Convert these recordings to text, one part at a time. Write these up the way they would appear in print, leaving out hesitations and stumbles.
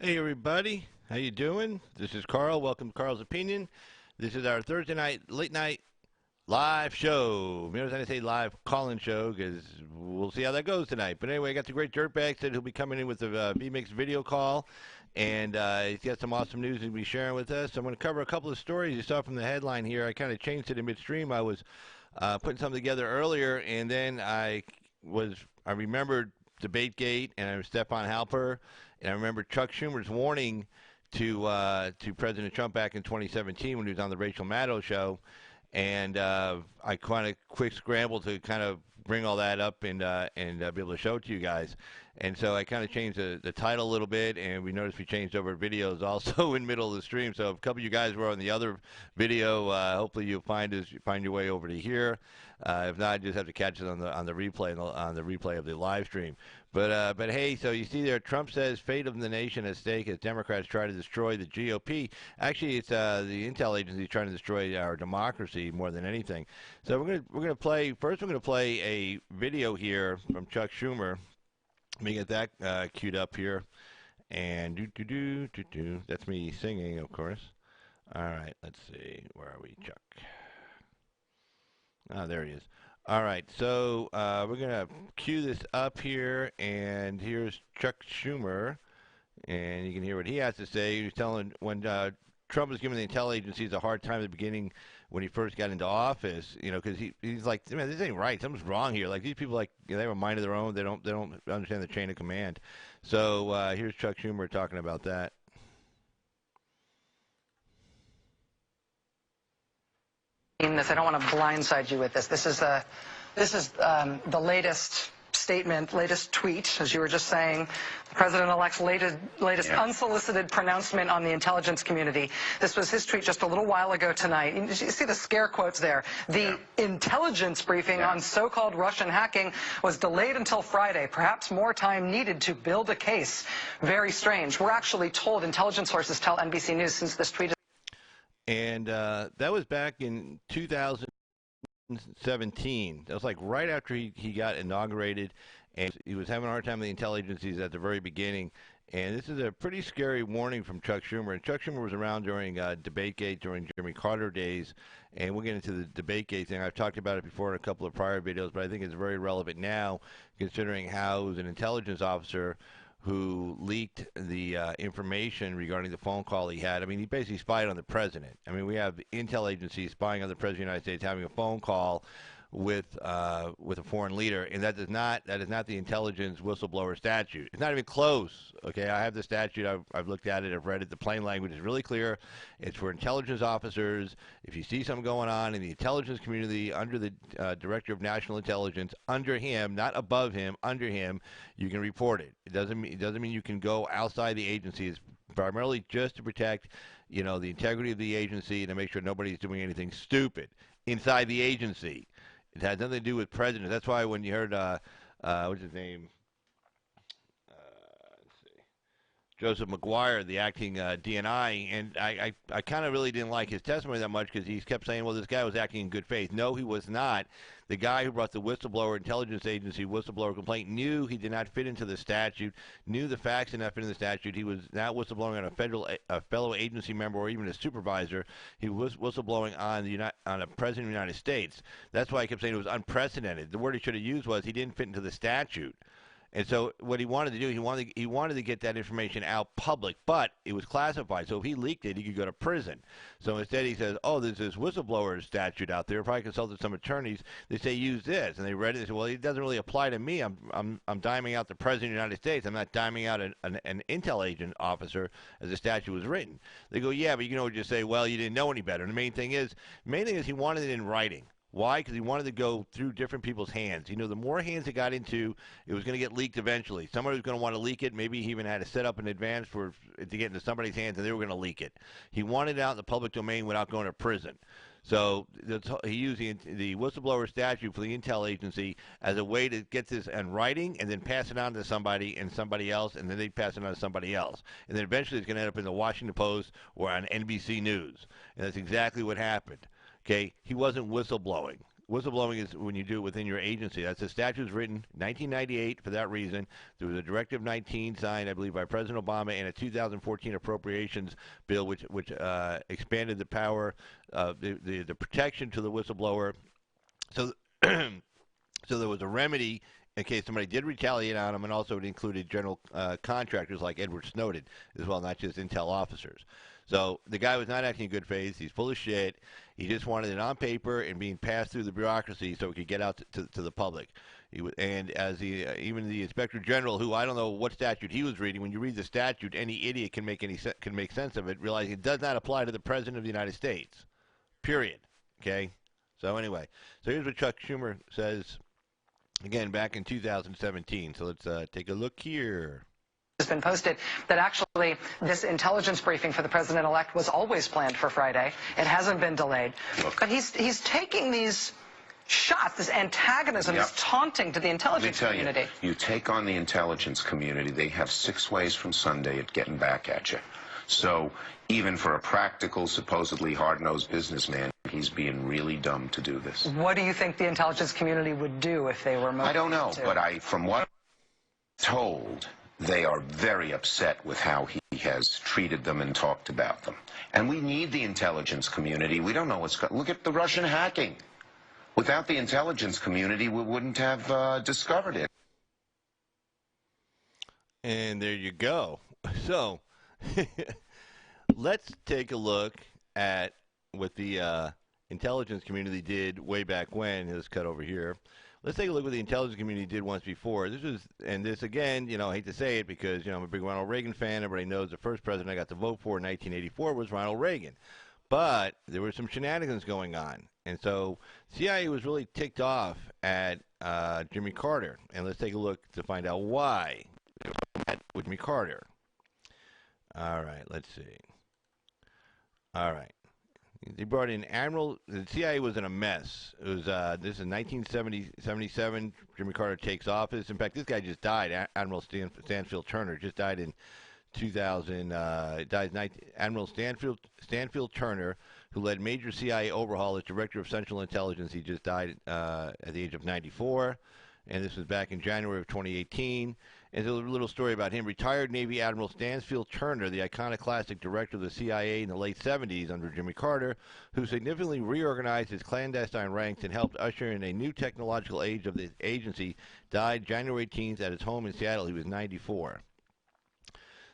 Hey everybody, how you doing? This is Carl. Welcome to Carl's Opinion. This is our Thursday night, late night live show. Notice I say live call-in show because we'll see how that goes tonight. But anyway, I got the great Dirtbag said he'll be coming in with the B-Mix video call, and he's got some awesome news he'll be sharing with us. I'm going to cover a couple of stories you saw from the headline here. I kind of changed it in midstream. I was putting something together earlier, and then I remembered DebateGate and Stefan Halper. And I remember Chuck Schumer's warning to President Trump back in 2017 when he was on the Rachel Maddow show, and I kind of quick scrambled to kind of bring all that up and be able to show it to you guys. And so I kind of changed the title a little bit, and we noticed we changed over videos also in middle of the stream. So if a couple of you guys were on the other video, hopefully you'll find your way over to here. If not, you just have to catch it on the replay of the live stream. But hey, so you see there, Trump says fate of the nation at stake as Democrats try to destroy the GOP. Actually, it's the intel agency trying to destroy our democracy more than anything. So we're gonna play a video here from Chuck Schumer. Let me get that queued up here, and that's me singing, of course. All right, let's see, where are we, Chuck? Oh, there he is. All right, so we're going to cue this up here, and here's Chuck Schumer, and you can hear what he has to say. He was telling when Trump was giving the intel agencies a hard time at the beginning when he first got into office, because he's like, man, this ain't right. Something's wrong here. Like, these people, like, they have a mind of their own. They don't understand the chain of command. So here's Chuck Schumer talking about that. This. I don't want to blindside you with this. This is the latest statement, latest tweet, as you were just saying, the president-elect's latest unsolicited pronouncement on the intelligence community. This was his tweet just a little while ago tonight. You see the scare quotes there. The intelligence briefing on so-called Russian hacking was delayed until Friday. Perhaps more time needed to build a case. Very strange. We're actually told, intelligence sources tell NBC News since this tweet. And that was back in 2017. That was like right after he got inaugurated, and he was having a hard time with the intel agencies at the very beginning. And this is a pretty scary warning from Chuck Schumer. And Chuck Schumer was around during DebateGate, during Jimmy Carter days, and we'll get into the DebateGate thing. I've talked about it before in a couple of prior videos, but I think it's very relevant now, considering how he was an intelligence officer who leaked the information regarding the phone call he had. I mean, he basically spied on the president. I mean, we have intel agencies spying on the president of the United States, having a phone call with a foreign leader, and that is not the intelligence whistleblower statute. It's not even close. Okay, I have the statute. I've looked at it. I've read it. The plain language is really clear. It's for intelligence officers. If you see something going on in the intelligence community under the director of national intelligence, under him, not above him, under him, you can report it. It doesn't mean you can go outside the agency. It's primarily just to protect, the integrity of the agency and to make sure nobody's doing anything stupid inside the agency. It had nothing to do with presidents. That's why when you heard, what's his name? Let's see. Joseph McGuire, the acting DNI, and I kind of really didn't like his testimony that much because he kept saying, well, this guy was acting in good faith. No, he was not. The guy who brought the whistleblower intelligence agency whistleblower complaint knew he did not fit into the statute, knew the facts did not fit in the statute. He was not whistleblowing on a fellow agency member or even a supervisor. He was whistleblowing on a president of the United States. That's why I kept saying it was unprecedented. The word he should have used was he didn't fit into the statute. And so what he wanted to do, he wanted to get that information out public, but it was classified. So if he leaked it, he could go to prison. So instead he says, oh, there's this whistleblower statute out there. Probably consulted some attorneys. They say use this. And they read it and say, well, it doesn't really apply to me. I'm diming out the president of the United States. I'm not diming out an intel agent officer as the statute was written. They go, yeah, but you can always just say, well, you didn't know any better. And the main thing is he wanted it in writing. Why? Because he wanted to go through different people's hands. The more hands it got into, it was going to get leaked eventually. Somebody was going to want to leak it. Maybe he even had to set up in advance for it to get into somebody's hands, and they were going to leak it. He wanted it out in the public domain without going to prison. So he used the whistleblower statute for the intel agency as a way to get this in writing and then pass it on to somebody and somebody else, and then they pass it on to somebody else. And then eventually it's going to end up in the Washington Post or on NBC News. And that's exactly what happened. Okay, he wasn't whistleblowing. whistleblowing is when you do it within your agency. That's the statute was written 1998 for that reason. There was a Directive 19 signed, I believe, by President Obama, and a 2014 appropriations bill which expanded the power, the protection to the whistleblower. So, so there was a remedy in case somebody did retaliate on him, and also it included general contractors like Edward Snowden as well, not just intel officers. So the guy was not acting in good faith. He's full of shit. He just wanted it on paper and being passed through the bureaucracy so it could get out to the public. And as even the Inspector General, who I don't know what statute he was reading, when you read the statute, any idiot can make sense of it, realizing it does not apply to the President of the United States. Period. Okay? So anyway, so here's what Chuck Schumer says, again, back in 2017. So let's take a look here. Has been posted that actually this intelligence briefing for the president-elect was always planned for Friday. It hasn't been delayed. Look, but he's taking these shots, this antagonism, this taunting to the intelligence community. You take on the intelligence community, they have 6 ways from Sunday at getting back at you. So even for a practical, supposedly hard-nosed businessman, he's being really dumb to do this. What do you think the intelligence community would do if they were motivated? I don't know, but from what I'm told, they are very upset with how he has treated them and talked about them. And we need the intelligence community. We don't know what's going on. Look at the Russian hacking. Without the intelligence community, we wouldn't have discovered it. And there you go. So let's take a look at what the intelligence community did way back when. Let's cut over here. Let's take a look at what the intelligence community did once before. This again, I hate to say it because, I'm a big Ronald Reagan fan. Everybody knows the first president I got to vote for in 1984 was Ronald Reagan. But there were some shenanigans going on. And so CIA was really ticked off at Jimmy Carter. And let's take a look to find out why with Jimmy Carter. All right, let's see. All right. They brought in the CIA was in a mess. It was, this is 1977, Jimmy Carter takes office. In fact, this guy just died, Admiral Stanfield Turner, just died in 2000, Admiral Stanfield Turner, who led major CIA overhaul as Director of Central Intelligence. He just died at the age of 94, and this was back in January of 2018. And there's a little story about him. Retired Navy Admiral Stanfield Turner, the iconoclastic director of the CIA in the late 70s under Jimmy Carter, who significantly reorganized his clandestine ranks and helped usher in a new technological age of the agency, died January 18th at his home in Seattle. He was 94.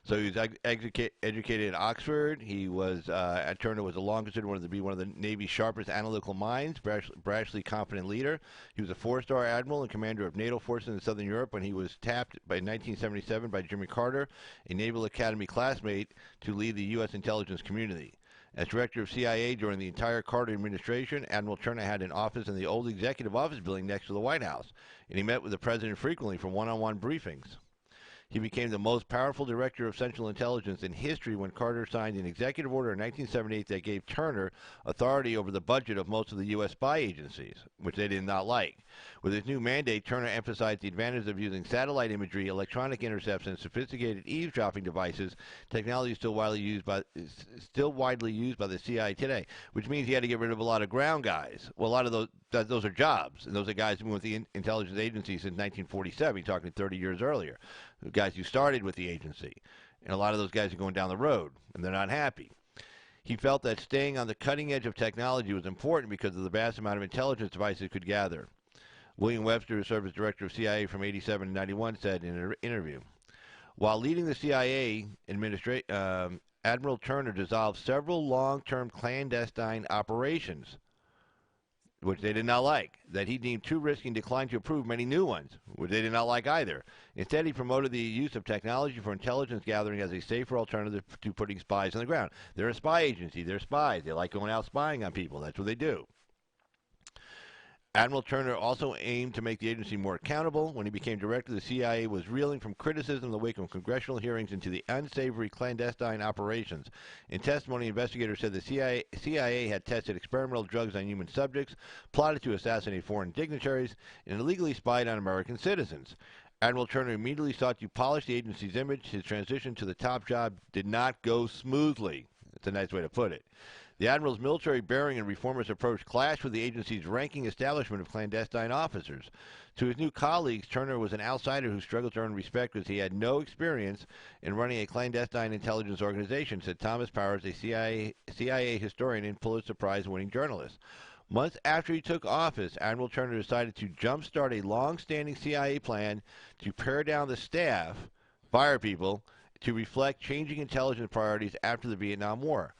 So he was educated at Oxford. He was at Turner was long considered to be one of the Navy's sharpest analytical minds, brashly confident leader. He was a 4-star admiral and commander of NATO forces in Southern Europe when he was tapped by 1977 by Jimmy Carter, a Naval Academy classmate, to lead the U.S. intelligence community. As director of CIA during the entire Carter administration, Admiral Turner had an office in the old executive office building next to the White House, and he met with the president frequently for one-on-one briefings. He became the most powerful director of Central Intelligence in history when Carter signed an executive order in 1978 that gave Turner authority over the budget of most of the U.S. spy agencies, which they did not like. With his new mandate, Turner emphasized the advantages of using satellite imagery, electronic intercepts, and sophisticated eavesdropping devices, technology still widely used by the CIA today, which means he had to get rid of a lot of ground guys. Well, a lot of those are jobs, and those are guys who've been with the intelligence agency since 1947, you're talking 30 years earlier. The guys who started with the agency. And a lot of those guys are going down the road, and they're not happy. He felt that staying on the cutting edge of technology was important because of the vast amount of intelligence devices it could gather. William Webster, who served as director of CIA from 87 to 91, said in an interview, while leading the CIA administration, Admiral Turner dissolved several long-term clandestine operations, which they did not like, that he deemed too risky and declined to approve many new ones, which they did not like either. Instead, he promoted the use of technology for intelligence gathering as a safer alternative to putting spies on the ground. They're a spy agency. They're spies. They like going out spying on people. That's what they do. Admiral Turner also aimed to make the agency more accountable. When he became director, the CIA was reeling from criticism in the wake of congressional hearings into the unsavory clandestine operations. In testimony, investigators said the CIA had tested experimental drugs on human subjects, plotted to assassinate foreign dignitaries, and illegally spied on American citizens. Admiral Turner immediately sought to polish the agency's image. His transition to the top job did not go smoothly. That's a nice way to put it. The admiral's military bearing and reformist approach clashed with the agency's ranking establishment of clandestine officers. To his new colleagues, Turner was an outsider who struggled to earn respect because he had no experience in running a clandestine intelligence organization, said Thomas Powers, a CIA historian and Pulitzer Prize-winning journalist. Months after he took office, Admiral Turner decided to jumpstart a long-standing CIA plan to pare down the staff, fire people, to reflect changing intelligence priorities after the Vietnam War.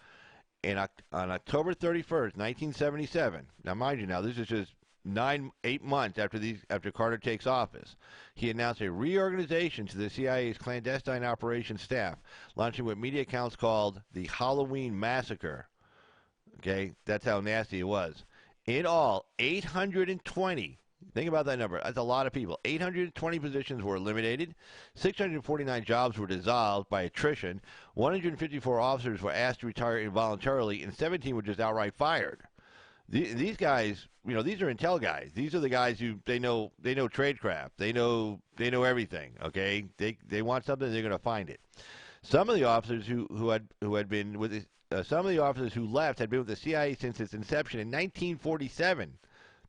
And on October 31st, 1977, now mind you, this is just 8 months after Carter takes office, he announced a reorganization to the CIA's clandestine operations staff, launching what media accounts called the Halloween Massacre. Okay, that's how nasty it was. In all, 820, think about that number, that's a lot of people, 820 positions were eliminated, 649 jobs were dissolved by attrition, 154 officers were asked to retire involuntarily, and 17 were just outright fired. These guys, these are intel guys. These are the guys who they know tradecraft. They know everything. Okay, they want something, they're going to find it. Some of the officers who had been with some of the officers who left had been with the CIA since its inception in 1947,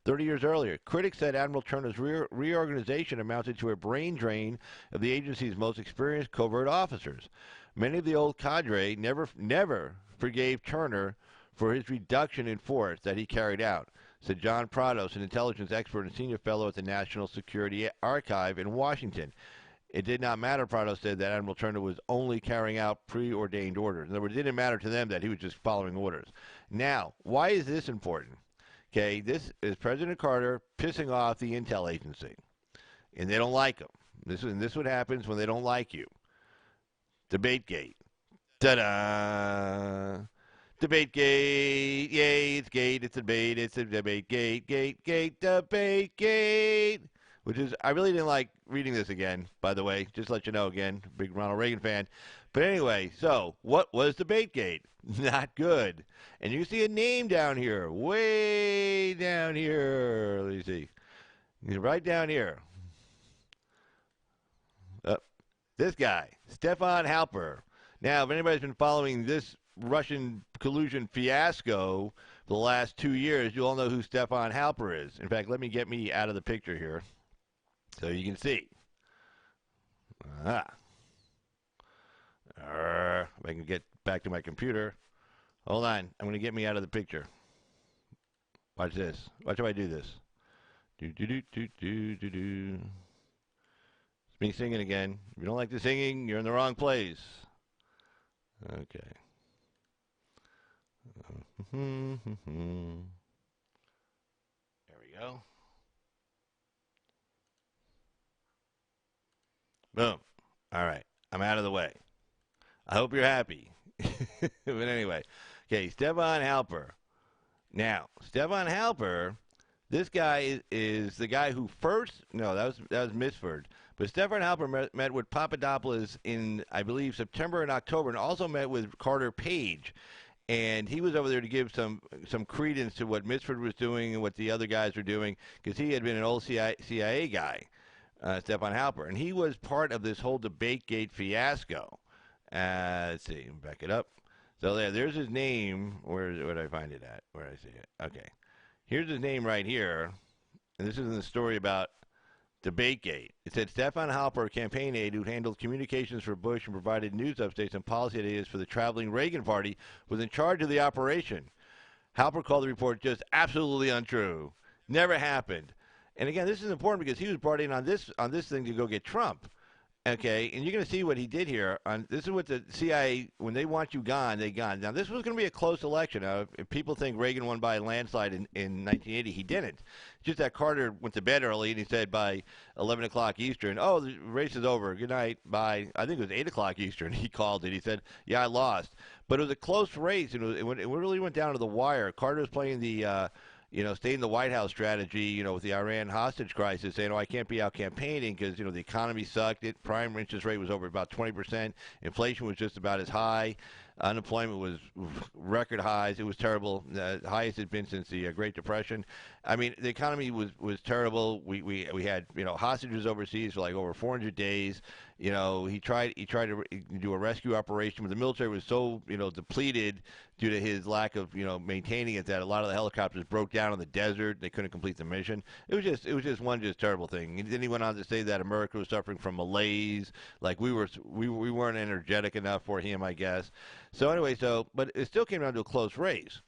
30 years earlier. Critics said Admiral Turner's reorganization amounted to a brain drain of the agency's most experienced covert officers. Many of the old cadre never forgave Turner for his reduction in force that he carried out, said John Prados, an intelligence expert and senior fellow at the National Security Archive in Washington. It did not matter, Prados said, that Admiral Turner was only carrying out preordained orders. In other words, it didn't matter to them that he was just following orders. Now, why is this important? Okay, this is President Carter pissing off the intel agency, and they don't like him. This is what happens when they don't like you. DebateGate. Ta-da! DebateGate. Yay, it's gate, it's a debate, it's a DebateGate, gate, DebateGate. Which is, I really didn't like reading this again, by the way. Just to let you know again, big Ronald Reagan fan. But anyway, so what was DebateGate? Not good. And you see a name down here, way down here. Let me see. Right down here. This guy, Stefan Halper. Now, if anybody's been following this Russian collusion fiasco for the last 2 years, you all know who Stefan Halper is. In fact, let me get me out of the picture here so you can see. If I can get back to my computer. Hold on. I'm going to get me out of the picture. Watch this. Watch how I do this. Do. It's me singing again. If you don't like the singing, you're in the wrong place. Okay. There we go. Boom. All right. I'm out of the way. I hope you're happy. But anyway. Okay, Stefan Halper. Now, Stefan Halper, this guy is the guy who first, no, that was Misford. But Stefan Halper met with Papadopoulos in, I believe, September and October, and also met with Carter Page. And he was over there to give some credence to what Misford was doing and what the other guys were doing, because he had been an old CIA guy, Stefan Halper. And he was part of this whole DebateGate fiasco. Let's see, back it up. So there's his name. Where did I find it at? Where did I see it? Okay. Here's his name right here. And this is in the story about DebateGate. It said Stefan Halper, a campaign aide who handled communications for Bush and provided news updates and policy ideas for the traveling Reagan party, was in charge of the operation. Halper called the report just absolutely untrue. Never happened. And again, this is important because he was brought in on this thing to go get Trump. Okay, and you're going to see what he did here. This is what the CIA, when they want you gone, they gone. Now, this was going to be a close election. Now, if people think Reagan won by a landslide in 1980, he didn't. It's just that Carter went to bed early, and he said by 11 o'clock Eastern, oh, the race is over. Good night. Bye. I think it was 8 o'clock Eastern. He called it. He said, yeah, I lost. But it was a close race, and it really went down to the wire. Carter was playing the stay in the White House strategy, with the Iran hostage crisis, saying, I can't be out campaigning because, the economy sucked. Prime interest rate was over about 20%. Inflation was just about as high. Unemployment was record highs. It was terrible. The highest it had been since the Great Depression. I mean, the economy was terrible. We had, hostages overseas for like over 400 days. He tried to do a rescue operation, but the military was so depleted due to his lack of maintaining it that a lot of the helicopters broke down in the desert. They couldn't complete the mission. It was just one terrible thing. And then he went on to say that America was suffering from malaise, like we weren't energetic enough for him, I guess. So anyway, but it still came down to a close race.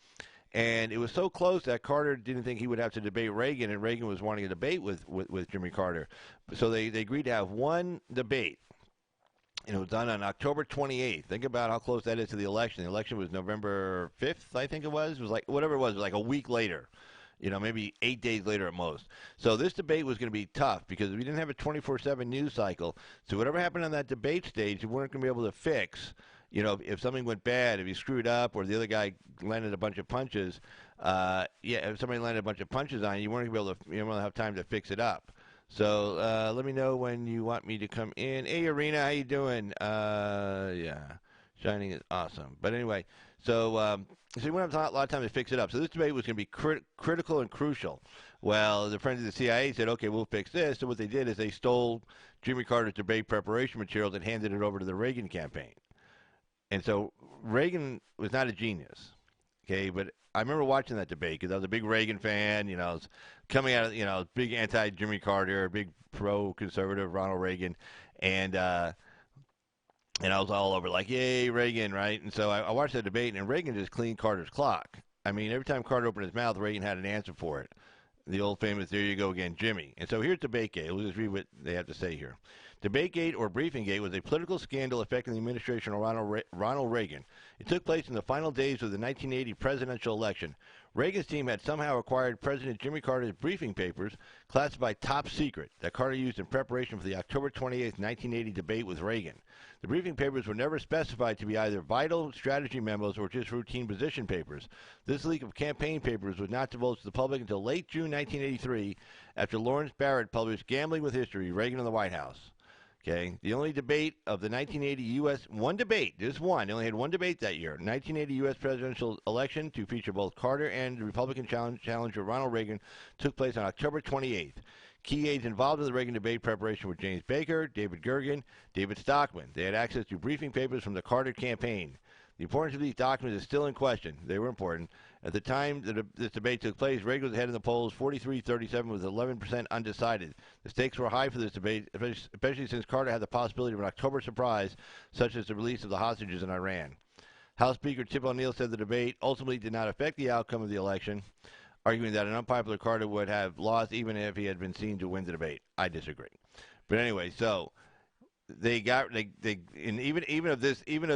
And it was so close that Carter didn't think he would have to debate Reagan, and Reagan was wanting a debate with Jimmy Carter. So they agreed to have one debate. And it was done on October 28th. Think about how close that is to the election. The election was November 5th, I think it was. It was like, whatever it was like a week later. Maybe 8 days later at most. So this debate was going to be tough because we didn't have a 24/7 news cycle. So whatever happened on that debate stage, you weren't going to be able to fix. If something went bad, if you screwed up, or the other guy landed a bunch of punches, if somebody landed a bunch of punches on you, you weren't going to be able to, you don't have time to fix it up. So let me know when you want me to come in. Hey, Arena, how you doing? Yeah, Shining is awesome. But anyway, so you won't have a lot of time to fix it up. So this debate was going to be critical and crucial. Well, the friends of the CIA said, okay, we'll fix this. So what they did is they stole Jimmy Carter's debate preparation materials and handed it over to the Reagan campaign. And so Reagan was not a genius, okay? But I remember watching that debate because I was a big Reagan fan. I was coming out of, big anti-Jimmy Carter, big pro-conservative Ronald Reagan. And I was all over like, yay, Reagan, right? And so I watched that debate, and Reagan just cleaned Carter's clock. I mean, every time Carter opened his mouth, Reagan had an answer for it. The old famous, there you go again, Jimmy. And so here's DebateGate. We'll just read what they have to say here. DebateGate, or BriefingGate, was a political scandal affecting the administration of Ronald Reagan. It took place in the final days of the 1980 presidential election. Reagan's team had somehow acquired President Jimmy Carter's briefing papers, classified top secret, that Carter used in preparation for the October 28, 1980 debate with Reagan. The briefing papers were never specified to be either vital strategy memos or just routine position papers. This leak of campaign papers was not divulged to the public until late June 1983, after Lawrence Barrett published Gambling with History, Reagan in the White House. Okay, the only debate of the 1980 U.S. one debate, just one. They only had one debate that year. 1980 U.S. presidential election to feature both Carter and the Republican challenger Ronald Reagan took place on October 28th. Key aides involved in the Reagan debate preparation were James Baker, David Gergen, David Stockman. They had access to briefing papers from the Carter campaign. The importance of these documents is still in question. They were important. At the time that this debate took place, Reagan was ahead in the polls 43-37 with 11% undecided. The stakes were high for this debate, especially since Carter had the possibility of an October surprise, such as the release of the hostages in Iran. House Speaker Tip O'Neill said the debate ultimately did not affect the outcome of the election, arguing that an unpopular Carter would have lost even if he had been seen to win the debate. I disagree. But anyway, so and even if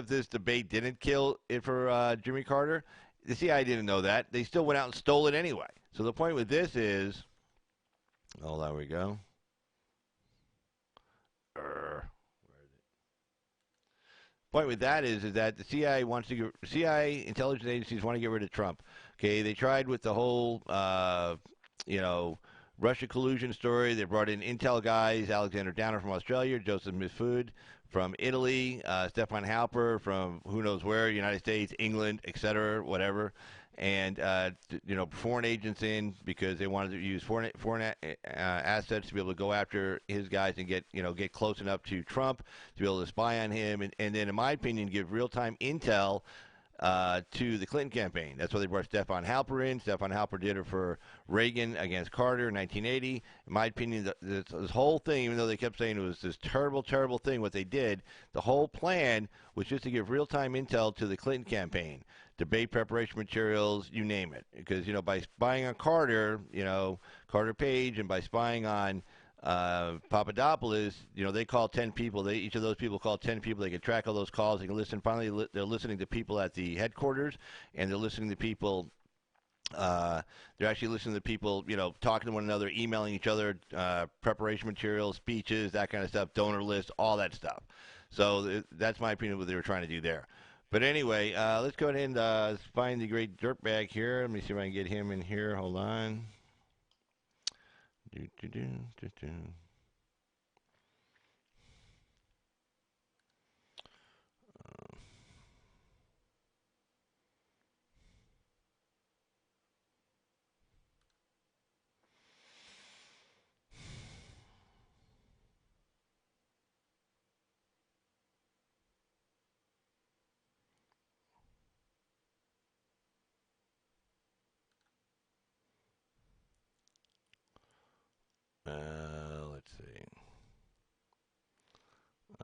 this debate didn't kill it for Jimmy Carter, the CIA didn't know that. They still went out and stole it anyway. So the point with this is, oh, there we go. Point with that is that the CIA intelligence agencies want to get rid of Trump. Okay, they tried with the whole Russia collusion story. They brought in intel guys, Alexander Downer from Australia, Joseph Mifsud from Italy, Stefan Halper from who knows where, United States, England, etc., whatever. And, foreign agents in because they wanted to use foreign assets to be able to go after his guys and get close enough to Trump to be able to spy on him. And then, in my opinion, give real-time intel to the Clinton campaign. That's why they brought Stefan Halper in. Stefan Halper did it for Reagan against Carter in 1980. In my opinion, this whole thing, even though they kept saying it was this terrible, terrible thing, what they did, the whole plan was just to give real-time intel to the Clinton campaign. Debate preparation materials, you name it. Because, by spying on Carter, Carter Page, and by spying on Papadopoulos, they call 10 people. Each of those people call 10 people. They can track all those calls. They can listen. Finally, they're listening to people at the headquarters, and they're listening to people. They're actually listening to people, talking to one another, emailing each other, preparation materials, speeches, that kind of stuff, donor lists, all that stuff. So that's my opinion of what they were trying to do there. But anyway, let's go ahead and find the great dirtbag here. Let me see if I can get him in here. Hold on.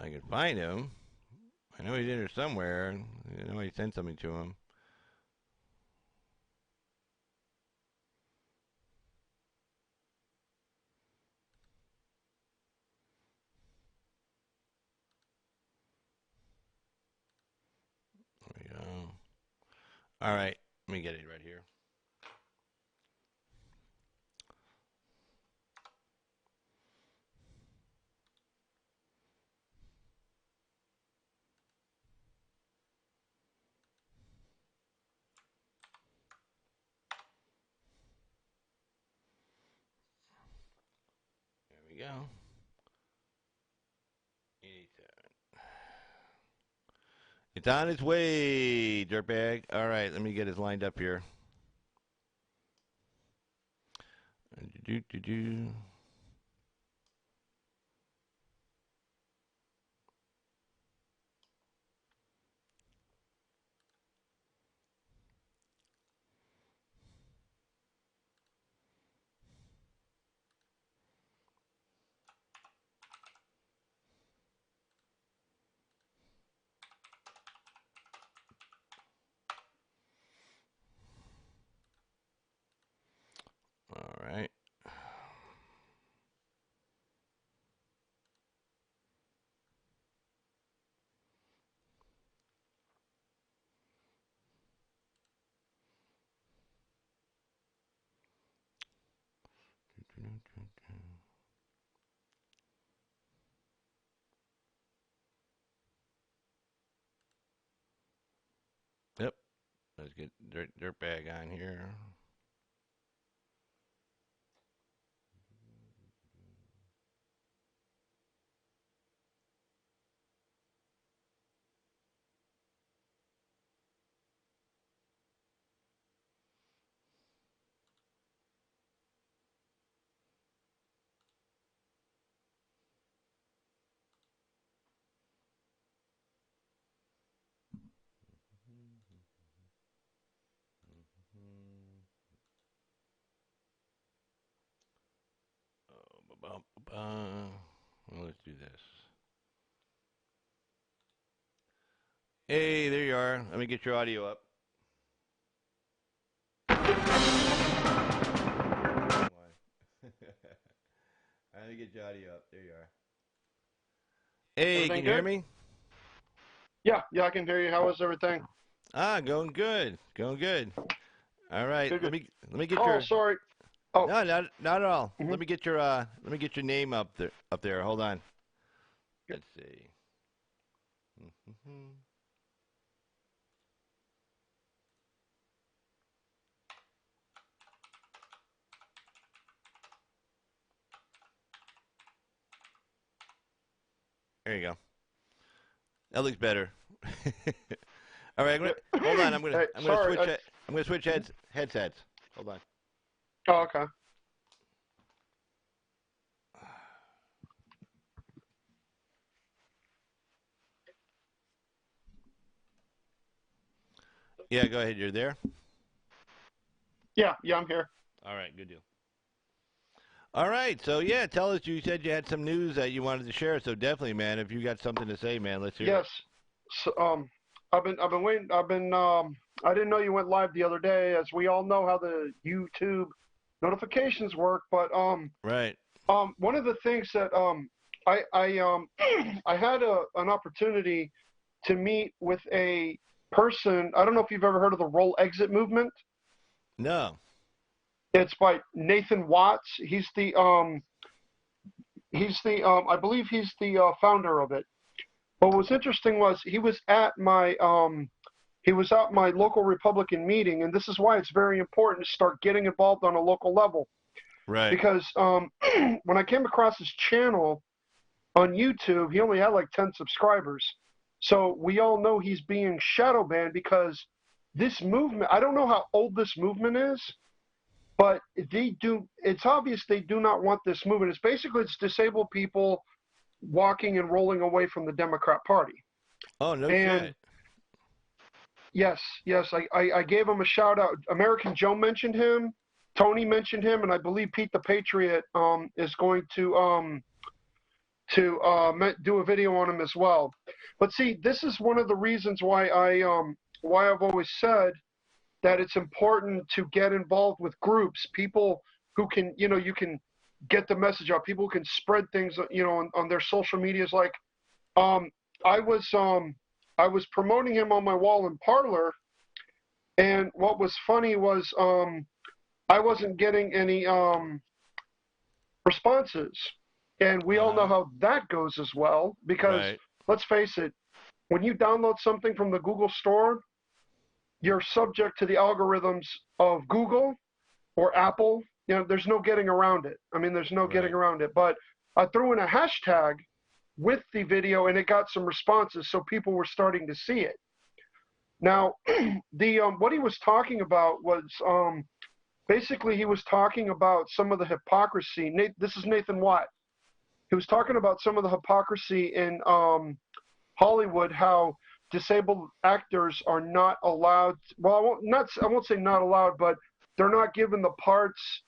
I can find him. I know he's in there somewhere. I know I sent something to him. There we go. All right, let me get it right here. There we go. 87. It's on its way, dirtbag. All right, let me get it lined up here. Do. All right. Yep. Let's get dirtbag on here. Well, let's do this. Hey, there you are. Let me get your audio up. Let me get your audio up. There you are. Hey, Everything can you hear good? me? Yeah, I can hear you. How is everything? Going good. Going good. All right. Good, good. Let me get Oh, your sorry. Oh, No, not at all. mhm. Let me get your name up there. Hold on. Let's see. There you go. That looks better. All right, hold on. Hey, I'm gonna sorry. switch I'm gonna switch headsets. Hold on. Oh, okay. Yeah, go ahead. You're there. Yeah, I'm here. All right, good deal. All right, so yeah, tell us. You said you had some news that you wanted to share, so definitely, man. If you got something to say, man, let's hear it. Yes. So, I've been waiting. I didn't know you went live the other day, as we all know how the YouTube notifications work. But Right. one of the things that I I had an opportunity to meet with a person. I don't know if you've ever heard of the Roll Exit movement. No. It's by Nathan Watts. I believe he's the founder of it. But what was interesting was he was at my local Republican meeting, and this is why it's very important to start getting involved on a local level. Right. Because when I came across his channel on YouTube, he only had like 10 subscribers. So we all know he's being shadow banned because this movement, I don't know how old this movement is, but it's obvious they do not want this movement. It's disabled people walking and rolling away from the Democrat Party. Oh, no And shit. yes, I gave him a shout out. American Joe mentioned him, Tony mentioned him, and I believe Pete the Patriot is going to to do a video on him as well. But see, this is one of the reasons why I've always said that it's important to get involved with groups, people who can, you can get the message out, people who can spread things, on their social medias. Like, I was promoting him on my wall in Parler, and what was funny was I wasn't getting any responses, and we all know how that goes as well, because let's face it, when you download something from the Google Store, you're subject to the algorithms of Google or Apple. There's no getting around it. I mean, there's no getting around it. But I threw in a hashtag with the video, and it got some responses, so people were starting to see it. Now, what he was talking about was basically he was talking about some of the hypocrisy. This is Nathan Watt. He was talking about some of the hypocrisy in Hollywood, how disabled actors are not allowed. Well, I won't say not allowed, but they're not given the parts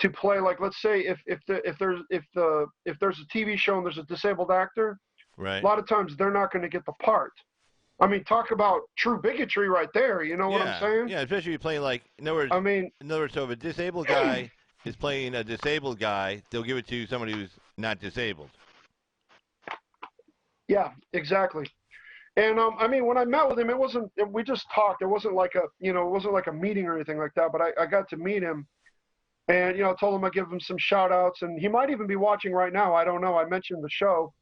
to play. Like, let's say if there's a TV show and there's a disabled actor, a lot of times they're not going to get the part. I mean, talk about true bigotry right there. You know what I'm saying? Yeah, especially if you play, like, in other words, so if a disabled guy is playing a disabled guy, they'll give it to somebody who's not disabled. Yeah, exactly. And I mean, when I met with him, we just talked. It wasn't like a meeting or anything like that. But I got to meet him, and I told him I'd give him some shout outs, and he might even be watching right now. I don't know. I mentioned the show,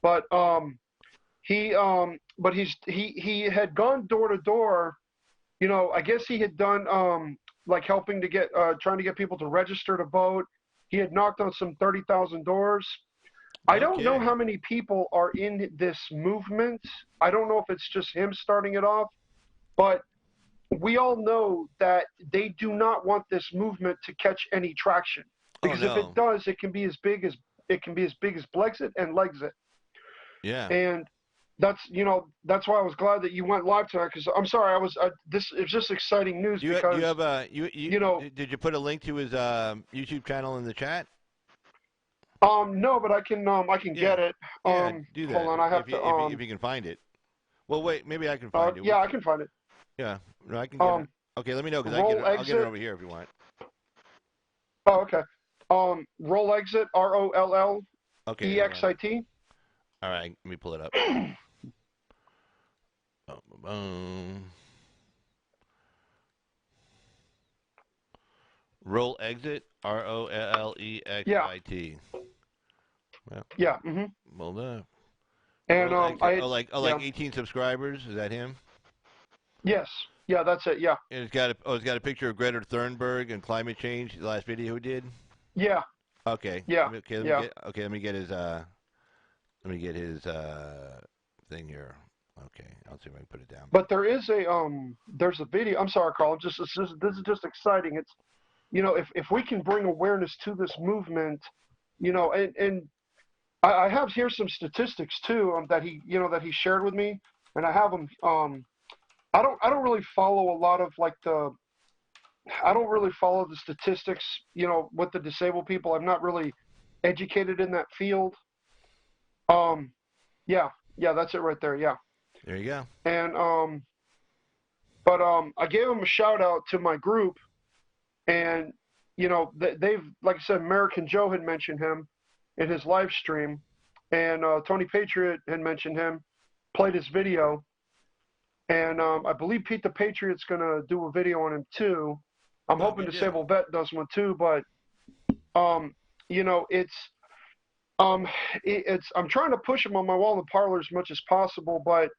but he had gone door to door. I guess he had done like helping to get trying to get people to register to vote. He had knocked on some 30,000 doors. I don't know how many people are in this movement. I don't know if it's just him starting it off, but we all know that they do not want this movement to catch any traction, because if it does, it can be as big as Brexit and Legsit. Yeah. And that's why I was glad that you went live tonight, because I'm sorry, it's just exciting news. Did you put a link to his YouTube channel in the chat? No, but I can get it. Do that. Hold on, I have to. If you can find it. Well, wait, maybe I can find it. Yeah, I can find it. Yeah, no, I can get it. Okay, let me know, because I'll get it over here if you want. Oh, okay. Roll exit, ROLL EXIT. All right, let me pull it up. Roll exit, ROLLEXIT. Yeah. Hold up. And like 18 subscribers. Is that him? Yes. Yeah, that's it. Yeah. And it's got a picture of Greta Thunberg and climate change. The last video he did. Yeah. Okay. Yeah. Let me get his thing here. Okay, I'll see if I can put it down. But there's a video. I'm sorry, Carl. This is just exciting. It's, if we can bring awareness to this movement, and I have here some statistics too that he shared with me, and I have them. I don't really follow a lot of I don't really follow the statistics, with the disabled people. I'm not really educated in that field. Yeah, that's it right there. Yeah. There you go. And I gave him a shout out to my group, and they've, like I said, American Joe had mentioned him in his live stream, and Tony Patriot had mentioned him, played his video, and I believe Pete the Patriot's gonna do a video on him too. I'm hoping Disabled Vet does one too, but I'm trying to push him on my wall in Parler as much as possible, but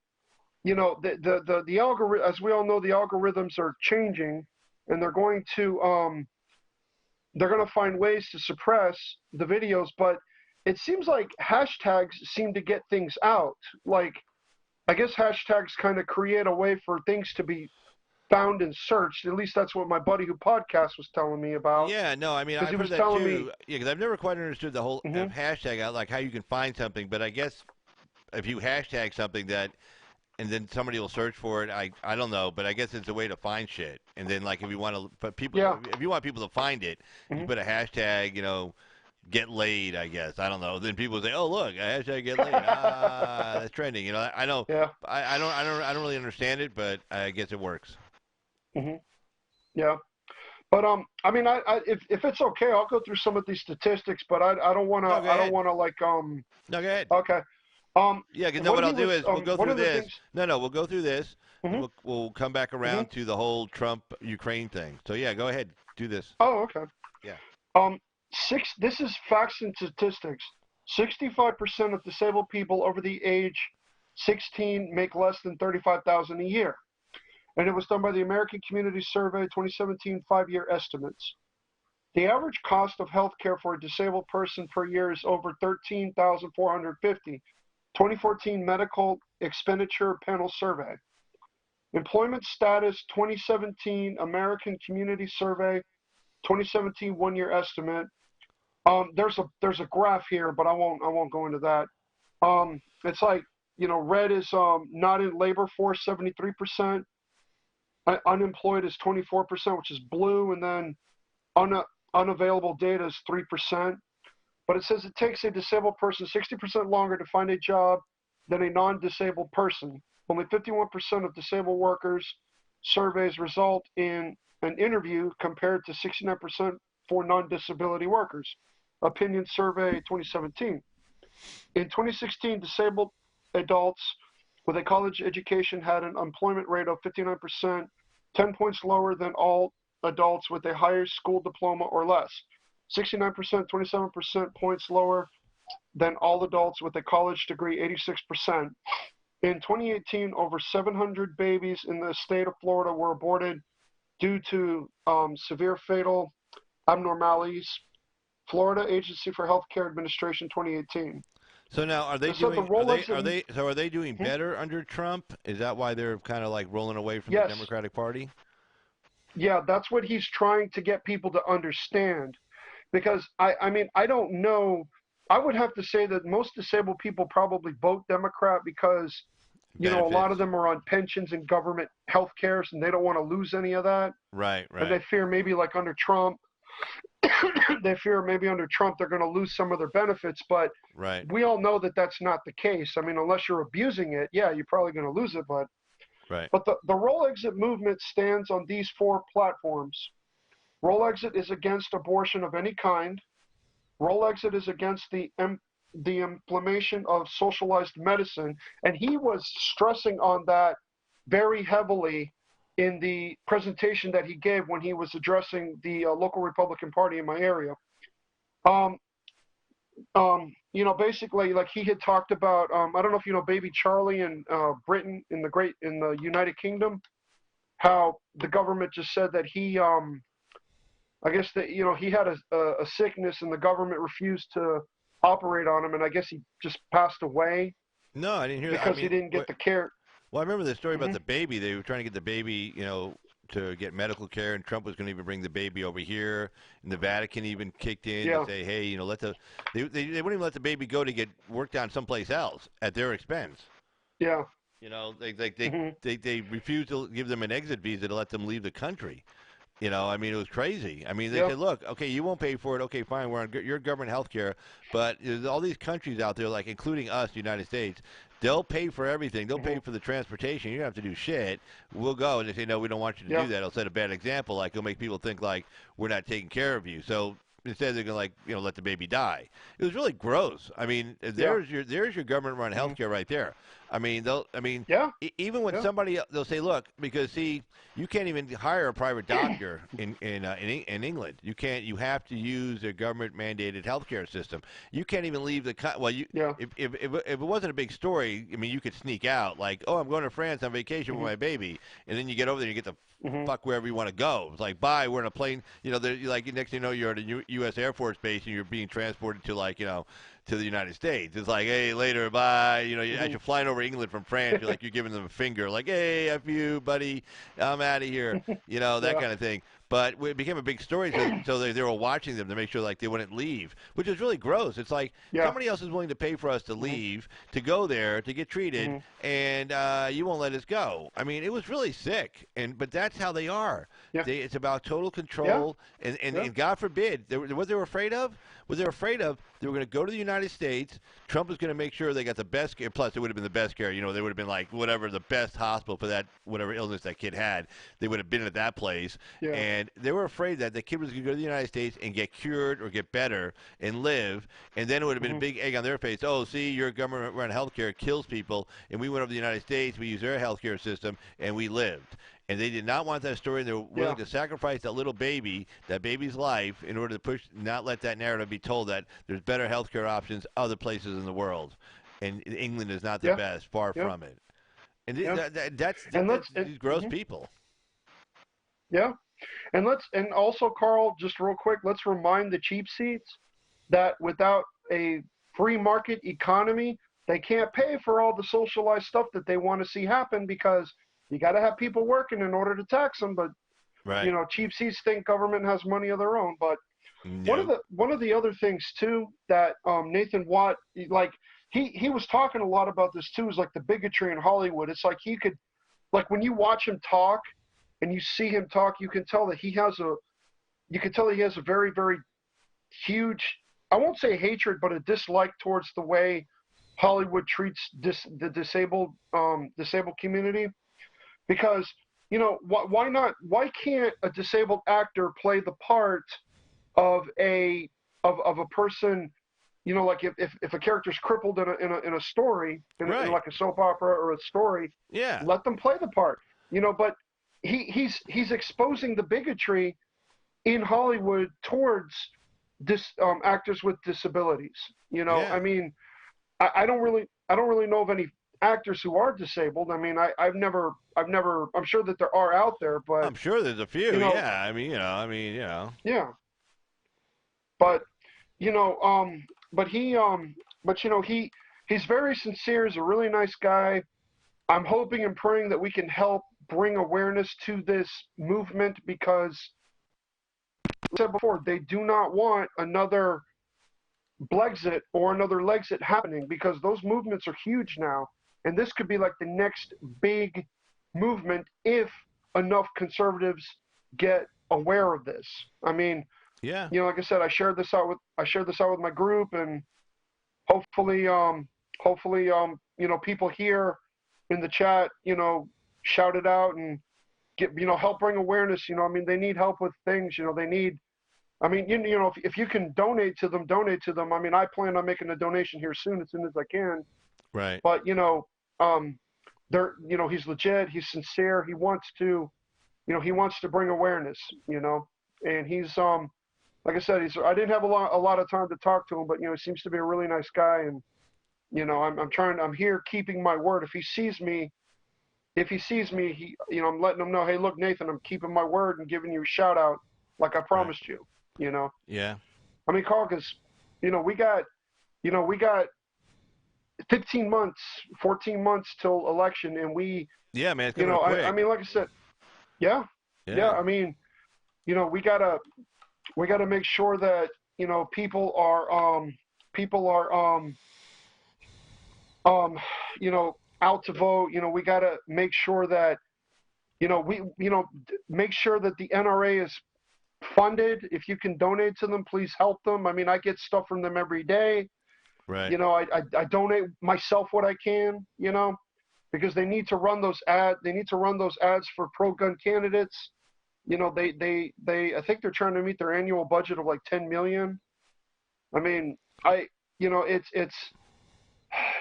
the algorithm, as we all know, the algorithms are changing, and they're going to find ways to suppress the videos. But it seems like hashtags seem to get things out. Like, I guess hashtags kind of create a way for things to be found and searched. At least that's what my buddy who podcasts was telling me about. Yeah, no, I mean, I've heard that too. Yeah, because I've never quite understood the whole hashtag out, like how you can find something. But I guess if you hashtag something that, and then somebody will search for it, I don't know. But I guess it's a way to find shit. And then, like, if you want to, if you want people to find it, you put a hashtag, get laid, I guess. I don't know. Then people say, "Oh, look, hashtag get laid." Ah, that's trending. You know, I know. Yeah. I don't really understand it, but I guess it works. Hmm. Yeah. But I mean, if it's okay, I'll go through some of these statistics, but I don't want to No, go I don't ahead. want to No, go ahead. Okay. Yeah, because no, What what he I'll do was is we'll go one through of the this. things. No, we'll go through this, and Hmm. we'll come back Hmm. around to the whole Trump Ukraine thing. So yeah, go ahead, do this. Oh, okay. Yeah. Um, This is facts and statistics. 65% of disabled people over the age 16 make less than 35,000 a year, and it was done by the American Community Survey 2017 5-year estimates. The average cost of health care for a disabled person per year is over 13,450. 2014 Medical Expenditure Panel Survey. Employment Status 2017 American Community Survey 2017 1-year estimate. There's a graph here, but I won't go into that. It's like, red is not in labor force 73%, unemployed is 24%, which is blue, and then unavailable data is 3%. But it says it takes a disabled person 60% longer to find a job than a non-disabled person. Only 51% of disabled workers surveys result in an interview compared to 69% for non-disability workers. Opinion Survey 2017. In 2016, disabled adults with a college education had an employment rate of 59%, 10 points lower than all adults with a higher school diploma or less. 69%, 27% points lower than all adults with a college degree, 86%. In 2018, over 700 babies in the state of Florida were aborted due to severe fatal abnormalities. Florida Agency for Healthcare Administration 2018. So now, are they So the doing? Rolex. Are they doing Hmm? better under Trump? Is that why they're kind of like rolling away from the Yes. Democratic Party? Yeah, that's what he's trying to get people to understand. Because I mean, I don't know. I would have to say that most disabled people probably vote Democrat because, a lot of Benefits. them are on pensions and government health cares and they don't want to lose any of that. Right, And they right, fear maybe like under Trump, they fear maybe under Trump they're going to lose some of their benefits. But right, we all know that that's not the case. I mean, unless you're abusing it, yeah, you're probably going to lose it. right. But the Roll Exit movement stands on these 4 platforms. Roll Exit is against abortion of any kind. Roll Exit is against the implementation of socialized medicine. And he was stressing on that very heavily in the presentation that he gave when he was addressing the local Republican Party in my area. Basically, like he had talked about, I don't know if you know Baby Charlie in Britain, in the United Kingdom, how the government just said that he, I guess that he had a sickness and the government refused to operate on him, and I guess he just passed away No, I didn't hear that. I because he mean, didn't get the care. well, I remember the story about Hmm. the baby. They were trying to get the baby, to get medical care, and Trump was going to even bring the baby over here, and the Vatican even kicked in to Yeah, say, hey, let they wouldn't even let the baby go to get worked on someplace else at their expense. yeah. Hmm. They refused to give them an exit visa to let them leave the country. I mean, it was crazy. I mean, they Yep. said, look, okay, you won't pay for it. Okay, fine, we're on your government health care. But there's all these countries out there, like including us, the United States, they'll pay for everything. They'll Hmm. pay for the transportation. You don't have to do shit. We'll go. And they say, no, we don't want you to do Yeah. that. It'll set a bad example. Like, it'll make people think, like, we're not taking care of you. So instead, they're going to, like, let the baby die. It was really gross. I mean, Yeah. there's your government-run health Hmm. care right there. I mean, Yeah. even when Yeah. somebody they'll say, look, because see, you can't even hire a private doctor in England. You can't. You have to use a government mandated healthcare system. You can't even leave well, Yeah. if it wasn't a big story, I mean, you could sneak out like, oh, I'm going to France on vacation with Hmm. my baby, and then you get over there, and you get the Hmm. fuck wherever you want to go. It's like, bye, we're in a plane. Like next thing you know, you're at a U.S. Air Force base and you're being transported to to the United States. It's like, hey, later, bye. As Hmm. you're flying over England from France, you're giving them a finger, like, hey, F you, buddy, I'm out of here. That Yeah. kind of thing. but it became a big story, so they were watching them to make sure like they wouldn't leave, which is really gross. It's like somebody else is willing to pay for us to leave, to go there, to get treated, and you won't let us go. I mean, it was really sick, but that's how they are. Yeah. It's about total control, and God forbid, what they were afraid of? What they were afraid of, they were going to go to the United States. Trump was going to make sure they got the best care. Plus, it would have been the best care. You know, they would have been like whatever the best hospital for that whatever illness that kid had. They would have been at that place, and they were afraid that the kid was going to go to the United States and get cured or get better and live, and then it would have been a big egg on their face. Oh, see, your government-run healthcare kills people, and we went over to the United States. We used their healthcare system, and we lived. And they did not want that story, and they were willing to sacrifice that little baby, that baby's life, in order to not let that narrative be told that there's better healthcare options other places in the world, and England is not the best, far from it. And that's these gross people. Yeah, and also, Carl, just real quick, let's remind the cheap seats that without a free market economy, they can't pay for all the socialized stuff that they want to see happen, because you got to have people working in order to tax them. But you know, cheap seats think government has money of their own. But one of the other things too that Nathan Watt, like he was talking a lot about this too, is like the bigotry in Hollywood. It's like he could, like when you watch him talk and you see him talk, you can tell that he has a very, very huge, I won't say hatred, but a dislike towards the way Hollywood treats the disabled community. Because, you know, why can't a disabled actor play the part of a person, you know, like if a character's crippled in a story, in like a soap opera or a story, let them play the part, you know. But he's exposing the bigotry in Hollywood towards actors with disabilities. You know, I mean, I don't really know of any actors who are disabled. I mean, I'm sure that there are out there, but I'm sure there's a few. You know, I mean, you know. Yeah. But you know, but you know, he's very sincere. He's a really nice guy. I'm hoping and praying that we can help bring awareness to this movement, because, like I said before, they do not want another Blexit or another Lexit happening, because those movements are huge now. And this could be like the next big movement if enough conservatives get aware of this. I mean, you know, like I said, I shared this out with my group, and hopefully, you know, people here in the chat, you know, shout it out and help bring awareness. You know, I mean, they need help with things. You know, they need. I mean, you know, if you can donate to them, donate to them. I mean, I plan on making a donation here soon as I can. Right. But you know, you know, he's legit. He's sincere. He wants to bring awareness. You know, and he's like I said, I didn't have a lot of time to talk to him, but you know, he seems to be a really nice guy, and you know, I'm here keeping my word. If he sees me, he, you know, I'm letting him know, hey, look, Nathan, I'm keeping my word and giving you a shout out like I promised you. You know. Yeah. I mean, Carl, because you know, we got 15 months, 14 months till election, and we. Yeah, man. It's you know, quick. I mean, like I said, yeah. I mean, you know, we gotta make sure that, you know, people are you know, out to vote. You know, we gotta make sure that, you know, make sure that the NRA is funded. If you can donate to them, please help them. I mean, I get stuff from them every day. Right. You know, I donate myself what I can, you know, because they need to run those ads. They need to run those ads for pro-gun candidates. You know, they I think they're trying to meet their annual budget of like 10 million. I mean, you know, it's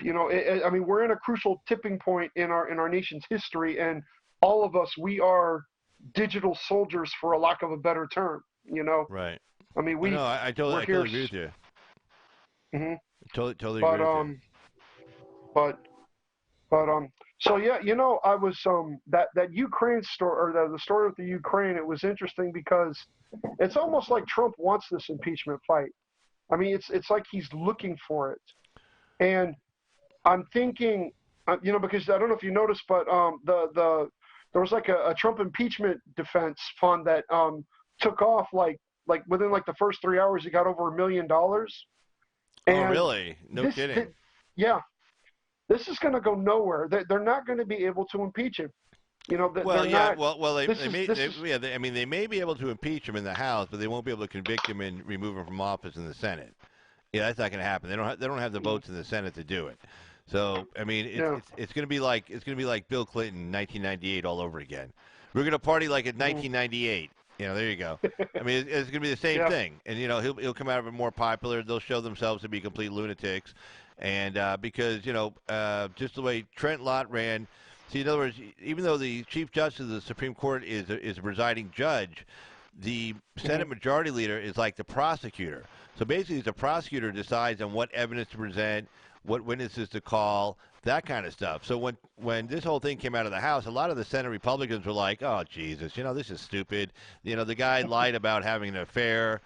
you know, I mean, we're in a crucial tipping point in our nation's history, and all of us, we are digital soldiers, for a lack of a better term. You know. Right. I mean, I totally agree with you. Mm-hmm. Totally agree with you. But so yeah, you know, I was that Ukraine story, or the story with the Ukraine, it was interesting because it's almost like Trump wants this impeachment fight. I mean, it's like he's looking for it, and I'm thinking, you know, because I don't know if you noticed, but there was like a Trump impeachment defense fund that took off like within like the first 3 hours, he got over $1 million. Oh, And really? No kidding. Yeah, this is going to go nowhere. They're not going to be able to impeach him. You know, Well, they're yeah. not. Well, This is this is yeah. I mean, they may be able to impeach him in the House, but they won't be able to convict him and remove him from office in the Senate. Yeah, that's not going to happen. They don't have the votes in the Senate to do it. So, I mean, yeah. it's going to be like Bill Clinton in 1998 all over again. We're going to party like in 1998. You know, there you go. I mean, it's going to be the same Yeah. thing. And you know, he'll come out of it more popular. They'll show themselves to be complete lunatics, and because just the way Trent Lott ran. See, in other words, even though the Chief Justice of the Supreme Court is a presiding judge, the Senate Majority Leader is like the prosecutor. So basically, the prosecutor decides on what evidence to present, what witnesses to call, that kind of stuff. So when this whole thing came out of the House, a lot of the Senate Republicans were like, "Oh Jesus, this is stupid. The guy lied about having an affair.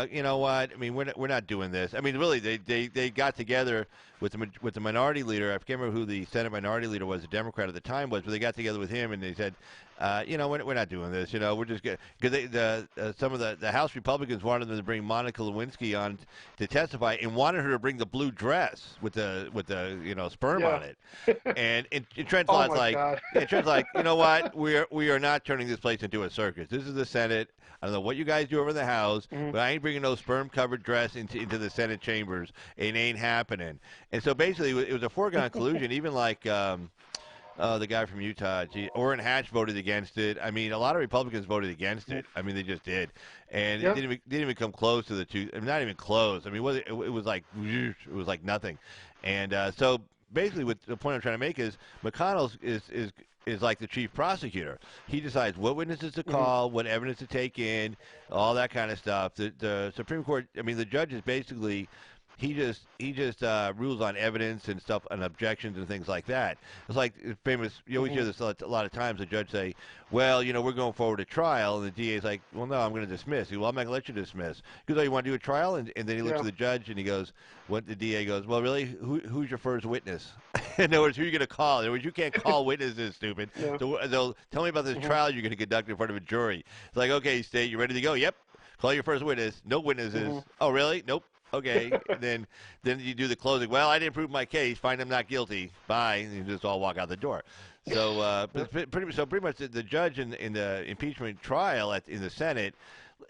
You know what? I mean, we're not doing this. I mean, really, they got together with the minority leader. I can't remember who the Senate minority leader was, the Democrat at the time was, but they got together with him and they said, we're not doing this. We're just because some of the House Republicans wanted them to bring Monica Lewinsky on to testify and wanted her to bring the blue dress with the sperm on it. And Trent Oh Lott's my like, God. Trent's like, you know what? We are not turning this place into a circus. This is the Senate. I don't know what you guys do over in the House, but I ain't bringing no sperm-covered dress into the Senate chambers. It ain't happening. And so basically, it was a foregone conclusion. Even like the guy from Utah, Orrin Hatch voted against it. I mean, a lot of Republicans voted against it. I mean, they just did, and it didn't even come close to the two. I mean, not even close. I mean, it was like nothing. And so basically, what the point I'm trying to make is McConnell is like the chief prosecutor. He decides what witnesses to call, what evidence to take in, all that kind of stuff. The Supreme Court, I mean, the judges basically, he just rules on evidence and stuff and objections and things like that. It's like famous. You always hear this a lot of times. The judge say, "Well, we're going forward to trial," and the DA's like, "Well, no, I'm going to dismiss." He goes, "Well, I'm not going to let you dismiss." He goes, "Oh, you want to do a trial?" And then he looks at the judge and he goes, "What?" The DA goes, "Well, really, who's your first witness?" In other words, who are you going to call? In other words, you can't call witnesses, stupid. So they'll tell me about this trial you're going to conduct in front of a jury. It's like, okay, state, you ready to go? Yep. Call your first witness. No witnesses. Oh, really? Nope. Okay. then you do the closing. Well, I didn't prove my case. Find him not guilty. Bye. And you just all walk out the door. So, pretty much the judge in the impeachment trial in the Senate.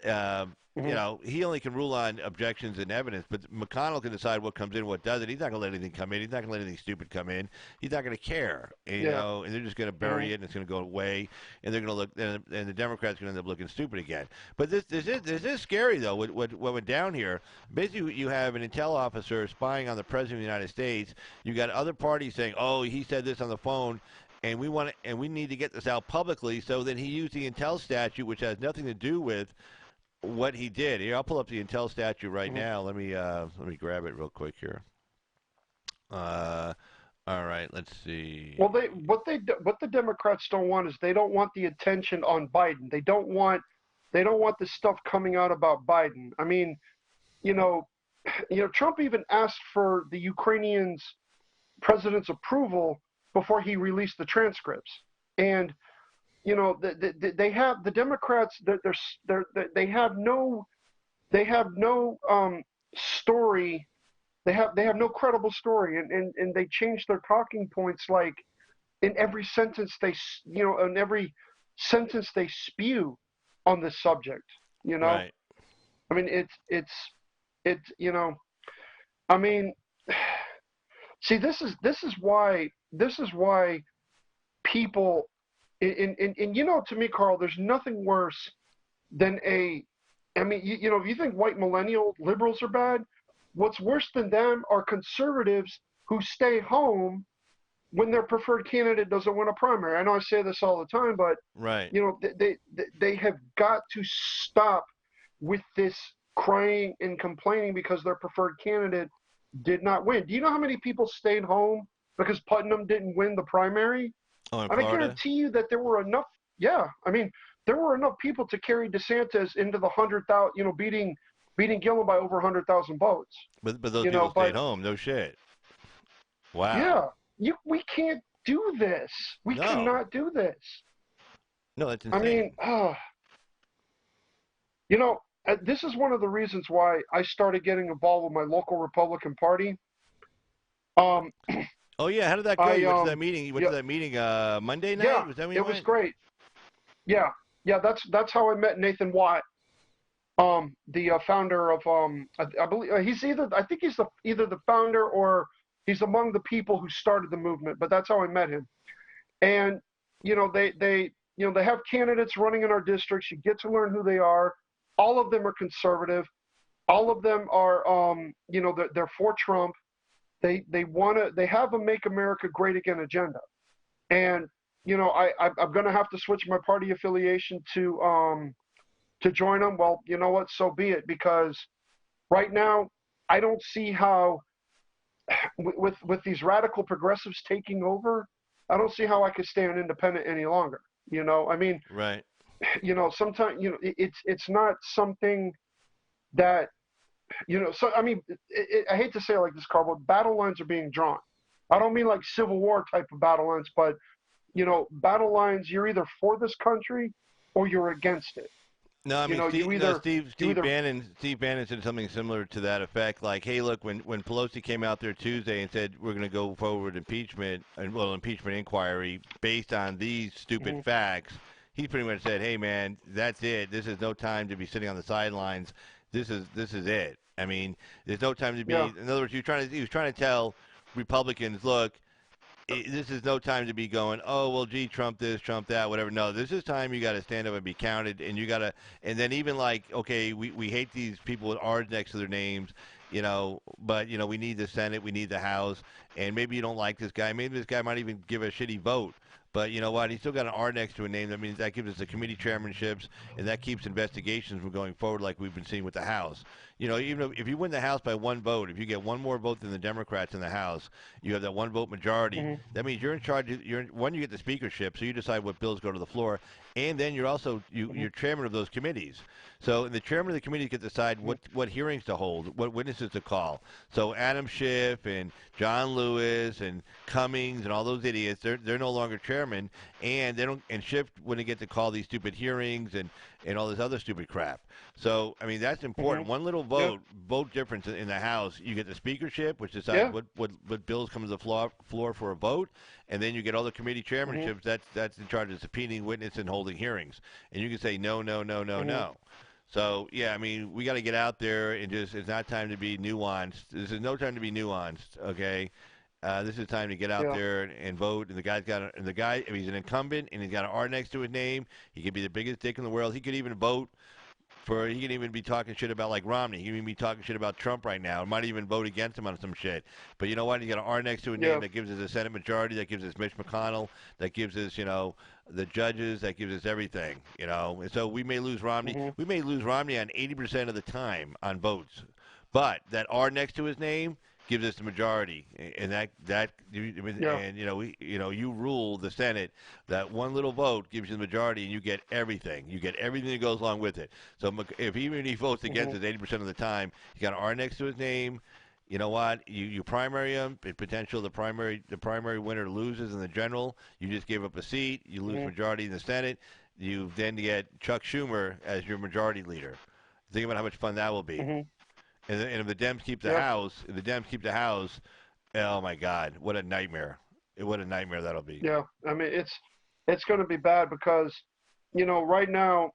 He only can rule on objections and evidence, but McConnell can decide what comes in, what doesn't. He's not going to let anything come in. He's not going to let anything stupid come in. He's not going to care, and they're just going to bury it, and it's going to go away, and they're going to look, and the Democrats are going to end up looking stupid again. But this is scary, though, what went down here. Basically, you have an intel officer spying on the President of the United States. You got other parties saying, oh, he said this on the phone, and we need to get this out publicly, so then he used the intel statute, which has nothing to do with what he did. Here, I'll pull up the intel statute right now. Let me grab it real quick here. All right, let's see. Well, what the Democrats don't want is they don't want the attention on Biden. They don't want the stuff coming out about Biden. I mean, Trump even asked for the Ukrainians' president's approval before he released the transcripts, and they have the Democrats. They have no story. They have no credible story, and they change their talking points like in every sentence in every sentence they spew on this subject. Right. I mean, I mean, see, this is why people. To me, Carl, there's nothing worse than if you think white millennial liberals are bad, what's worse than them are conservatives who stay home when their preferred candidate doesn't win a primary. I know I say this all the time, but right. They have got to stop with this crying and complaining because their preferred candidate did not win. Do you know how many people stayed home because Putnam didn't win the primary? Oh, in And Florida? I guarantee you that there were enough. Yeah, I mean, there were enough people to carry DeSantis into the 100,000. Beating Gillum by over 100,000 votes. But those people stayed home. No shit. Wow. Yeah, we can't do this. We cannot do this. No, that's insane. I mean, You know, this is one of the reasons why I started getting involved with my local Republican Party. Um, Oh yeah, how did that go? I You went to that meeting. You went yeah, to that meeting Monday yeah, night. Was that when it you was went? great. Yeah, yeah, that's how I met Nathan Watt, the founder of I believe I think he's either the founder or he's among the people who started the movement. But that's how I met him. And they have candidates running in our districts. You get to learn who they are. All of them are conservative. All of them are they're for Trump. They have a Make America Great Again agenda. And I'm going to have to switch my party affiliation to join them. Well, you know what? So be it. Because right now, I don't see how with these radical progressives taking over, I don't see how I could stay an independent any longer. I mean, Right. sometimes it's not something that So I mean, I hate to say it like this, Carl, but battle lines are being drawn. I don't mean like Civil War type of battle lines, but battle lines. You're either for this country or you're against it. No, I mean You Steve. No, either Steve. you Steve either Bannon. Steve Bannon said something similar to that effect. Like, hey, look, when Pelosi came out there Tuesday and said we're going to go forward impeachment and impeachment inquiry based on these stupid Mhm. facts, he pretty much said, hey, man, that's it. This is no time to be sitting on the sidelines. This is it. I mean, there's no time to be. Yeah. In other words, he was trying to tell Republicans, look, this is no time to be going, oh, well, gee, Trump this, Trump that, whatever. No, this is time you got to stand up and be counted, and you got to, and then even like, okay, we hate these people with R's next to their names, but, we need the Senate, we need the House, and maybe you don't like this guy. Maybe this guy might even give a shitty vote. But you know what? He's still got an R next to a name. That means that gives us the committee chairmanships, and that keeps investigations from going forward like we've been seeing with the House. Even if you win the House by one vote, if you get one more vote than the Democrats in the House, you have that one vote majority. Mhm. That means you're in charge. You get the speakership, so you decide what bills go to the floor, and then you're also Mhm. you're chairman of those committees. So the chairman of the committee gets to decide Mhm. what hearings to hold, what witnesses to call. So Adam Schiff and John Lewis and Cummings and all those idiots, they're no longer chairman, and they don't. And Schiff wouldn't get to call these stupid hearings and all this other stupid crap. So I mean that's important. Mhm. One little Yeah. vote difference in the House, you get the speakership, which decides Yeah. what bills come to the floor for a vote, and then you get all the committee Mhm. chairmanships. That's in charge of subpoenaing witnesses and holding hearings, and you can say no, no, no, no, Mhm. no. So yeah, I mean we got to get out there and it's not time to be nuanced. This is no time to be nuanced. Okay. This is time to get out Yeah. there and vote. And the guy, if he's an incumbent and he's got an R next to his name, he could be the biggest dick in the world. He could even vote he can even be talking shit about like Romney. He can even be talking shit about Trump right now. Might even vote against him on some shit. But you know what? He got an R next to a name Yeah. that gives us a Senate majority, that gives us Mitch McConnell, that gives us, the judges, that gives us everything, And so we may lose Romney. Mhm. We may lose Romney on 80% of the time on votes. But that R next to his name gives us the majority, and Yeah. and you rule the Senate. That one little vote gives you the majority, and you get everything. You get everything that goes along with it. So if even he votes against Mhm. us 80% of the time, he got an R next to his name. You know what? You primary him. Potential the primary winner loses in the general. You just gave up a seat. You lose Mhm. majority in the Senate. You then get Chuck Schumer as your majority leader. Think about how much fun that will be. Mhm. And if the Dems keep Yeah. the House, oh my God, what a nightmare! What a nightmare that'll be. Yeah. I mean, it's going to be bad because right now,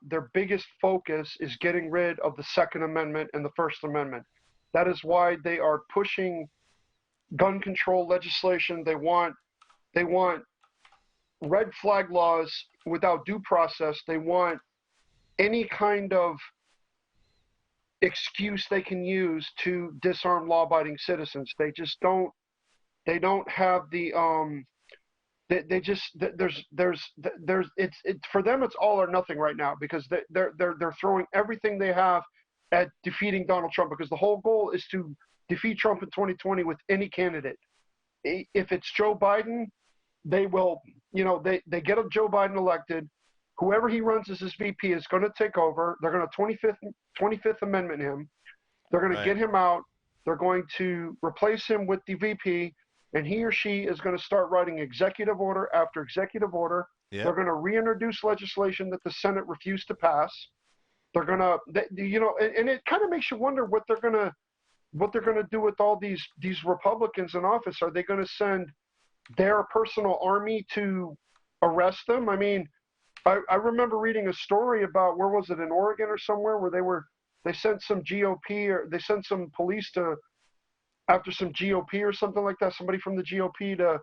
their biggest focus is getting rid of the Second Amendment and the First Amendment. That is why they are pushing gun control legislation. They want red flag laws without due process. They want any kind of excuse they can use to disarm law-abiding citizens. They don't have the they just there's it's for them it's all or nothing right now because they're throwing everything they have at defeating Donald Trump because the whole goal is to defeat Trump in 2020 with any candidate. If it's Joe Biden, they will, they get Joe Biden elected. Whoever he runs as his VP is going to take over. They're going to 25th Amendment him. They're going to Right. get him out. They're going to replace him with the VP, and he or she is going to start writing executive order after executive order. Yep. They're going to reintroduce legislation that the Senate refused to pass. they're gonna, and it kind of makes you wonder what they're gonna do with all these Republicans in office. Are they going to send their personal army to arrest them? I mean, I remember reading a story about, where was it, in Oregon or somewhere, where they sent some GOP, or they sent some police after some GOP or something like that, somebody from the GOP to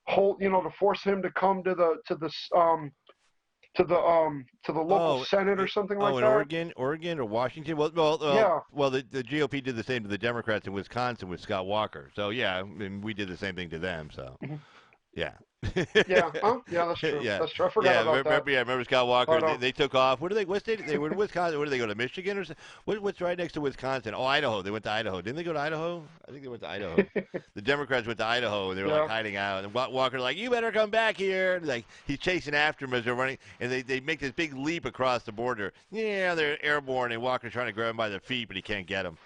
hold, to force him to come to the local Senate or something like in that. Oregon or Washington. Yeah. Well, the GOP did the same to the Democrats in Wisconsin with Scott Walker. So yeah, I mean, we did the same thing to them. So yeah. Yeah. Yeah, that's true. Yeah. That's true. I forgot about that. Remember Scott Walker? But, they took off. What state? They were in Wisconsin. Where did they go, to Michigan or what's right next to Wisconsin? Oh, Idaho. They went to Idaho. Didn't they go to Idaho? I think they went to Idaho. The Democrats went to Idaho, and they were like hiding out. And Walker like, you better come back here. And, like, he's chasing after them as they're running, and they make this big leap across the border. Yeah, they're airborne, and Walker's trying to grab them by their feet, but he can't get them.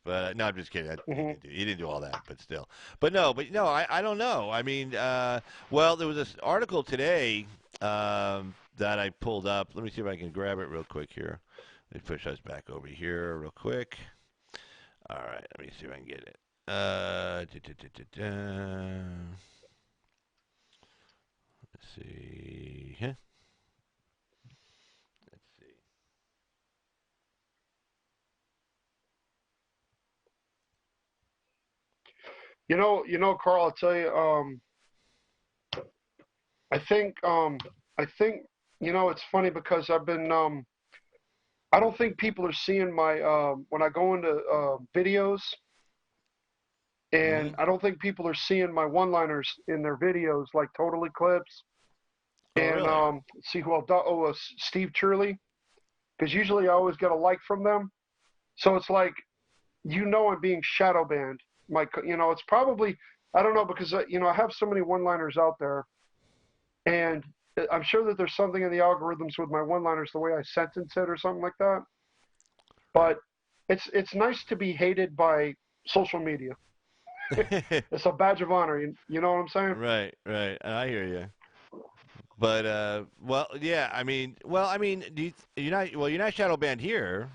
But no, I'm just kidding. He didn't do all that, but still. But no, I don't know. I mean, well, there was this article today that I pulled up. Let me see if I can grab it real quick here. Let me push us back over here real quick. All right, let me see if I can get it. Let's see. Carl, I'll tell you, I think, it's funny because I've been, I don't think people are seeing my, when I go into videos, and I don't think people are seeing my one-liners in their videos, like Total Eclipse, and really? see who else, Steve Turley, because usually I always get a like from them. So it's like, I'm being shadow banned. It's probably, I don't know, because I have so many one-liners out there, and I'm sure that there's something in the algorithms with my one-liners, the way I sentence it or something like that. But it's nice to be hated by social media. It's a badge of honor. You know what I'm saying? Right. I hear you. But yeah. I mean, you're not shadow banned here.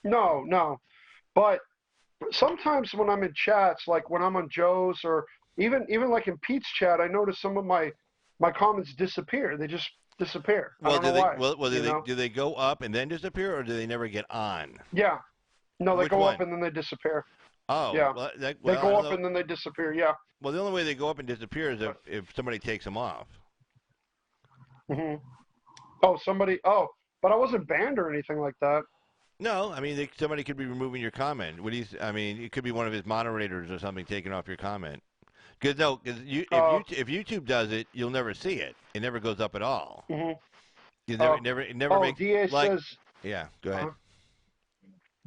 No. But sometimes when I'm in chats, like when I'm on Joe's, or even like in Pete's chat, I notice some of my comments disappear. They just disappear. I don't know why. Do they go up and then disappear, or do they never get on? Yeah. No, they Which go one? up and then they disappear. Oh, yeah. They go up and then they disappear. Yeah. Well, the only way they go up and disappear is if somebody takes them off. Oh, somebody. Oh, but I wasn't banned or anything like that. No, I mean somebody could be removing your comment. It could be one of his moderators or something taking off your comment. Because if YouTube does it, you'll never see it. It never goes up at all. It never makes. DA says. Yeah, go ahead.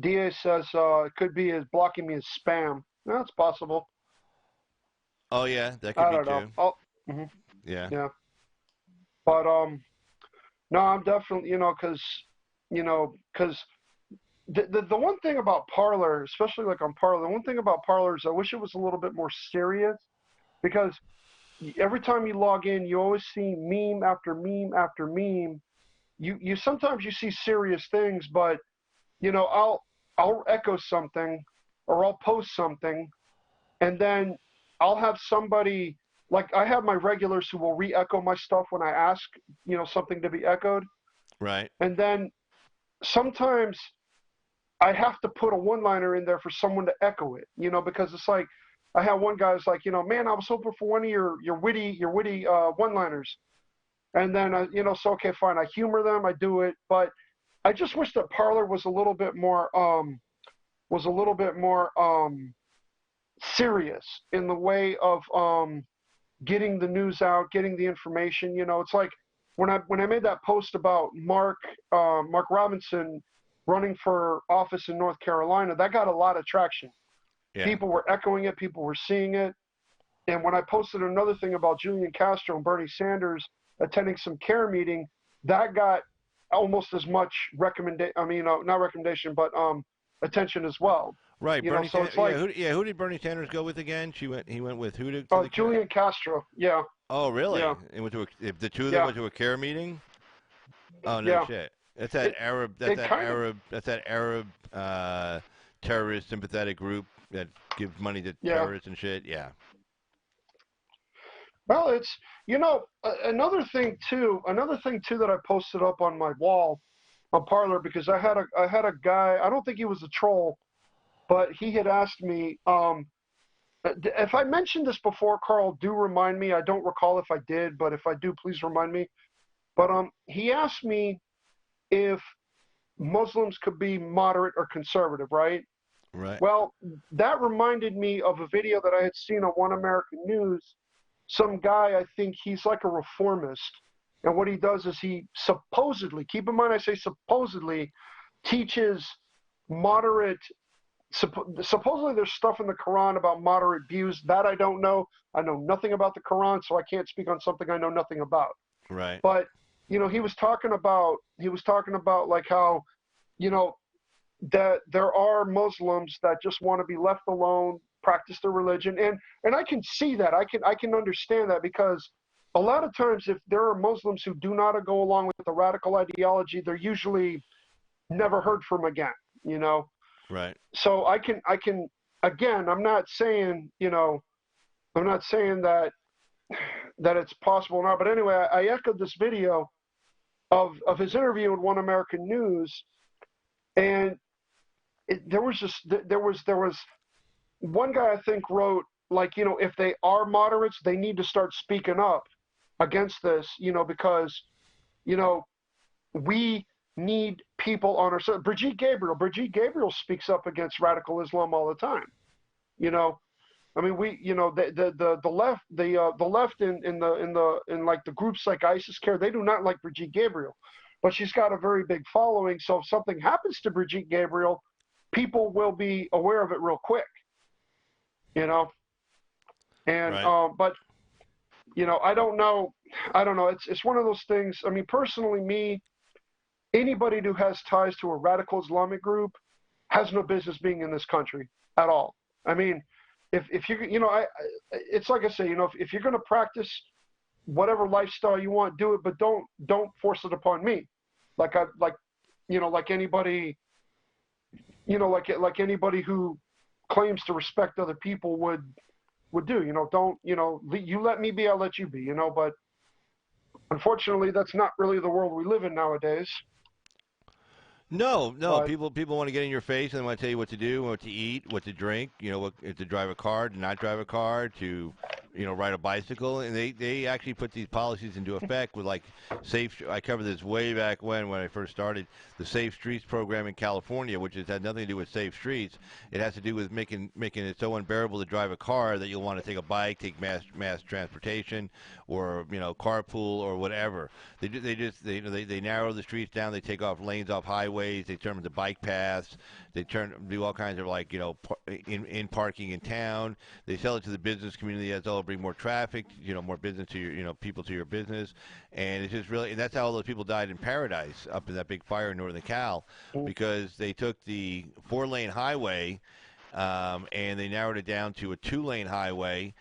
DA says it could be as blocking me as spam. No, it's possible. Oh yeah, that could be too. I don't know. Yeah. Yeah. But no, I'm definitely because the one thing about Parler, especially like on Parler, the one thing about Parler is I wish it was a little bit more serious, because every time you log in, you always see meme after meme after meme. You sometimes you see serious things, but I'll echo something, or I'll post something, and then I'll have somebody, like I have my regulars who will re-echo my stuff when I ask something to be echoed. Right. And then sometimes I have to put a one-liner in there for someone to echo it, because it's like, I had one guy who's like, man, I was hoping for one of your witty one-liners. And then, so, okay, fine. I humor them. I do it. But I just wish that Parler was a little bit more serious in the way of getting the news out, getting the information. It's like when I made that post about Mark Robinson running for office in North Carolina, that got a lot of traction. Yeah. People were echoing it. People were seeing it. And when I posted another thing about Julian Castro and Bernie Sanders attending some CARE meeting, that got almost as much attention as well. Right. Bernie Sanders. Like, who did Bernie Sanders go with again? He went with who to Julian Castro. Yeah. Oh, really? Yeah. It went to the two of them went to a CARE meeting? Oh, no shit. That's that it, Arab. That's it that kind of, Arab. That's that Arab terrorist sympathetic group that gives money to yeah. terrorists and shit. Yeah. Well, it's, another thing too that I posted up on my wall on Parlor, because I had a guy. I don't think he was a troll, but he had asked me, if I mentioned this before, Carl, do remind me. I don't recall if I did, but if I do, please remind me. But he asked me if Muslims could be moderate or conservative, right? Right. Well, that reminded me of a video that I had seen on One American News. Some guy, I think he's like a reformist, and what he does is he supposedly, keep in mind I say supposedly, teaches moderate. Supposedly there's stuff in the Quran about moderate views that I don't know. I know nothing about the Quran, so I can't speak on something I know nothing about. Right. But he was talking about like how, you know, that there are Muslims that just want to be left alone, practice their religion, and I can see that. I can understand that, because a lot of times if there are Muslims who do not go along with the radical ideology, they're usually never heard from again. You know, Right. so I can again. I'm not saying that it's possible now, but anyway, I echoed this video of his interview in One American News, and there was one guy I think wrote, like, if they are moderates, they need to start speaking up against this, because you know we need people on our side. Brigitte Gabriel speaks up against radical Islam all the time. You know, I mean, the left in like the groups like ISIS Care, they do not like Brigitte Gabriel, but she's got a very big following. So if something happens to Brigitte Gabriel, people will be aware of it real quick. You know, and Right. but I don't know. It's one of those things. I mean, personally, anybody who has ties to a radical Islamic group has no business being in this country at all. I mean, if it's like I say, if you're going to practice whatever lifestyle you want, do it, but don't force it upon me. Like anybody, like anybody who claims to respect other people would do. Don't, you let me be, I'll let you be. But unfortunately, that's not really the world we live in nowadays. No, no. But People want to get in your face and they want to tell you what to do, what to eat, what to drink. What to drive a car, to not drive a car, to ride a bicycle, and they actually put these policies into effect with like safe. I covered this way back when I first started the Safe Streets program in California, which had nothing to do with safe streets. It has to do with making it so unbearable to drive a car that you'll want to take a bike, take mass transportation, or carpool or whatever. They narrow the streets down. They take off lanes off highways. They turn them into bike paths. They do all kinds of like in parking in town. They sell it to the business community as oh, bring more traffic, more business to your people to your business, and it's just really, and that's how all those people died in Paradise up in that big fire in Northern Cal, because they took the 4-lane highway, and they narrowed it down to a 2-lane highway.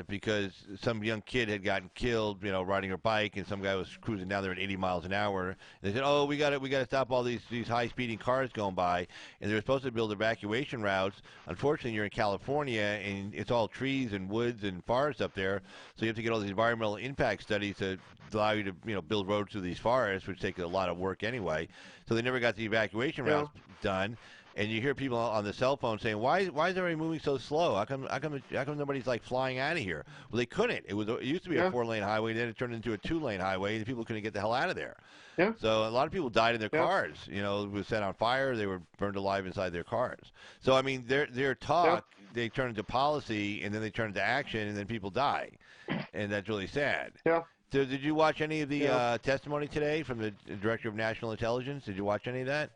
Because some young kid had gotten killed, riding her bike, and some guy was cruising down there at 80 miles an hour. And they said, "Oh, we got to stop all these high-speeding cars going by." And they were supposed to build evacuation routes. Unfortunately, you're in California, and it's all trees and woods and forests up there, so you have to get all these environmental impact studies to allow you to build roads through these forests, which take a lot of work anyway. So they never got the evacuation routes done. And you hear people on the cell phone saying, "Why is everybody moving so slow? How come nobody's like flying out of here?" Well, they couldn't. It used to be a 4-lane highway, then it turned into a 2-lane highway, and people couldn't get the hell out of there. yeah, So a lot of people died in their cars. It was set on fire. They were burned alive inside their cars. So I mean, their talk, they turn into policy, and then they turn into action, and then people die, and that's really sad. yeah. So did you watch any of the testimony today from the Director of National Intelligence? Did you watch any of that?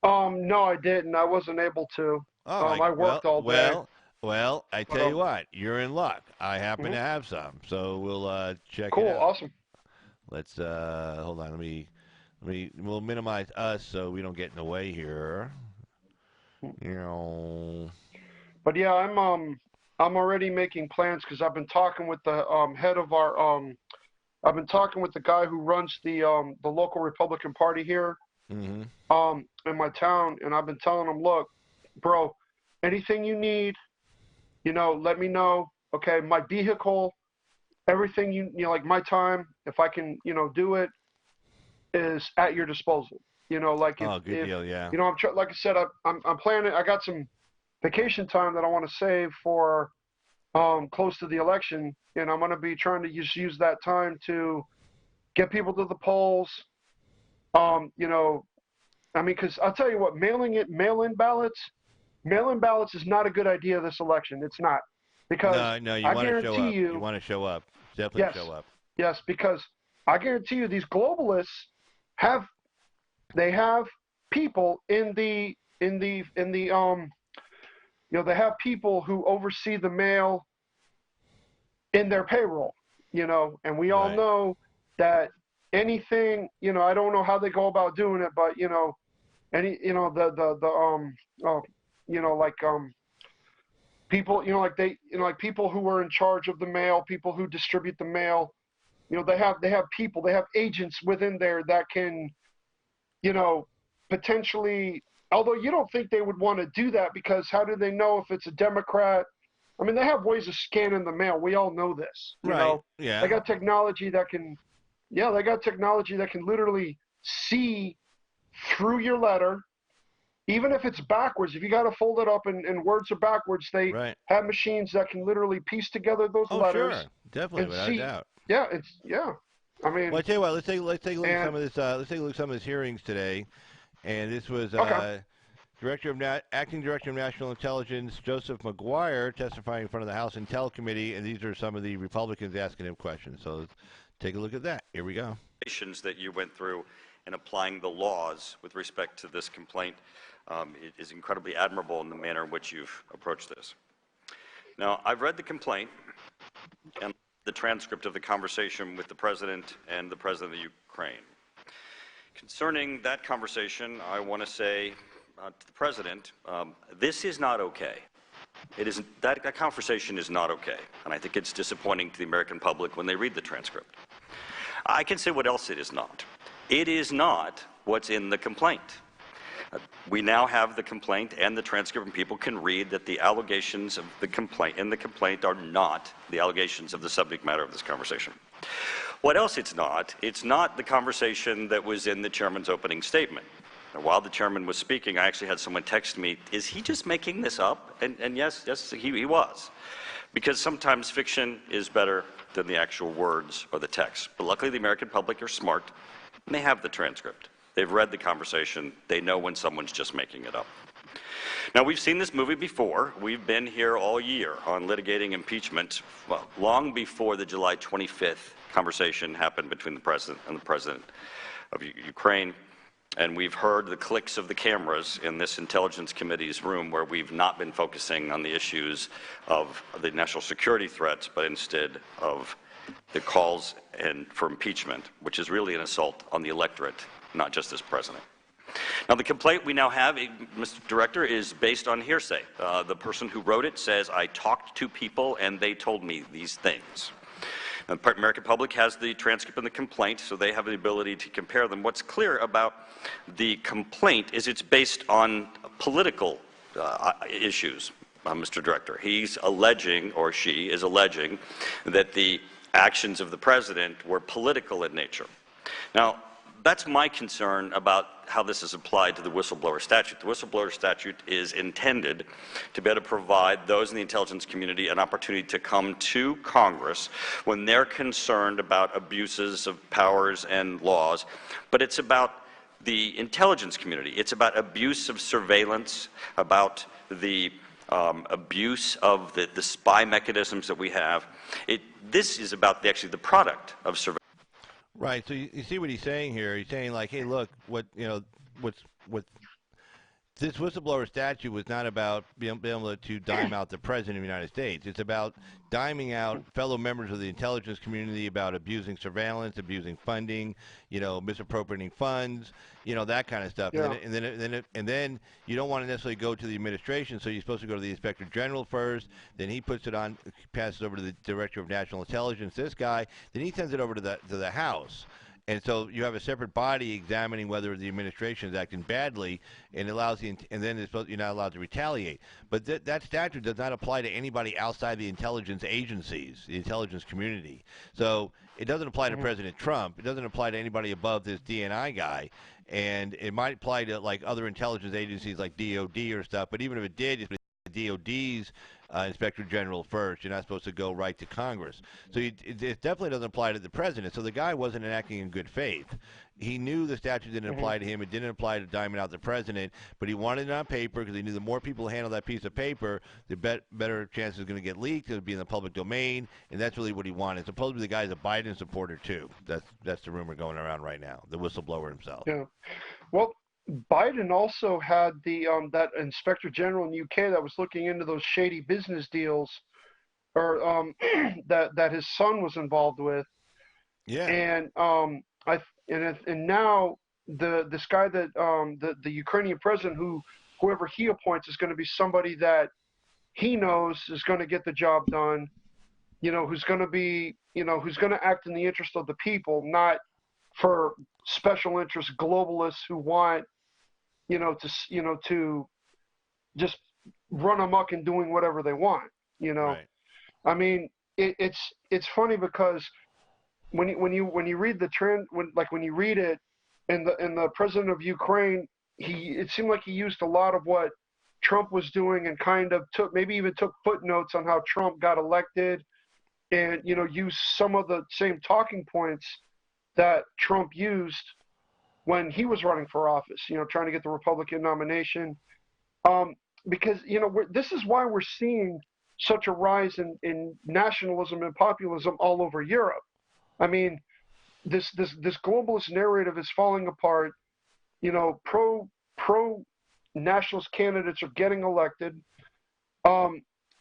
No, I didn't. I wasn't able to. Oh, I worked all day. Well, I But, tell you what, you're in luck. I happen mhm. to have some, so we'll check Cool, it out. awesome. Let's hold on. We'll minimize us so we don't get in the way here. You know. But yeah, I'm already making plans because I've been talking with the head of our I've been talking with the guy who runs the local Republican Party here Mm-hmm. in my town, and I've been telling him, look, bro, anything you need, let me know. Okay, my vehicle, everything like my time, if I can, do it, is at your disposal. Like Oh, good if deal. Yeah. like I said, I'm planning. I got some vacation time that I want to save for close to the election, and I'm going to be trying to use that time to get people to the polls. I mean, because I'll tell you what, mail-in ballots is not a good idea this election. It's not, because No, no. You I want to show guarantee up. You you, want to show up. Definitely yes, show up. yes, because I guarantee you these globalists have people they have people who oversee the mail in their payroll, and we all Right. know that anything, I don't know how they go about doing it, but any, oh, like people, like like people who are in charge of the mail, people who distribute the mail, they have people, they have agents within there that can, you know, potentially, although you don't think they would want to do that, because how do they know if it's a Democrat? I mean, they have ways of scanning the mail. We all know this. Right. They Yeah. got technology that can, yeah, they got technology that can literally see through your letter, even if it's backwards. If you got to fold it up and words are backwards, they Right. have machines that can literally piece together those Oh, letters sure. Definitely, and without a see. doubt. Yeah, yeah. I Well, I mean, tell you what. Let's take a look at and some of this. Let's take a look at some of his hearings today. And this was okay, Acting Director of National Intelligence Joseph McGuire testifying in front of the House Intel Committee, and these are some of the Republicans asking him questions. So let's take a look at that. Here we go. That you went through in applying the laws with respect to this complaint it is incredibly admirable in the manner in which you've approached this. Now, I've read the complaint and the transcript of the conversation with the President and the President of Ukraine. Concerning that conversation, I want to say to the President, this is not okay. That conversation is not okay, and I think it's disappointing to the American public when they read the transcript. I can say what else it is not. It is not what's in the complaint. We now have the complaint and the transcript, and people can read that the allegations of the complaint are not the allegations of the subject matter of this conversation. What else it's not the conversation that was in the chairman's opening statement. Now, while the chairman was speaking, I actually had someone text me, is he just making this up? And yes, he was. Because sometimes fiction is better than the actual words or the text. But luckily, the American public are smart, and they have the transcript. They've read the conversation. They know when someone's just making it up. Now, we've seen this movie before. We've been here all year on litigating impeachment, well, long before the July 25th conversation happened between the President and the President of Ukraine. And we've heard the clicks of the cameras in this Intelligence Committee's room, where we've not been focusing on the issues of the national security threats, but instead of the calls for impeachment, which is really an assault on the electorate, not just this president. Now, the complaint we now have, Mr. Director, is based on hearsay. The person who wrote it says, I talked to people and they told me these things. The American public has the transcript and the complaint, so they have the ability to compare them. What's clear about the complaint is it's based on political issues, Mr. Director. He's alleging, or she is alleging, that the actions of the president were political in nature. Now, that's my concern about how this is applied to the whistleblower statute. The whistleblower statute is intended to be able to provide those in the intelligence community an opportunity to come to Congress when they're concerned about abuses of powers and laws. But it's about the intelligence community. It's about abuse of surveillance, about the abuse of the spy mechanisms that we have. This is about actually the product of surveillance. Right. So you see what he's saying here. He's saying like, hey, look, what this whistleblower statute was not about being able to dime out the president of the United States. It's about diming out fellow members of the intelligence community about abusing surveillance, abusing funding, misappropriating funds, that kind of stuff. Yeah. And then you don't want to necessarily go to the administration, so you're supposed to go to the Inspector General first. Then he puts it on, passes over to the Director of National Intelligence, this guy. Then he sends it over to the House. And so you have a separate body examining whether the administration is acting badly, and then you're not allowed to retaliate. But that statute does not apply to anybody outside the intelligence agencies, the intelligence community. So it doesn't apply to President Trump. It doesn't apply to anybody above this DNI guy. And it might apply to like other intelligence agencies like DOD or stuff. But even if it did, it's the DOD's Inspector General first. You're not supposed to go right to Congress. So it definitely doesn't apply to the president. So the guy wasn't acting in good faith. He knew the statute didn't apply to him. It didn't apply to diming out the president, but he wanted it on paper because he knew the more people handle that piece of paper, the better chance it's going to get leaked. It'll be in the public domain, and that's really what he wanted. Supposedly the guy's a Biden supporter too. That's the rumor going around right now. The whistleblower himself. Yeah. Well, Biden also had the that Inspector General in the UK that was looking into those shady business deals, or that his son was involved with. Yeah. And and now this guy that the Ukrainian president, whoever he appoints, is going to be somebody that he knows is going to get the job done. Who's going to be who's going to act in the interest of the people, not for special interest globalists who want to just run amok and doing whatever they want. Right. I mean, it's funny because when you read when you read it, and the president of Ukraine, it seemed like he used a lot of what Trump was doing and kind of maybe even took footnotes on how Trump got elected, and used some of the same talking points that Trump used when he was running for office, trying to get the Republican nomination. Because, this is why we're seeing such a rise in nationalism and populism all over Europe. I mean, this globalist narrative is falling apart. Pro nationalist candidates are getting elected.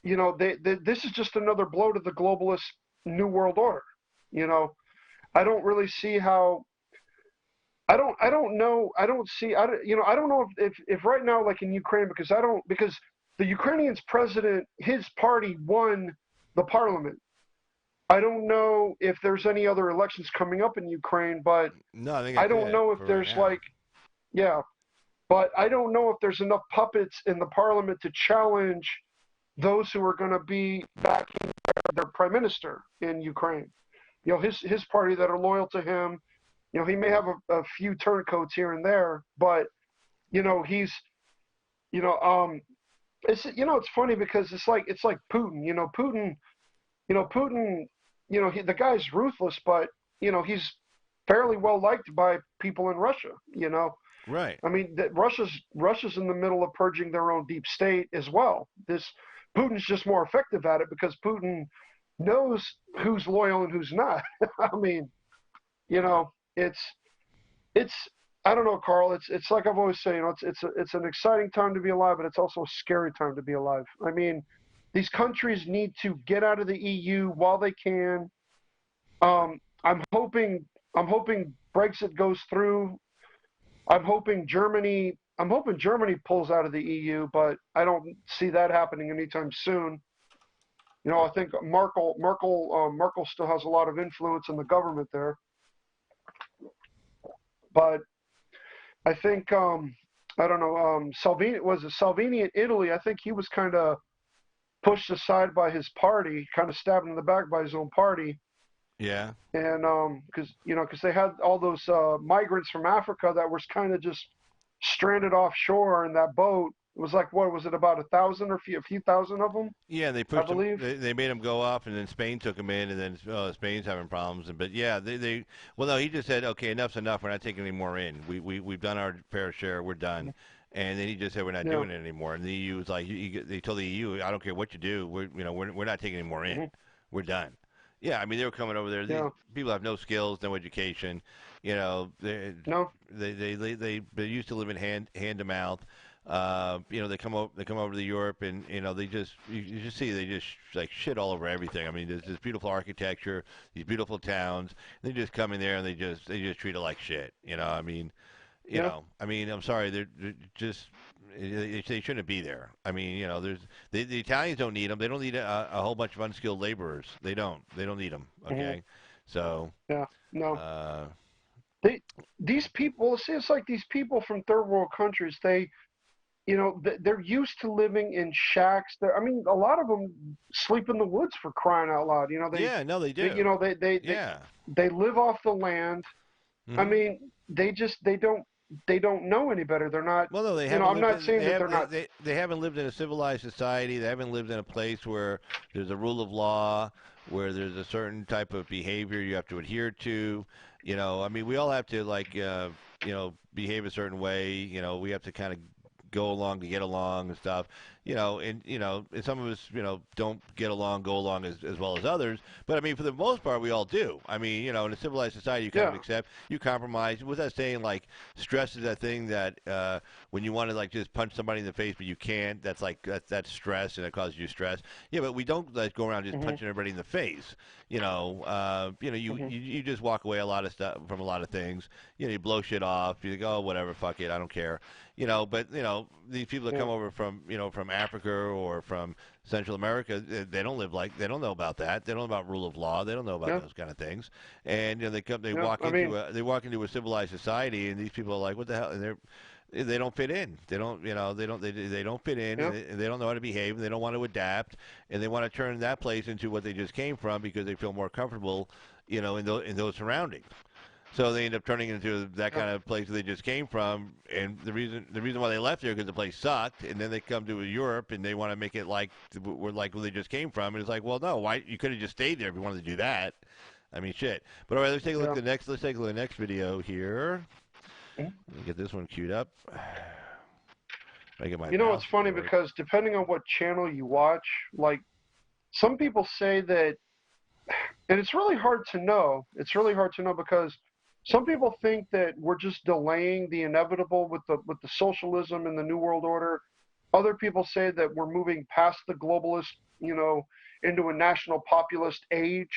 This is just another blow to the globalist New World Order. I don't really see how. I don't know if right now, like in Ukraine, because the Ukrainian's president, his party won the parliament. I don't know if there's any other elections coming up in Ukraine, but no, I don't know if there's but I don't know if there's enough puppets in the parliament to challenge those who are going to be backing their prime minister in Ukraine. His party that are loyal to him. He may have a few turncoats here and there, but he's it's funny because it's like Putin. Putin. The guy's ruthless, but he's fairly well liked by people in Russia. Right. I mean, Russia's in the middle of purging their own deep state as well. Putin's just more effective at it because Putin knows who's loyal and who's not. I mean, it's I don't know, Carl. It's like I've always said, it's an exciting time to be alive, but it's also a scary time to be alive. I mean, these countries need to get out of the EU while they can. I'm hoping Brexit goes through. I'm hoping Germany pulls out of the EU, but I don't see that happening anytime soon. I think Merkel still has a lot of influence in the government there. But I think I don't know. Salvini in Italy? I think he was kind of pushed aside by his party, kind of stabbed in the back by his own party. Yeah. And because they had all those migrants from Africa that were kind of just stranded offshore in that boat. It was like, what was it, about 1,000 or a few thousand of them? Yeah, they pushed them. They made them go off, and then Spain took them in, and then Spain's having problems. But yeah, no, he just said, okay, enough's enough. We're not taking any more in. We've done our fair share. We're done. And then he just said we're not doing it anymore. And the EU was like, they told the EU, I don't care what you do. We're not taking any more in. We're done. Yeah, I mean, they were coming over there. These people have no skills, no education. They used to live in hand to mouth. They come over to Europe, and they just you just see they just like shit all over everything. I mean, there's this beautiful architecture, these beautiful towns. They just come in there and they just treat it like shit. I mean, I'm sorry, they're just they shouldn't be there. I mean, the Italians don't need them. They don't need a whole bunch of unskilled laborers. They don't need them. Okay, so yeah, no. These people, see, it's like these people from third world countries. They're used to living in shacks. I mean, a lot of them sleep in the woods, for crying out loud. They do. They live off the land. I mean, they don't know any better. They're not. Well, no, they haven't. I'm not saying that they're not. They haven't lived in a civilized society. They haven't lived in a place where there's a rule of law, where there's a certain type of behavior you have to adhere to. I mean, we all have to behave a certain way. We have to kind of go along to get along and stuff. And some of us, don't get along, go along as well as others. But I mean, for the most part, we all do. I mean, in a civilized society, you kind of accept, you compromise. Was that saying like stress is that thing that when you want to like just punch somebody in the face but you can't? That's that's stress and it causes you stress. Yeah, but we don't go around just punching everybody in the face. You just walk away a lot of stuff from a lot of things. You blow shit off. You go, oh, whatever, fuck it, I don't care. But these people that come over from from Africa or from Central America, they don't know about that. They don't know about rule of law. They don't know about those kind of things. And they walk into a civilized society, and these people are like, what the hell? And they don't fit in. They don't fit in. And they don't know how to behave. And they don't want to adapt. And they want to turn that place into what they just came from because they feel more comfortable, in those surroundings. So they end up turning into that kind of place that they just came from, and the reason why they left there because the place sucked, and then they come to Europe and they want to make it like where they just came from, and it's like, well, no, why you could have just stayed there if you wanted to do that. I mean, shit. But all right, let's take a look at the next. Let's take a look at the next video here. Let me get this one queued up. It's funny because depending on what channel you watch, like some people say that, and it's really hard to know. It's really hard to know because some people think that we're just delaying the inevitable with the socialism and the New World Order. Other people say that we're moving past the globalist, into a national populist age.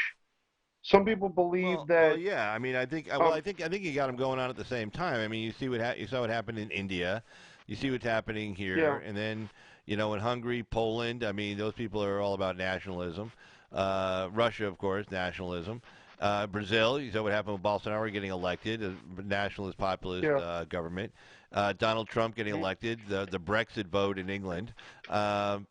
Some people believe that. Well, yeah. I mean, I think you got them going on at the same time. I mean, you saw what happened in India. You see what's happening here, and then in Hungary, Poland. I mean, those people are all about nationalism. Russia, of course, nationalism. Brazil, you saw what happened with Bolsonaro getting elected, a nationalist populist government. Donald Trump getting elected, the Brexit vote in England. The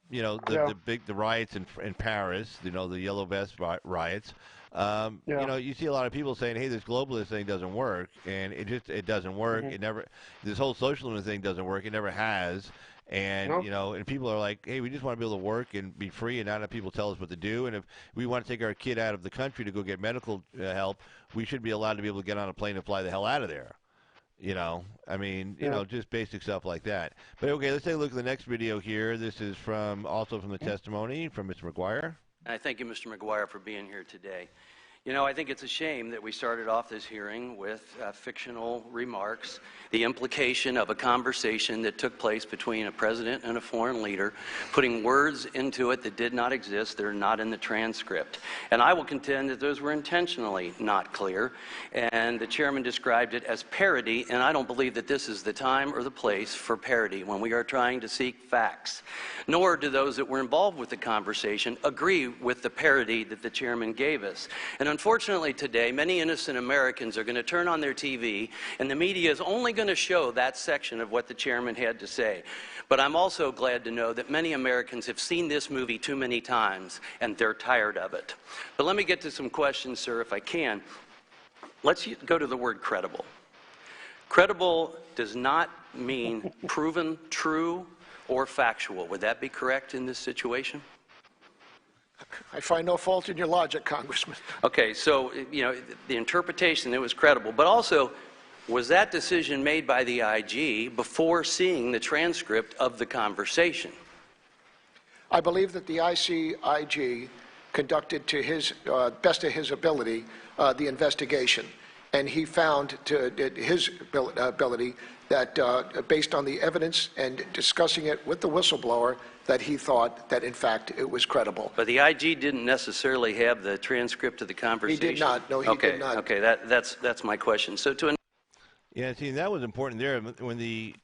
riots in Paris, the Yellow Vest riots. You see a lot of people saying, "Hey, this globalist thing doesn't work," and it doesn't work. It never. This whole socialism thing doesn't work. It never has. And and people are like, hey, we just want to be able to work and be free and not have people tell us what to do. And if we want to take our kid out of the country to go get medical help, we should be allowed to be able to get on a plane and fly the hell out of there. I mean, just basic stuff like that. But okay, let's take a look at the next video here. This is also from the testimony from Mr. McGuire. I thank you, Mr. McGuire, for being here today. I think it's a shame that we started off this hearing with fictional remarks, the implication of a conversation that took place between a president and a foreign leader, putting words into it that did not exist, that are not in the transcript. And I will contend that those were intentionally not clear, and the chairman described it as parody, and I don't believe that this is the time or the place for parody when we are trying to seek facts. Nor do those that were involved with the conversation agree with the parody that the chairman gave us. And unfortunately today, many innocent Americans are going to turn on their TV, and the media is only going to show that section of what the chairman had to say. But I'm also glad to know that many Americans have seen this movie too many times, and they're tired of it. But let me get to some questions, sir, if I can. Let's go to the word credible. Credible does not mean proven true or factual. Would that be correct in this situation? I find no fault in your logic, Congressman. Okay, so, the interpretation, it was credible. But also, was that decision made by the IG before seeing the transcript of the conversation? I believe that the IG conducted to his best of his ability the investigation. and he found to his ability that based on the evidence and discussing it with the whistleblower, that he thought that in fact it was credible. But the IG didn't necessarily have the transcript of the conversation. He did not. No, he did not. Okay, that's my question. So to Yeah, see, that was important there. When the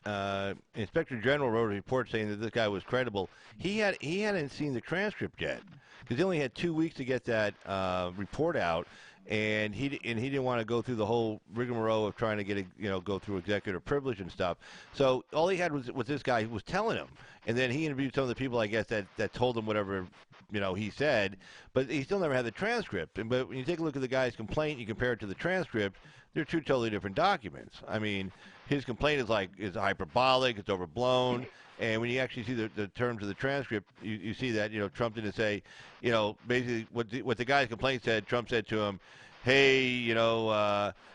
Inspector General wrote a report saying that this guy was credible, he hadn't seen the transcript yet because he only had 2 weeks to get that report out, and he didn't want to go through the whole rigmarole of trying to get go through executive privilege and stuff. So all he had was what this guy was telling him, and then he interviewed some of the people, I guess, that told him whatever he said, but he still never had the transcript. But when you take a look at the guy's complaint, you compare it to the transcript, they're two totally different documents. I mean, his complaint is hyperbolic, it's overblown, and when you actually see the terms of the transcript, you see that Trump didn't say, basically what the guy's complaint said. Trump said to him, hey,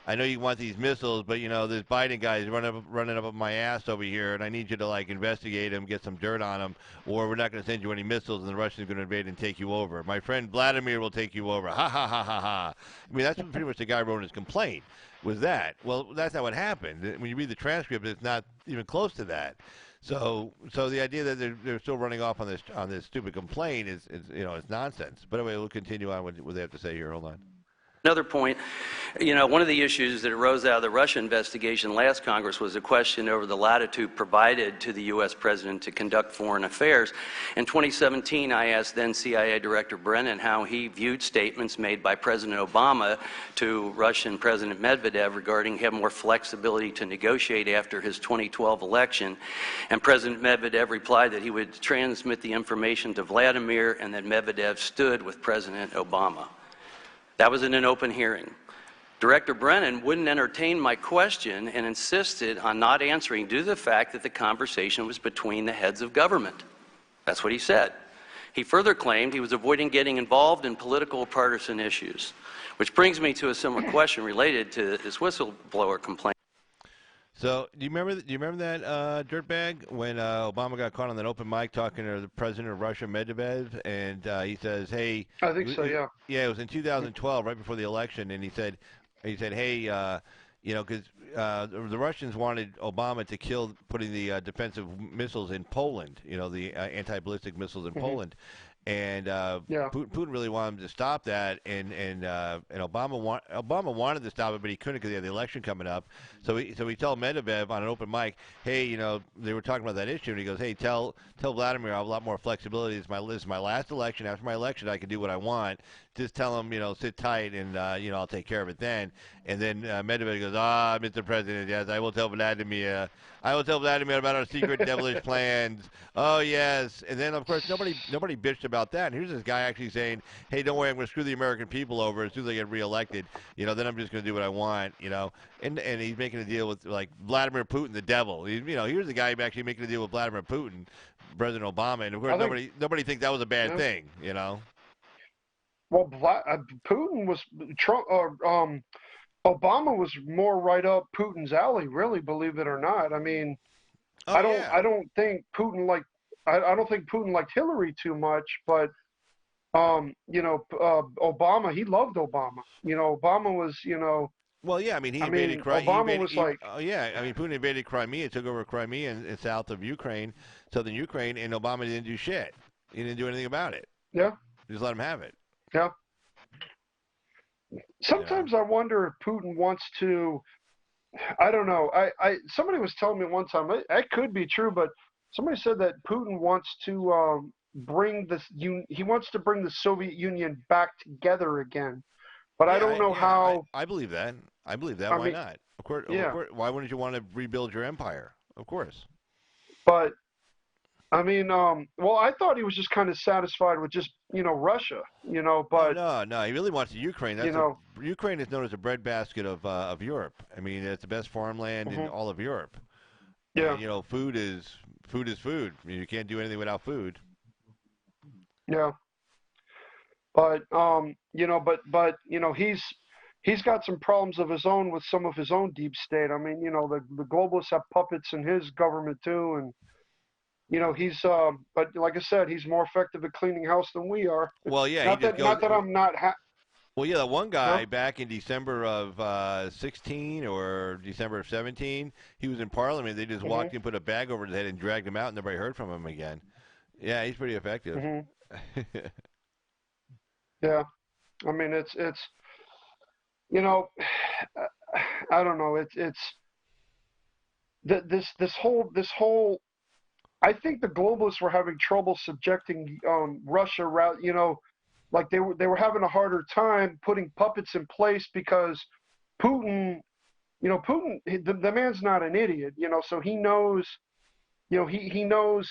I know you want these missiles, but this Biden guy is running up my ass over here, and I need you to investigate him, get some dirt on him, or we're not going to send you any missiles, and the Russians are going to invade and take you over. My friend Vladimir will take you over. Ha ha ha ha ha. I mean, that's pretty much the guy wrote in his complaint. Was that? Well, that's not what happened. When you read the transcript, it's not even close to that. So the idea that they're still running off on this stupid complaint is it's nonsense. But anyway, we'll continue on with what they have to say here. Hold on. another point, one of the issues that arose out of the Russia investigation last Congress was a question over the latitude provided to the U.S. President to conduct foreign affairs. In 2017, I asked then CIA Director Brennan how he viewed statements made by President Obama to Russian President Medvedev regarding having more flexibility to negotiate after his 2012 election. And President Medvedev replied that he would transmit the information to Vladimir and that Medvedev stood with President Obama. That was in an open hearing. Director Brennan wouldn't entertain my question and insisted on not answering due to the fact that the conversation was between the heads of government. That's what he said. He further claimed he was avoiding getting involved in political or partisan issues, which brings me to a similar question related to this whistleblower complaint. So, do you remember that dirtbag when Obama got caught on that open mic talking to the president of Russia, Medvedev, and he says, "Hey," I think so, yeah. Yeah, it was in 2012, right before the election, and he said, "Hey, because the Russians wanted Obama to kill putting the defensive missiles in Poland, the anti-ballistic missiles in Poland." And Putin really wanted him to stop that, and Obama wanted to stop it, but he couldn't because he had the election coming up. So he told Medvedev on an open mic, hey, they were talking about that issue, and he goes, hey, tell Vladimir I have a lot more flexibility. This is my last election. After my election, I can do what I want. Just tell him, sit tight, and I'll take care of it then. And then Medvedev goes, Mr. President, yes, I will tell Vladimir. I will tell Vladimir about our secret devilish plans. Oh yes. And then of course nobody bitched about that. And here's this guy actually saying, hey, don't worry, I'm going to screw the American people over as soon as I get reelected. Then I'm just going to do what I want. And he's making a deal with like Vladimir Putin, the devil. Here's the guy actually making a deal with Vladimir Putin, President Obama, and of course nobody thinks that was a bad thing. Well, Putin was Trump or Obama was more right up Putin's alley, really, believe it or not. I mean, I don't think Putin liked Hillary too much, but Obama, he loved Obama. Obama was, Well, yeah, I mean, he invaded Crimea. Putin invaded Crimea, took over Crimea in south of Ukraine, southern Ukraine, and Obama didn't do shit. He didn't do anything about it. Yeah. He just let him have it. Yeah. Sometimes I wonder if Putin wants to. I don't know. Somebody was telling me one time that could be true, but somebody said that Putin wants to bring this. He wants to bring the Soviet Union back together again. But I don't know how. I believe that. Why not? Of course. Why wouldn't you want to rebuild your empire? Of course. But I mean, well, I thought he was just kind of satisfied with just, Russia, but no, he really wants the Ukraine. Ukraine is known as the breadbasket of Europe. I mean, it's the best farmland in all of Europe. Yeah. Food is food. I mean, you can't do anything without food. Yeah. But he's got some problems of his own with some of his own deep state. I mean, the globalists have puppets in his government too, and he's but like I said, he's more effective at cleaning house than we are. Well, yeah. Not that I'm not Well, yeah, that one guy Huh? back in December of 16 or December of 17, he was in Parliament. They just Hmm. walked in, put a bag over his head, and dragged him out, and nobody heard from him again. Yeah, he's pretty effective. Hmm. Yeah. I mean, it's you know, I don't know. It's this whole. I think the globalists were having trouble subjecting Russia. Like they were having a harder time putting puppets in place because Putin. The man's not an idiot. So he knows. He knows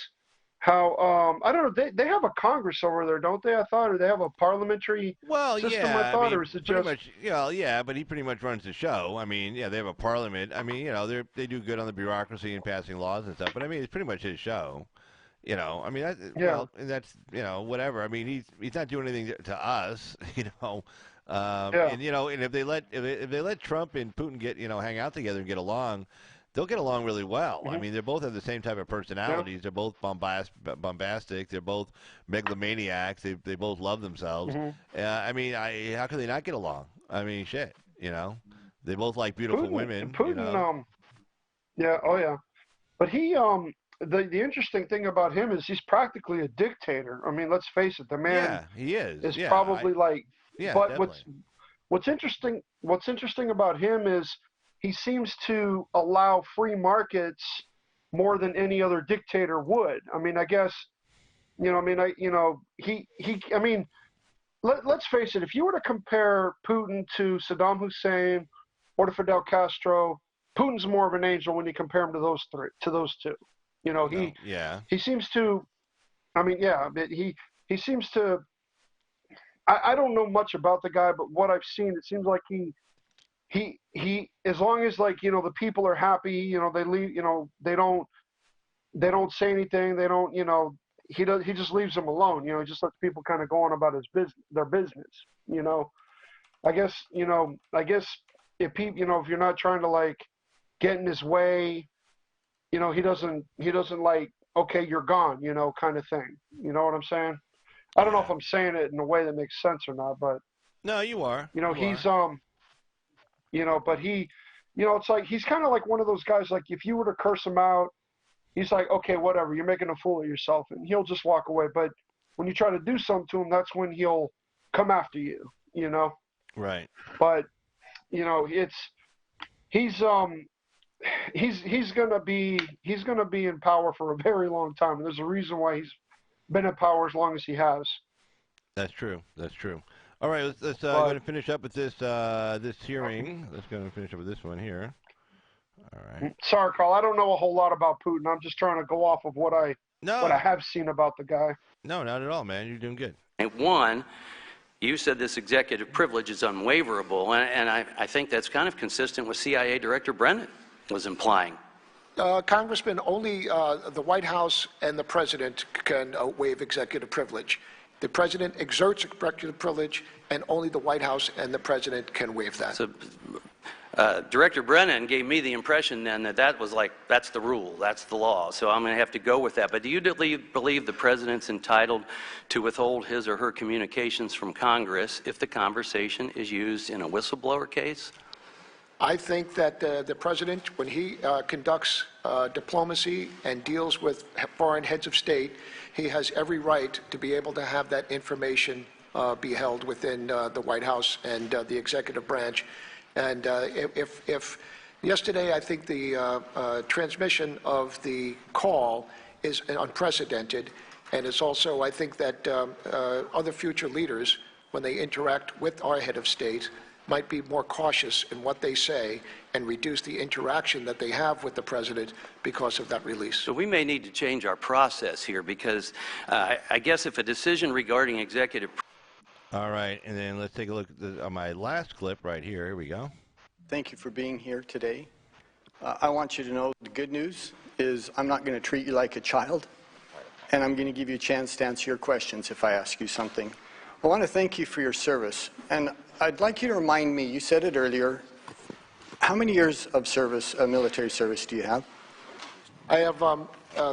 how. I don't know. They have a Congress over there, don't they? I thought, or they have a parliamentary Well, system. I yeah, I thought, or mean, is it pretty just? much, yeah, but he pretty much runs the show. I mean, yeah, they have a parliament. I mean, they do good on the bureaucracy and passing laws and stuff, but I mean, it's pretty much his show. I mean, Yeah. and that's whatever. I mean, he's not doing anything to us, Yeah. and if they let Trump and Putin get hang out together and get along, they'll get along really well. I Hmm. mean, they both have the same type of Yeah. personalities. They're both bombastic. They're both megalomaniacs. They both love themselves. Hmm. I mean, how can they not get along? I mean, shit. They both like beautiful Putin. women. Putin. Yeah. Oh yeah. But the interesting thing about him is he's practically a dictator. I mean, let's face it, the man Yeah, he is. is Yeah, probably like. yeah, But definitely. what's interesting about him is he seems to allow free markets more than any other dictator would. I mean, I guess I mean, I mean, let's face it. If you were to compare Putin to Saddam Hussein or to Fidel Castro, Putin's more of an angel when you compare him to those two. No, yeah. He seems to. I mean, yeah, but he seems to. I don't know much about the guy, but what I've seen, it seems like he as long as like the people are happy, they leave, they don't say anything, they don't, he just leaves them alone, he just lets people kind of go on about their business, I guess if people, if you're not trying to like get in his way, he doesn't like, okay, you're gone, kind of thing. You know what I'm saying? I don't know if Yeah. I'm saying it in a way that makes sense or not, but No, you are. You he's are. but it's like he's kind of like one of those guys. Like if you were to curse him out, he's like, okay, whatever, you're making a fool of yourself, and he'll just walk away. But when you try to do something to him, that's when he'll come after you. Right. But it's he's gonna be in power for a very long time, and there's a reason why he's been in power as long as he has. That's true. That's true. All right, let's go But and finish up with this hearing. Let's go and finish up with this one here. All right. sorry, Carl, I don't know a whole lot about Putin. I'm just trying to go off of what I No, have seen about the guy. no, not at all, man. You're doing good. And one, you said this executive privilege is unwaverable, and I think that's kind of consistent with CIA Director Brennan was implying. Congressman, only the White House and the president can waive executive privilege. The president exerts executive privilege, and only the White House and the president can waive that. So Director Brennan gave me the impression then that was like, that's the rule, that's the law, so I'm going to have to go with that. But do you believe the president's entitled to withhold his or her communications from Congress if the conversation is used in a whistleblower case? I think that the president, when he conducts diplomacy and deals with foreign heads of state, he has every right to be able to have that information be held within the White House and the executive branch. And if yesterday, I think the transmission of the call is unprecedented, and it's also, I think that other future leaders, when they interact with our head of state, might be more cautious in what they say and reduce the interaction that they have with the president because of that release. So we may need to change our process here because I guess if a decision regarding executive. All right, and then let's take a look at my last clip right here. Here we go. Thank you for being here today. I want you to know the good news is I'm not going to treat you like a child, and I'm going to give you a chance to answer your questions if I ask you something. I want to thank you for your service, and I'd like you to remind me, you said it earlier, how many years of service, military service do you have? I have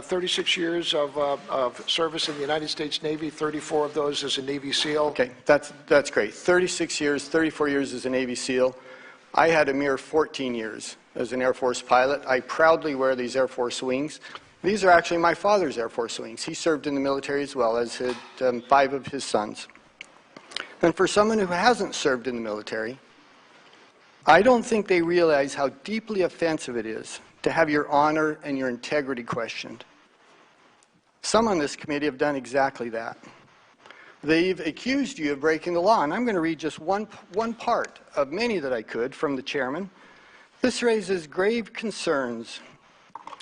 36 years of service in the United States Navy, 34 of those as a Navy SEAL. Okay, that's great. 36 years, 34 years as a Navy SEAL. I had a mere 14 years as an Air Force pilot. I proudly wear these Air Force wings. These are actually my father's Air Force wings. He served in the military as well, as had 5 of his sons. And for someone who hasn't served in the military, I don't think they realize how deeply offensive it is to have your honor and your integrity questioned. Some on this committee have done exactly that. They've accused you of breaking the law, and I'm going to read just one part of many that I could from the chairman. This raises grave concerns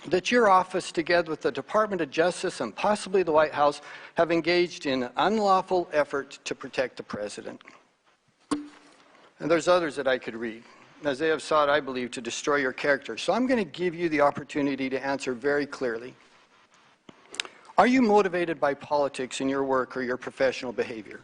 that your office, together with the Department of Justice and possibly the White House, have engaged in an unlawful effort to protect the president. And there's others that I could read, as they have sought, I believe, to destroy your character. So I'm going to give you the opportunity to answer very clearly. Are you motivated by politics in your work or your professional behavior?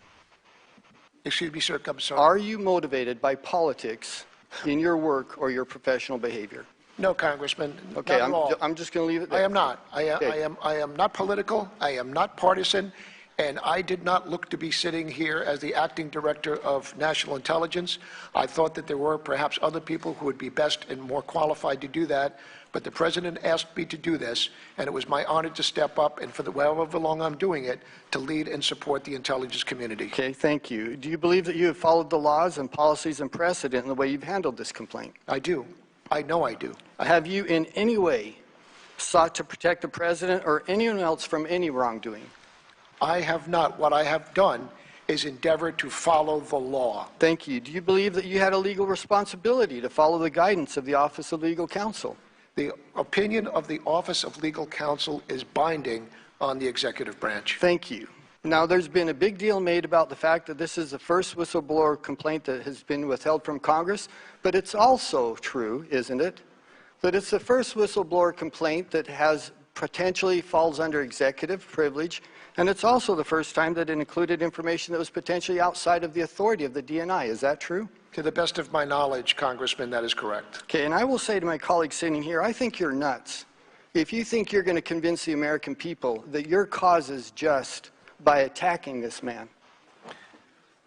Excuse me, sir, I'm sorry. Are you motivated by politics in your work or your professional behavior? No, Congressman. Okay, not at all. I'm just going to leave it there. I am not. Okay. I am not political. I am not partisan. And I did not look to be sitting here as the acting director of national intelligence. I thought that there were perhaps other people who would be best and more qualified to do that. But the president asked me to do this, and it was my honor to step up and for however long I'm doing it, to lead and support the intelligence community. Okay, thank you. Do you believe that you have followed the laws and policies and precedent in the way you've handled this complaint? I do. I know I do. Have you in any way sought to protect the president or anyone else from any wrongdoing? I have not. What I have done is endeavor to follow the law. Thank you. Do you believe that you had a legal responsibility to follow the guidance of the Office of Legal Counsel? The opinion of the Office of Legal Counsel is binding on the executive branch. Thank you. Now, there's been a big deal made about the fact that this is the first whistleblower complaint that has been withheld from Congress, but it's also true, isn't it, that it's the first whistleblower complaint that has potentially falls under executive privilege, and it's also the first time that it included information that was potentially outside of the authority of the DNI. Is that true? To the best of my knowledge, Congressman, that is correct. Okay, and I will say to my colleagues sitting here, I think you're nuts if you think you're going to convince the American people that your cause is just by attacking this man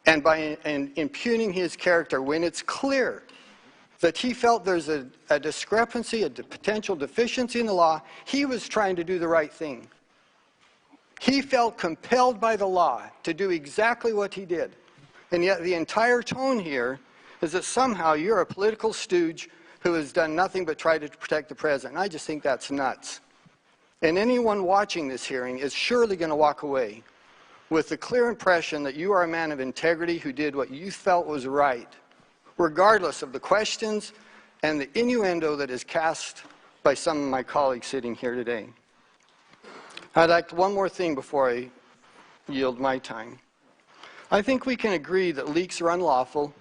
and by impugning his character when it's clear that he felt there's a discrepancy, a potential deficiency in the law. He was trying to do the right thing. He felt compelled by the law to do exactly what he did. And yet the entire tone here is that somehow you're a political stooge who has done nothing but try to protect the president. I just think that's nuts. And anyone watching this hearing is surely going to walk away with the clear impression that you are a man of integrity who did what you felt was right, regardless of the questions and the innuendo that is cast by some of my colleagues sitting here today. I'd like one more thing before I yield my time. I think we can agree that leaks are unlawful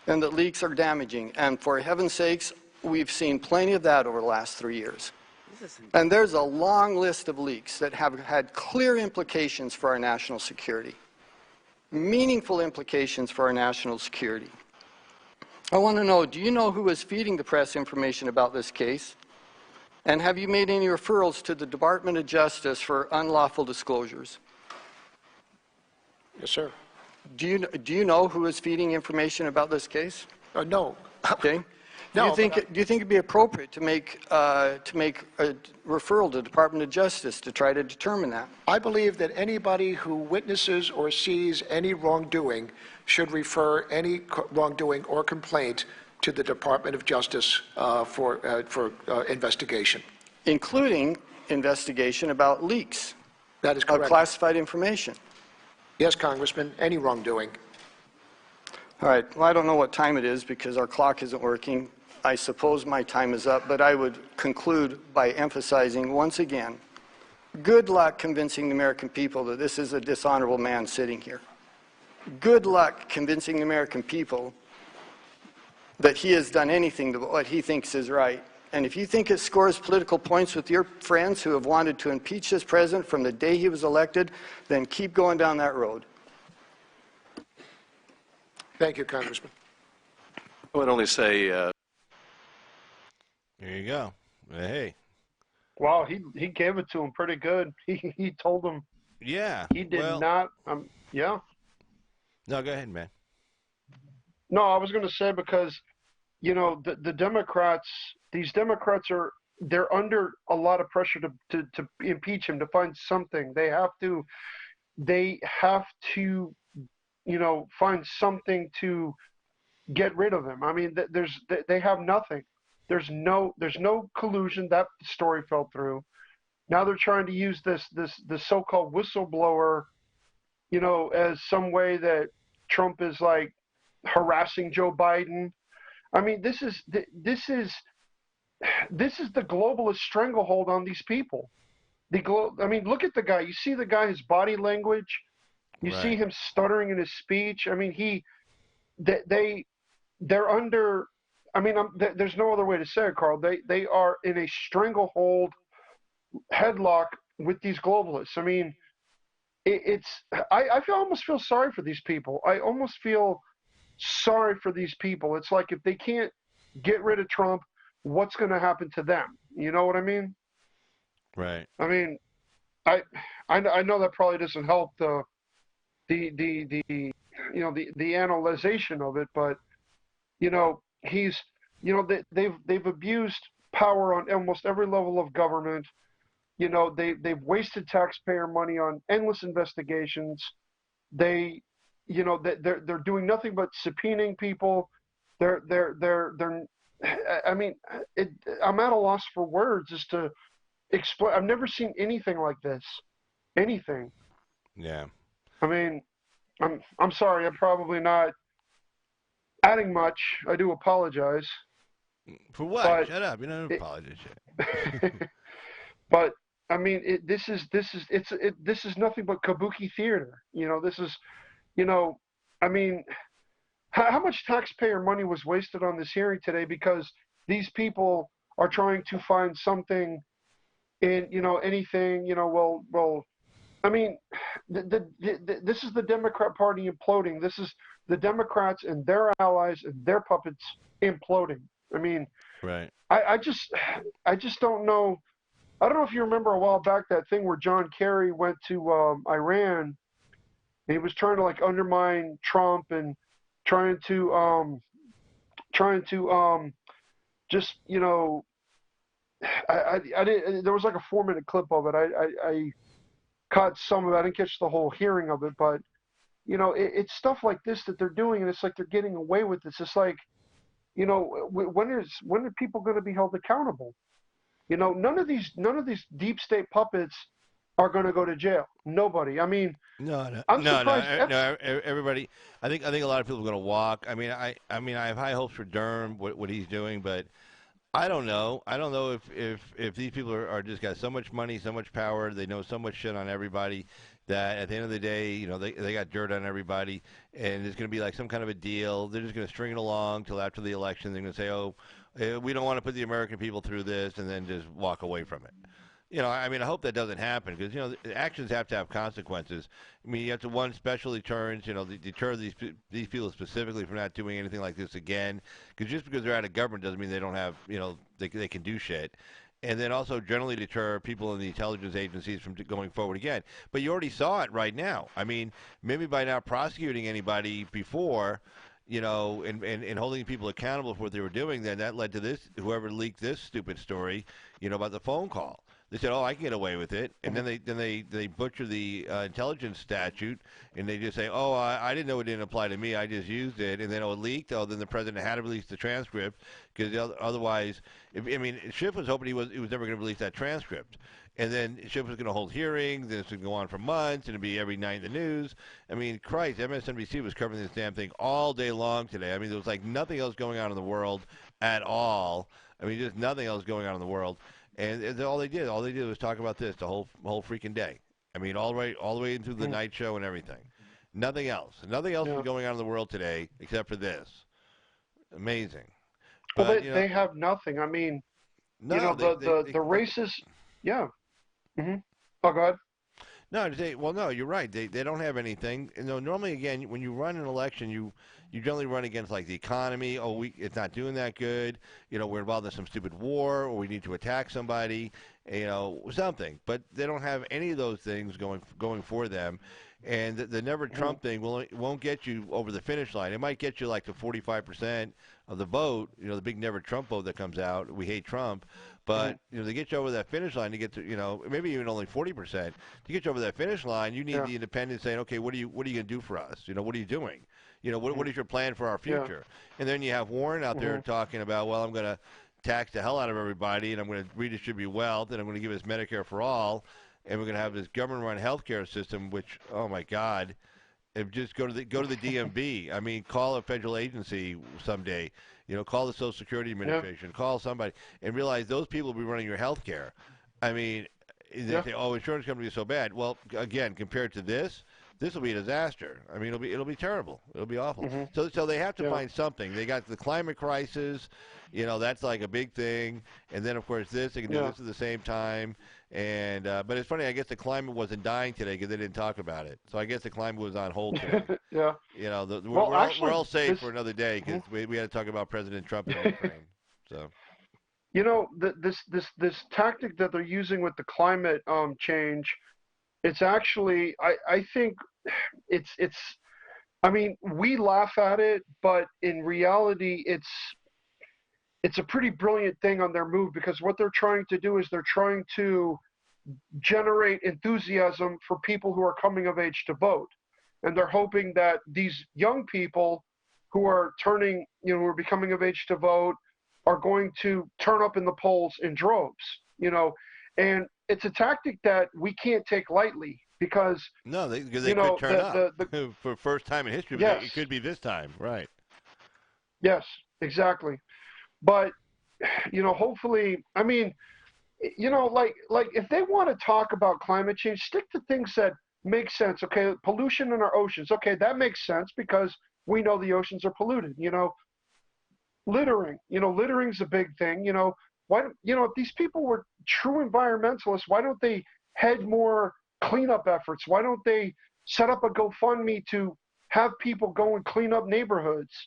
and that leaks are damaging. And for heaven's sakes, we've seen plenty of that over the last 3 years. And there's a long list of leaks that have had clear implications for our national security, meaningful implications for our national security. I want to know, do you know who was feeding the press information about this case? And have you made any referrals to the Department of Justice for unlawful disclosures? Yes, sir. Do you know who is feeding information about this case? No. Okay. No, do you think it'd be appropriate to make a referral to the Department of Justice to try to determine that? I believe that anybody who witnesses or sees any wrongdoing should refer any wrongdoing or complaint to the Department of Justice for investigation. Including investigation about leaks That is of correct. classified information. Yes, Congressman, any wrongdoing. All right. Well, I don't know what time it is because our clock isn't working. I suppose my time is up, but I would conclude by emphasizing once again, good luck convincing the American people that this is a dishonorable man sitting here. Good luck convincing the American people that he has done anything to what he thinks is right. And if you think it scores political points with your friends who have wanted to impeach this president from the day he was elected, then keep going down that road. Thank you, Congressman. I would only say There you go. Hey, Wow, he gave it to him pretty good. He told him Yeah. he did Well, not. Yeah. no, go ahead, man. No, I was going to say because the Democrats, these Democrats they're under a lot of pressure to impeach him, to find something. They have to find something to get rid of him. I mean, they have nothing. There's no collusion. That story fell through. Now they're trying to use this so-called whistleblower, as some way that Trump is like harassing Joe Biden. I mean, this is the globalist stranglehold on these people. I mean, look at the guy. You see the guy, his body language. You see Right. him stuttering in his speech. I mean, they're under. I mean, there's no other way to say it, Carl. They are in a stranglehold headlock with these globalists. I mean, I almost feel sorry for these people. I almost feel sorry for these people. It's like if they can't get rid of Trump, what's going to happen to them? You know what I mean? Right. I mean, I I know that probably doesn't help the analyzation of it, but he's they've abused power on almost every level of government. They've wasted taxpayer money on endless investigations. They're doing nothing but subpoenaing people. They're I mean, I'm at a loss for words as to explain. I've never seen anything like this. Anything. Yeah. I mean, I'm sorry. I'm probably not adding much. I do apologize. For what? But Shut up. You don't apologize yet. but I mean, this is nothing but kabuki theater. This is, I mean, how much taxpayer money was wasted on this hearing today because these people are trying to find something in, anything, I mean, this is the Democrat Party imploding. This is the Democrats and their allies and their puppets imploding. I mean, Right. I just don't know. I don't know if you remember a while back that thing where John Kerry went to Iran and he was trying to like undermine Trump and trying to just I didn't. There was like a 4-minute clip of it. I caught some of it. I didn't catch the whole hearing of it, but it's stuff like this that they're doing, and it's like they're getting away with this. It's like, when are people going to be held accountable? None of these deep state puppets are going to go to jail. Nobody. I mean, No, no, I'm no, surprised. no, no. Everybody, I think a lot of people are going to walk. I mean, I have high hopes for Durham, what he's doing, but I don't know. I don't know if these people are just got so much money, so much power, they know so much shit on everybody that at the end of the day, they got dirt on everybody, and there's going to be like some kind of a deal. They're just going to string it along till after the election. They're going to say, "Oh, we don't want to put the American people through this," and then just walk away from it. I mean, I hope that doesn't happen because actions have to have consequences. I mean, you have to special deterrence. Deter these people specifically from not doing anything like this again. Because just because they're out of government doesn't mean they don't have they can do shit. And then also generally deter people in the intelligence agencies from going forward again. But you already saw it right now. I mean, maybe by not prosecuting anybody before, and holding people accountable for what they were doing, then that led to this. Whoever leaked this stupid story, about the phone call. They said, "Oh, I can get away with it," and then they butcher the intelligence statute, and they just say, "Oh, I didn't know it didn't apply to me. I just used it," and then it leaked. Oh, then the president had to release the transcript because otherwise, Schiff was hoping he was never going to release that transcript, and then Schiff was going to hold hearings, and it's going to go on for months, and it'd be every night in the news. I mean, Christ, MSNBC was covering this damn thing all day long today. I mean, there was like nothing else going on in the world at all. I mean, just nothing else going on in the world. And all they did was talk about this the whole freaking day. I mean, all the way into the night show and everything. Nothing else. Nothing else is going on in the world today except for this. Amazing. Well, But, they have nothing. I mean, no, the races. Yeah. Mm-hmm. Oh, go ahead. No, no, you're right. They don't have anything. Normally, again, when you run an election, you you generally run against like the economy. Oh, it's not doing that good. We're involved in some stupid war, or we need to attack somebody. Something. But they don't have any of those things going for them. And the never Trump thing won't get you over the finish line. It might get you like to 45% of the vote, the big never Trump vote that comes out. We hate Trump. But, they get you over that finish line to get to, maybe even only 40%. To get you over that finish line, you need the independents saying, okay, what are you going to do for us? What are you doing? What is your plan for our future? And then you have Warren out there talking about, well, I'm going to tax the hell out of everybody, and I'm going to redistribute wealth, and I'm going to give us Medicare for all. And we're going to have this government-run healthcare system, which, oh my God, just go to the DMV. I mean, call a federal agency someday. Call the Social Security Administration. Call somebody, and realize those people will be running your healthcare. I mean, they say, "Oh, insurance companies are so bad." Well, again, compared to this will be a disaster. I mean, it'll be terrible. It'll be awful. So they have to find something. They got the climate crisis. That's like a big thing. And then, of course, they can do this at the same time. And but it's funny. I guess the climate wasn't dying today because they didn't talk about it. So I guess the climate was on hold today. We're all safe for another day because we had to talk about President Trump in Ukraine. So. This tactic that they're using with the climate change, it's actually I think it's I mean, we laugh at it, but in reality it's a pretty brilliant thing on their move, because what they're trying to do is they're trying to generate enthusiasm for people who are coming of age to vote. And they're hoping that these young people who are who are becoming of age to vote are going to turn up in the polls in droves, and it's a tactic that we can't take lightly, because they could turn up for first time in history. But it could be this time, right? Yes, exactly. But hopefully, I mean, like if they want to talk about climate change, stick to things that make sense. Okay, pollution in our oceans. Okay, that makes sense because we know the oceans are polluted. Littering. Littering's a big thing. Why? If these people were true environmentalists, why don't they head more cleanup efforts? Why don't they set up a GoFundMe to have people go and clean up neighborhoods?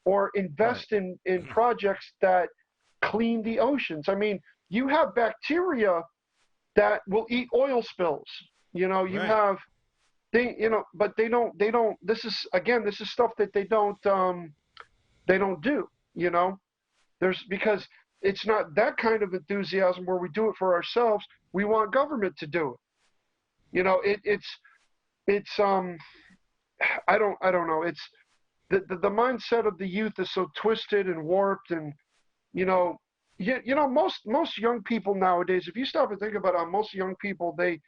Or invest in projects that clean the oceans. I mean, you have bacteria that will eat oil spills. You have but they don't. This is stuff that they don't do. Because it's not that kind of enthusiasm where we do it for ourselves. We want government to do it. It's I don't know. It's the mindset of the youth is so twisted and warped, and most young people nowadays, if you stop and think about it, most young people, they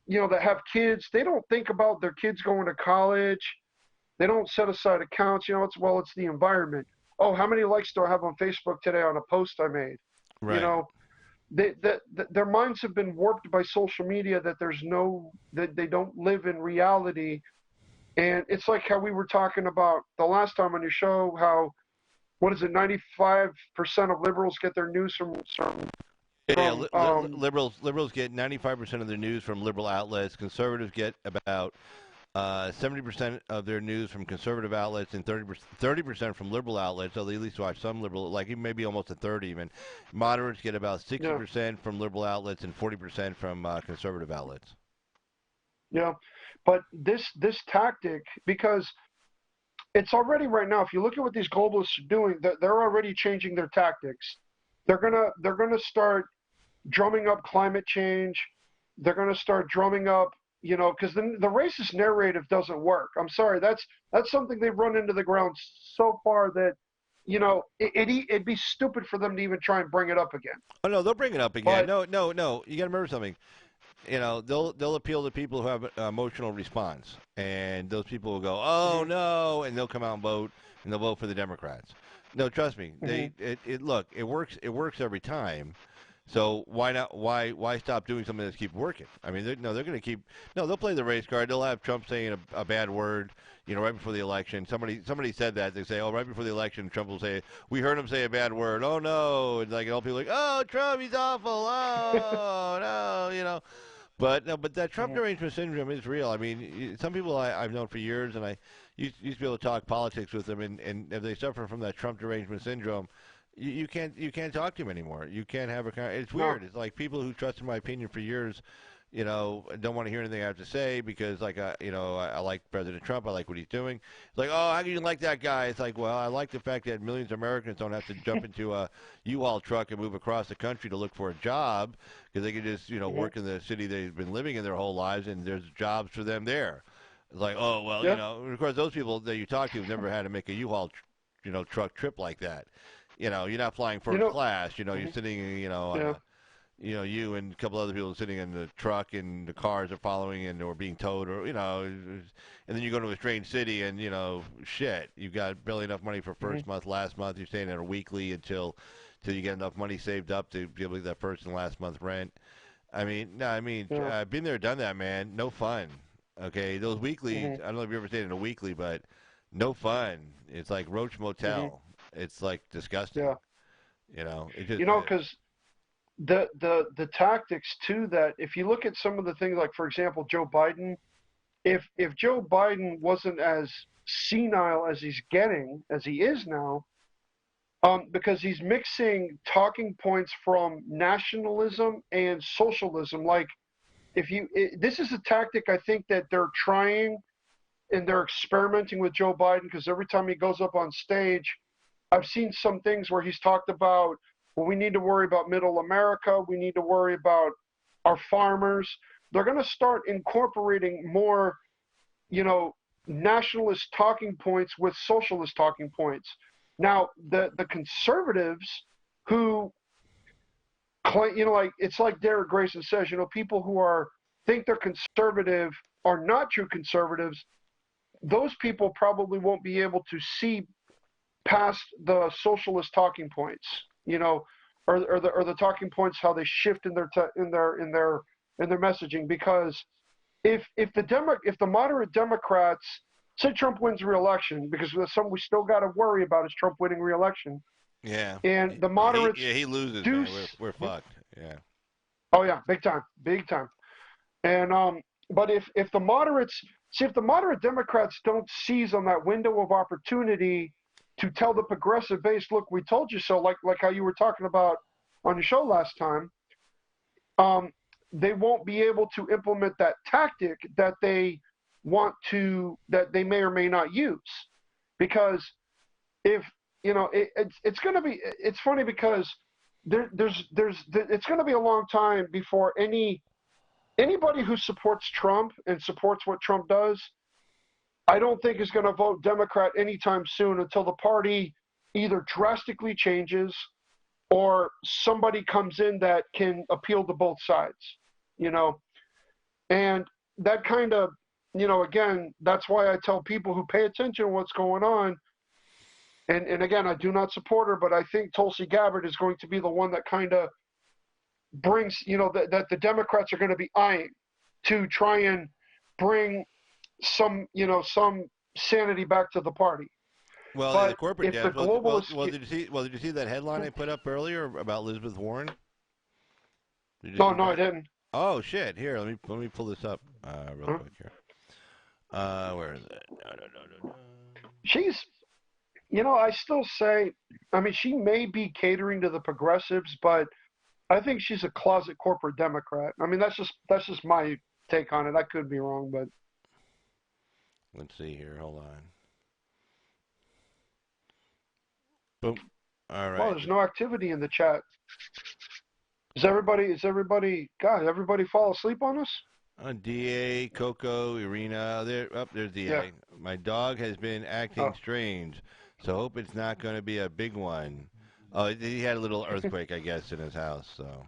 that have kids, they don't think about their kids going to college. They don't set aside accounts. It's the environment. Oh, how many likes do I have on Facebook today on a post I made? Right. Their minds have been warped by social media, that they don't live in reality. And it's like how we were talking about the last time on your show, how, 95% of liberals get their news from liberals get 95% of their news from liberal outlets. Conservatives get about 70% of their news from conservative outlets, and 30% from liberal outlets. So they at least watch some liberal, like maybe almost a third even. Moderates get about 60% from liberal outlets and 40% from conservative outlets. Yeah, but this tactic, because it's already right now, if you look at what these globalists are doing, they're already changing their tactics. They're gonna start drumming up climate change. They're gonna start drumming up, because the racist narrative doesn't work. I'm sorry, that's something they've run into the ground so far that it'd be stupid for them to even try and bring it up again. Oh no, they'll bring it up again. But, no. You got to remember something. They'll appeal to people who have emotional response, and those people will go, "Oh no," and they'll come out and vote, and they'll vote for the Democrats. No, trust me. Look, it works. It works every time. So why not? Why stop doing something that's keep working? I mean, they're going to keep. No, they'll play the race card. They'll have Trump saying a bad word, right before the election. Somebody said that. They say, oh, right before the election, Trump will say, we heard him say a bad word. Oh no, and like all people are like, oh, Trump, he's awful. Oh no, But no, but that Trump derangement syndrome is real. I mean, some people I've known for years, and I used to be able to talk politics with them, and if they suffer from that Trump derangement syndrome, you can't talk to them anymore. You can't have it's weird. It's like people who trusted my opinion for years, don't want to hear anything I have to say because, like, I like President Trump. I like what he's doing. It's like, oh, how can you like that guy? It's like, well, I like the fact that millions of Americans don't have to jump into a U-Haul truck and move across the country to look for a job because they can just, work in the city they've been living in their whole lives, and there's jobs for them there. It's like, oh, well, and of course, those people that you talk to have never had to make a U-Haul, truck trip like that. You're not flying first class. You're sitting, on a, you and a couple other people sitting in the truck, and the cars are following and or being towed, or and then you go to a strange city, and shit, you got barely enough money for first month, last month. You're staying at a weekly until you get enough money saved up to be able to get that first and last month rent. I mean, no, been there, done that, man. No fun. Okay, those weeklies. I don't know if you ever stayed in a weekly, but no fun. It's like Roach Motel. It's like disgusting. Yeah. It just, because the tactics too, that if you look at some of the things, like for example Joe Biden, if Joe Biden wasn't as senile as he is now, because he's mixing talking points from nationalism and socialism. Like this is a tactic I think that they're trying, and they're experimenting with Joe Biden, because every time he goes up on stage, I've seen some things where he's talked about, well, we need to worry about middle America. We need to worry about our farmers. They're going to start incorporating more, nationalist talking points with socialist talking points. Now, the conservatives who claim, like, it's like Derek Grayson says, people who think they're conservative are not true conservatives. Those people probably won't be able to see past the socialist talking points, or the talking points, how they shift in their messaging. Because if the moderate Democrats, say Trump wins re-election, because something we still got to worry about is Trump winning re-election. Yeah. And the moderates, he loses, man. We're fucked. Yeah. Oh yeah, big time. And but if the moderate Democrats don't seize on that window of opportunity to tell the progressive base, look, we told you so, like how you were talking about on the show last time, they won't be able to implement that tactic that they that they may or may not use. Because if, it's going to be, it's funny because it's going to be a long time before anybody who supports Trump and supports what Trump does, I don't think is going to vote Democrat anytime soon, until the party either drastically changes or somebody comes in that can appeal to both sides, And that kind of, again, that's why I tell people who pay attention to what's going on. And again, I do not support her, but I think Tulsi Gabbard is going to be the one that kind of brings, that the Democrats are going to be eyeing to try and bring some sanity back to the party. Well, but the corporate if the globalists, did you see that headline I put up earlier about Elizabeth Warren? No, I didn't. Oh shit! Here, let me pull this up real quick here. Where is it? No. She's, I still say, she may be catering to the progressives, but I think she's a closet corporate Democrat. That's just my take on it. I could be wrong, but let's see here. Hold on. Boom. All right. Well, there's no activity in the chat. Is everybody fall asleep on us? DA, Coco, Irina. There's DA. Yeah. My dog has been acting strange, so hope it's not going to be a big one. Oh, he had a little earthquake, I guess, in his house. So, all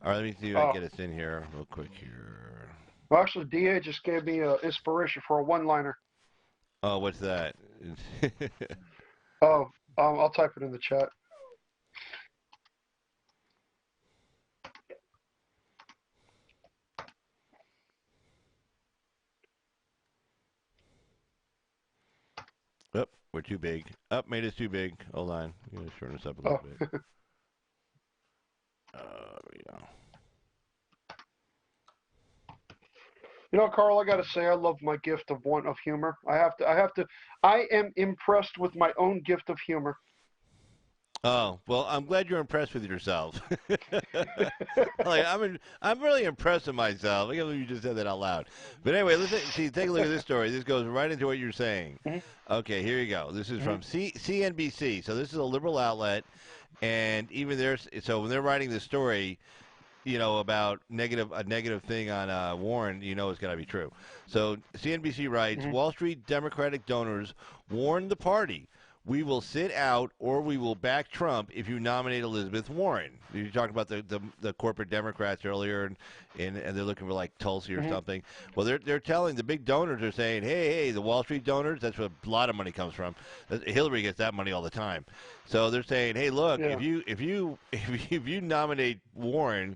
right, let me see if I can get us in here real quick here. Well, actually, DA just gave me inspiration for a one-liner. Oh, what's that? I'll type it in the chat. Oh, we're too big. Made us too big. Hold on. I'm going to shorten this up a little bit. There we go. You know, Carl, I got to say, I love my gift of humor. I am impressed with my own gift of humor. Oh, well, I'm glad you're impressed with yourself. I'm really impressed with myself. I can't believe you just said that out loud. But anyway, take a look at this story. This goes right into what you're saying. Mm-hmm. Okay, here you go. This is from CNBC. So this is a liberal outlet, and even so when they're writing this story, about a negative thing on Warren, it's got to be true. So CNBC writes, Wall Street Democratic donors warned the party, we will sit out or we will back Trump if you nominate Elizabeth Warren. You talked about the corporate Democrats earlier, and they're looking for like Tulsi or something. Well, they're telling the big donors are saying, hey, the Wall Street donors, that's where a lot of money comes from. Hillary gets that money all the time. So they're saying, hey, look, if you nominate Warren,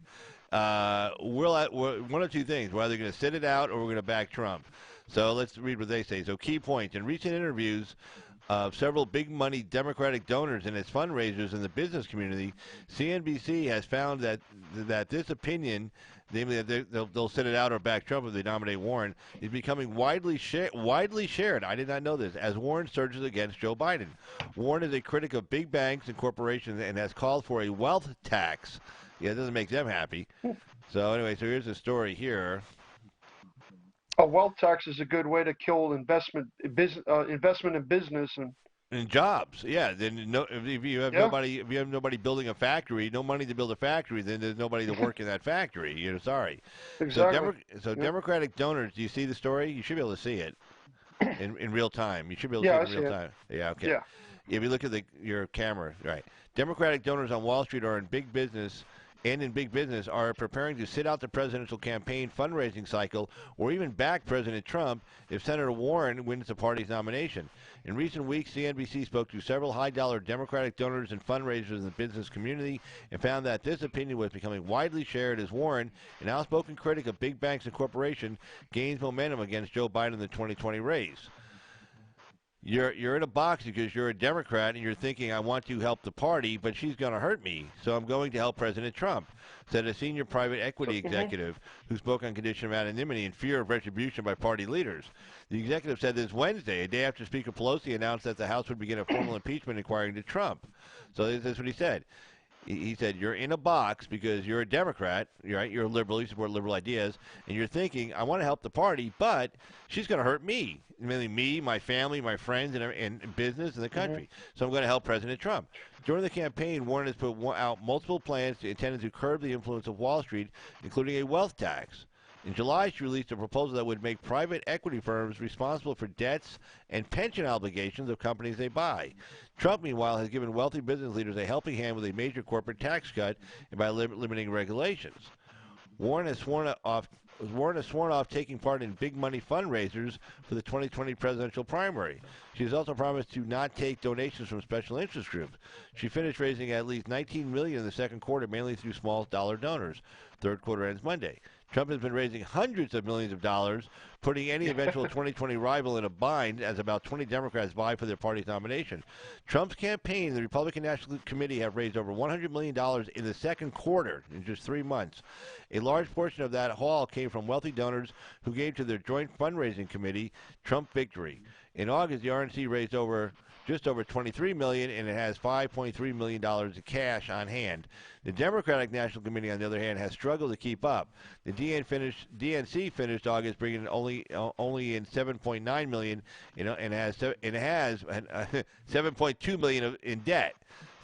we're one of two things. We're either going to sit it out or we're going to back Trump. So let's read what they say. So key points. In recent interviews of several big money Democratic donors and its fundraisers in the business community, CNBC has found that this opinion, namely that they'll sit it out or back Trump if they nominate Warren, is becoming widely shared. I did not know this, as Warren surges against Joe Biden. Warren is a critic of big banks and corporations and has called for a wealth tax. Yeah, it doesn't make them happy. So anyway, here's the story here. A wealth tax is a good way to kill investment in business and jobs. Yeah, then if you have nobody building a factory, no money to build a factory, then there's nobody to work in that factory. Sorry. Exactly. So Democratic donors, do you see the story? You should be able to see it in real time. You should be able to see it in real time. Yeah. Okay. Yeah. If you look at your camera, right? Democratic donors on Wall Street are in big business are preparing to sit out the presidential campaign fundraising cycle or even back President Trump if Senator Warren wins the party's nomination. In recent weeks, CNBC spoke to several high-dollar Democratic donors and fundraisers in the business community and found that this opinion was becoming widely shared as Warren, an outspoken critic of big banks and corporations, gains momentum against Joe Biden in the 2020 race. You're in a box because you're a Democrat and you're thinking, I want to help the party, but she's going to hurt me, so I'm going to help President Trump, said a senior private equity executive who spoke on condition of anonymity in fear of retribution by party leaders. The executive said this Wednesday, a day after Speaker Pelosi announced that the House would begin a formal impeachment inquiry into Trump. So that's what he said. He said, you're in a box because you're a Democrat, right? You're a liberal, you support liberal ideas, and you're thinking, I want to help the party, but she's going to hurt me, mainly me, my family, my friends, and business and the country. So I'm going to help President Trump. During the campaign, Warren has put out multiple plans intended to curb the influence of Wall Street, including a wealth tax. In July, she released a proposal that would make private equity firms responsible for debts and pension obligations of companies they buy. Trump, meanwhile, has given wealthy business leaders a helping hand with a major corporate tax cut and by limiting regulations. Warren has sworn off taking part in big money fundraisers for the 2020 presidential primary. She has also promised to not take donations from special interest groups. She finished raising at least $19 million in the second quarter, mainly through small dollar donors. Third quarter ends Monday. Trump has been raising hundreds of millions of dollars, putting any eventual 2020 rival in a bind as about 20 Democrats vie for their party's nomination. Trump's campaign and the Republican National Committee have raised over $100 million in the second quarter in just 3 months. A large portion of that haul came from wealthy donors who gave to their joint fundraising committee, Trump Victory. In August, the RNC raised just over $23 million, and it has $5.3 million in cash on hand. The Democratic National Committee, on the other hand, has struggled to keep up. The DNC finished August bringing only in $7.9 million, and has $7.2 million in debt.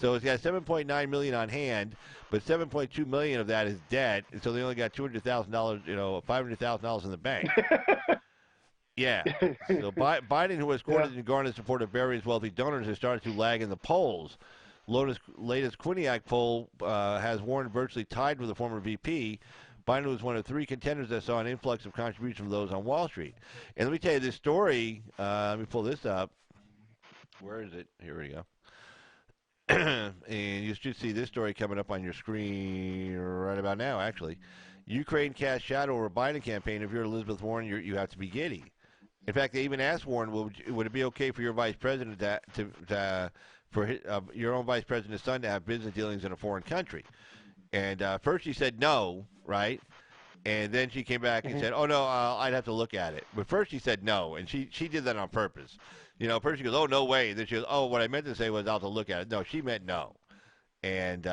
So it's got $7.9 million on hand, but $7.2 million of that is debt, and so they only got $200,000, $500,000 in the bank. Yeah. So Biden, who has courted and garnered support of various wealthy donors, has started to lag in the polls. Latest Quinnipiac poll has Warren virtually tied with the former VP. Biden was one of 3 contenders that saw an influx of contributions from those on Wall Street. And let me tell you this story. Let me pull this up. Where is it? Here we go. And you should see this story coming up on your screen right about now, actually. Ukraine casts shadow over Biden campaign. If you're Elizabeth Warren, you have to be giddy. In fact, they even asked Warren, would it be okay for your vice president your own vice president's son to have business dealings in a foreign country? And first he said no, right? And then she came back and said, "Oh no, I'd have to look at it." But first she said no, and she did that on purpose. First she goes, "Oh no way." Then she goes, "Oh, what I meant to say was I'll have to look at it." No, she meant no. And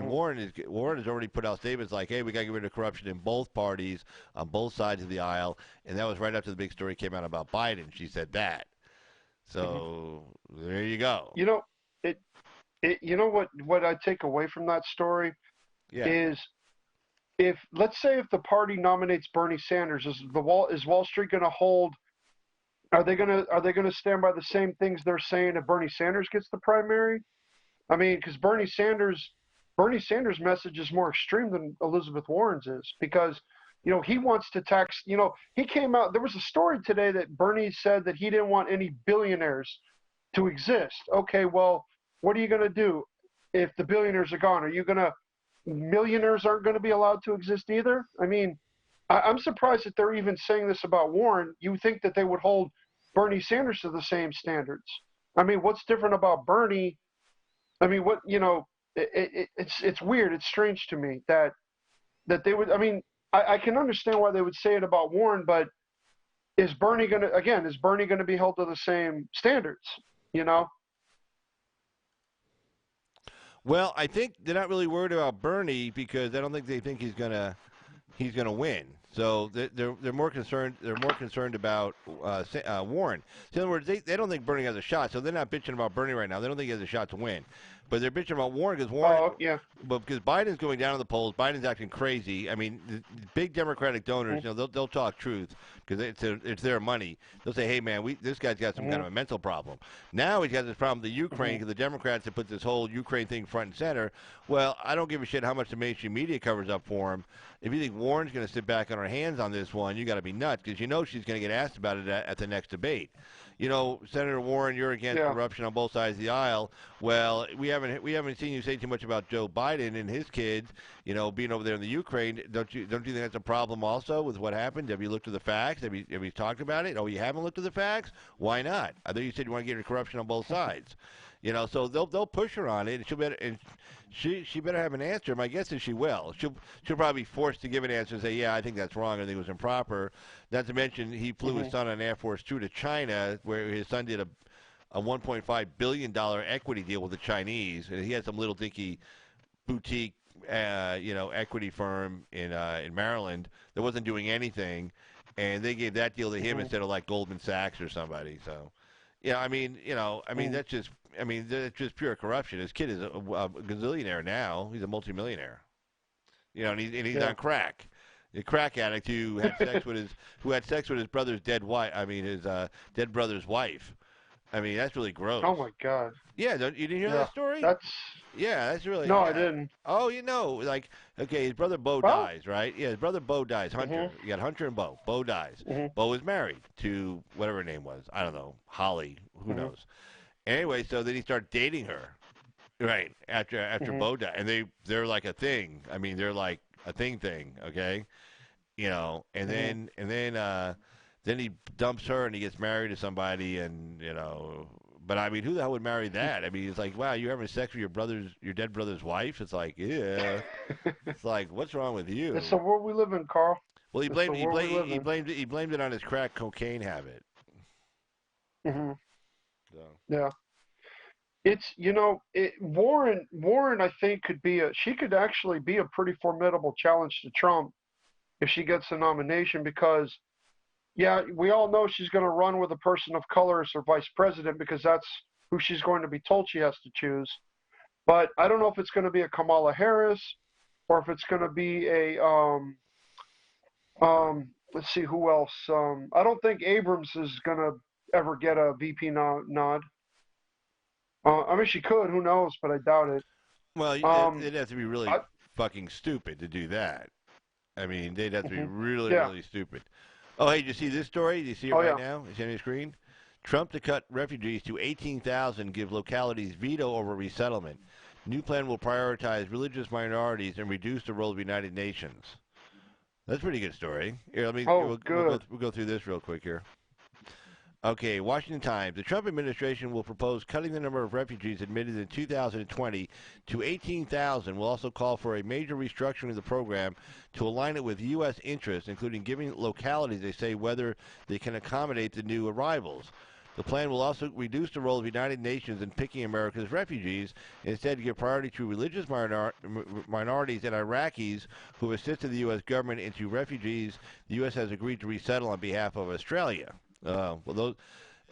Warren has already put out statements like, "Hey, we got to get rid of corruption in both parties, on both sides of the aisle." And that was right after the big story came out about Biden. She said that. So there you go. You know what I take away from that story Yeah. is, let's say if the party nominates Bernie Sanders, is Wall Street going to hold? Are they going to stand by the same things they're saying if Bernie Sanders gets the primary? I mean, because Bernie Sanders' message is more extreme than Elizabeth Warren's is, because he wants to tax. He came out. There was a story today that Bernie said that he didn't want any billionaires to exist. Okay, well, what are you going to do if the billionaires are gone? Millionaires aren't going to be allowed to exist either? I mean, I'm surprised that they're even saying this about Warren. You think that they would hold Bernie Sanders to the same standards? I mean, what's different about Bernie? I mean, it's weird. It's strange to me that they would. I mean, I can understand why they would say it about Warren, but is Bernie going to be held to the same standards? Well, I think they're not really worried about Bernie because I don't think they think he's gonna win. So they're more concerned. They're more concerned about Warren. So in other words, they don't think Bernie has a shot. So they're not bitching about Bernie right now. They don't think he has a shot to win. But they're bitching about Warren because But because Biden's going down in the polls, Biden's acting crazy. I mean, the big Democratic donors, they'll talk truth because it's their money. They'll say, "Hey, man, this guy's got some kind of a mental problem." Now he's got this problem with the Ukraine because the Democrats have put this whole Ukraine thing front and center. Well, I don't give a shit how much the mainstream media covers up for him. If you think Warren's going to sit back on her hands on this one, you got to be nuts because she's going to get asked about it at the next debate. Senator Warren, you're against corruption on both sides of the aisle. Well, we haven't seen you say too much about Joe Biden and his kids, being over there in the Ukraine. Don't you think that's a problem also with what happened? Have you looked at the facts? Have you talked about it? Oh, you haven't looked at the facts? Why not? I thought you said you want to get rid of corruption on both sides. So they'll push her on it, and she better have an answer. My guess is she will. She'll probably be forced to give an answer and say, yeah, I think that's wrong. I think it was improper. Not to mention he flew his son on Air Force 2 to China, where his son did a $1.5 billion equity deal with the Chinese, and he had some little dinky boutique, equity firm in Maryland that wasn't doing anything, and they gave that deal to him instead of like Goldman Sachs or somebody. So, that's just pure corruption. His kid is a gazillionaire now. He's a multimillionaire. And he's on crack. A crack addict who had sex with his brother's dead wife. I mean, his dead brother's wife. I mean, that's really gross. Oh my God. Yeah, you didn't hear that story? That's really. No, I didn't. Oh, his brother Bo dies, right? Yeah, his brother Bo dies. Hunter. You got Hunter and Bo. Bo dies. Bo was married to whatever her name was. I don't know, Holly. Who knows? Anyway, so then he started dating her, right? After Bo died, and they're like a thing. I mean, they're like a thing, okay? And then he dumps her and he gets married to somebody, and but I mean, who the hell would marry that? I mean, it's like, wow, you're having sex with your dead brother's wife. It's like, yeah. It's like, what's wrong with you? It's the world we live in, Carl. Well, he blamed it on his crack cocaine habit. So. Yeah. It's Warren I think she could actually be a pretty formidable challenge to Trump if she gets the nomination, because we all know she's going to run with a person of color as her vice president because that's who she's going to be told she has to choose. But I don't know if it's going to be a Kamala Harris or if it's going to be a let's see who else. I don't think Abrams is going to ever get a VP nod. I mean, she could. Who knows? But I doubt it. Well, it'd have to be really fucking stupid to do that. I mean, they'd have to be really stupid. Oh, hey, did you see this story? Do you see it right now? Is it on your screen? Trump to cut refugees to 18,000, give localities veto over resettlement. New plan will prioritize religious minorities and reduce the role of the United Nations. That's a pretty good story. Here, we'll go through this real quick here. Okay, Washington Times. The Trump administration will propose cutting the number of refugees admitted in 2020 to 18,000. Will also call for a major restructuring of the program to align it with U.S. interests, including giving localities, they say, whether they can accommodate the new arrivals. The plan will also reduce the role of the United Nations in picking America's refugees, and instead give priority to religious minorities and Iraqis who have assisted the U.S. government into refugees the U.S. has agreed to resettle on behalf of Australia. Well, those,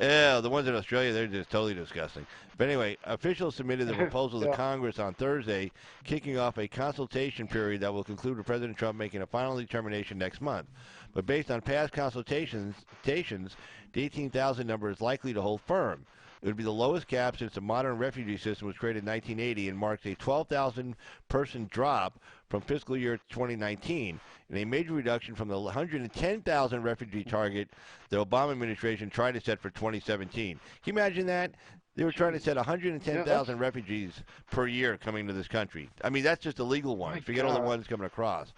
yeah, the ones in Australia, they're just totally disgusting. But anyway, officials submitted the proposal to Congress on Thursday, kicking off a consultation period that will conclude with President Trump making a final determination next month. But based on past consultations, the 18,000 number is likely to hold firm. It would be the lowest cap since the modern refugee system was created in 1980 and marks a 12,000 person drop from fiscal year 2019, and a major reduction from the 110,000 refugee target the Obama administration tried to set for 2017. Can you imagine that? They were trying to set 110,000 refugees per year coming to this country. I mean, that's just the legal ones. Forget all the ones coming across.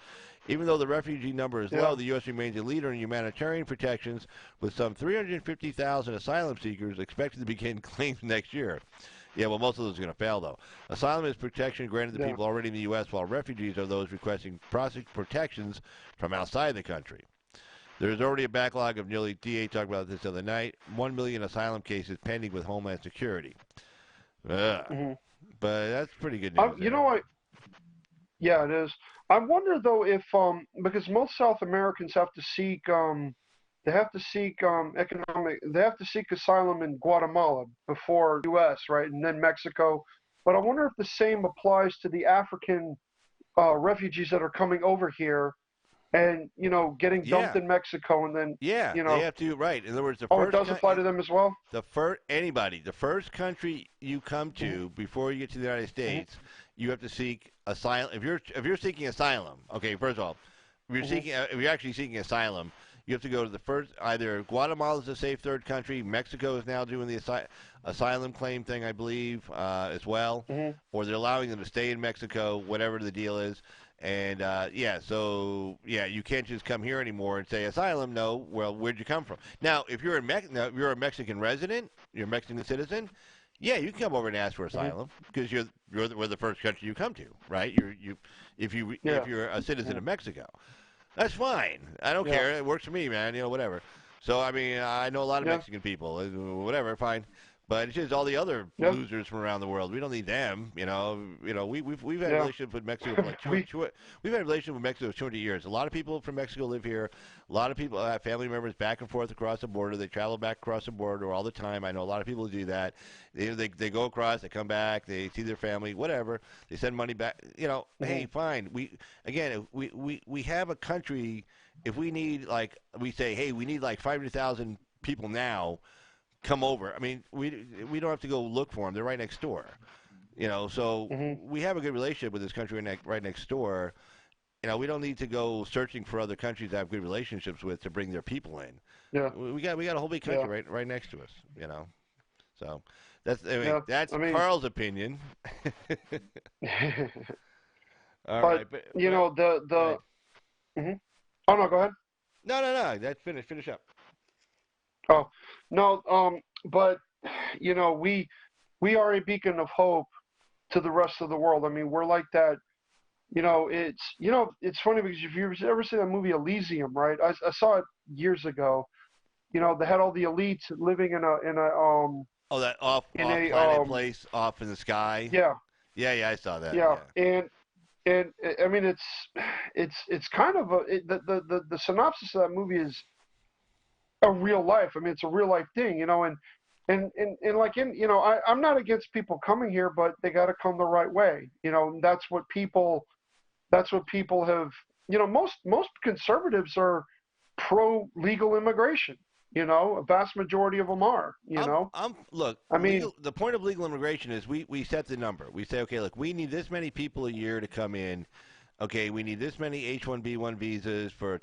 Even though the refugee number is low, the U.S. remains a leader in humanitarian protections, with some 350,000 asylum seekers expected to begin claims next year. Yeah, well, most of those are going to fail, though. Asylum is protection granted to people already in the U.S., while refugees are those requesting protections from outside the country. There's already a backlog of nearly, DA talked about this the other night, 1 million asylum cases pending with Homeland Security. But that's pretty good news. You know what? Yeah, it is. I wonder though if because most South Americans have to seek they have to seek asylum in Guatemala before U.S., right, and then Mexico. But I wonder if the same applies to the African refugees that are coming over here, and getting dumped in Mexico, and then they have to, right. In other words, it does apply to them as well. The first country you come to before you get to the United States, you have to seek asylum. If you're seeking asylum, okay, first of all, if you're actually seeking asylum, you have to go to the first. Either Guatemala is a safe third country, Mexico is now doing the asylum claim thing, I believe, as well, or they're allowing them to stay in Mexico, whatever the deal is. And you can't just come here anymore and say asylum. No, well, where'd you come from? Now, if you're a Mexican resident, you're a Mexican citizen. Yeah, you can come over and ask for asylum because we're the first country you come to, right? If you're a citizen of Mexico, that's fine. I don't care. It works for me, man. Whatever. So I mean, I know a lot of Mexican people. Whatever, fine. But it's just all the other losers from around the world. We don't need them. We've had a relationship with Mexico for like we've had a relationship with Mexico for 200 years. A lot of people from Mexico live here. A lot of people have family members back and forth across the border. They travel back across the border all the time. I know a lot of people who do that. They go across, they come back, they see their family, whatever. They send money back. Hey, fine. We have a country. If we need we say, hey, we need 500,000 people now. Come over. I mean, we don't have to go look for them. They're right next door. So we have a good relationship with this country right next door. We don't need to go searching for other countries to have good relationships with to bring their people in. Yeah, we got a whole big country right next to us. So that's Carl's opinion. All right, but Oh no, go ahead. No. That's finished. Finish up. Oh no, but we are a beacon of hope to the rest of the world. I mean, we're like that. It's funny because if you ever seen that movie Elysium, right? I saw it years ago. They had all the elites living in a that off-planet place off in the sky. Yeah, I saw that. Yeah. And I mean, it's kind of the synopsis of that movie is a real life. I mean, it's a real life thing, and I'm not against people coming here, but they got to come the right way, and that's what people have, most conservatives are pro legal immigration, a vast majority of them are, Look, I mean, the point of legal immigration is we set the number. We say, okay, look, we need this many people a year to come in. Okay, we need this many H-1B1 visas for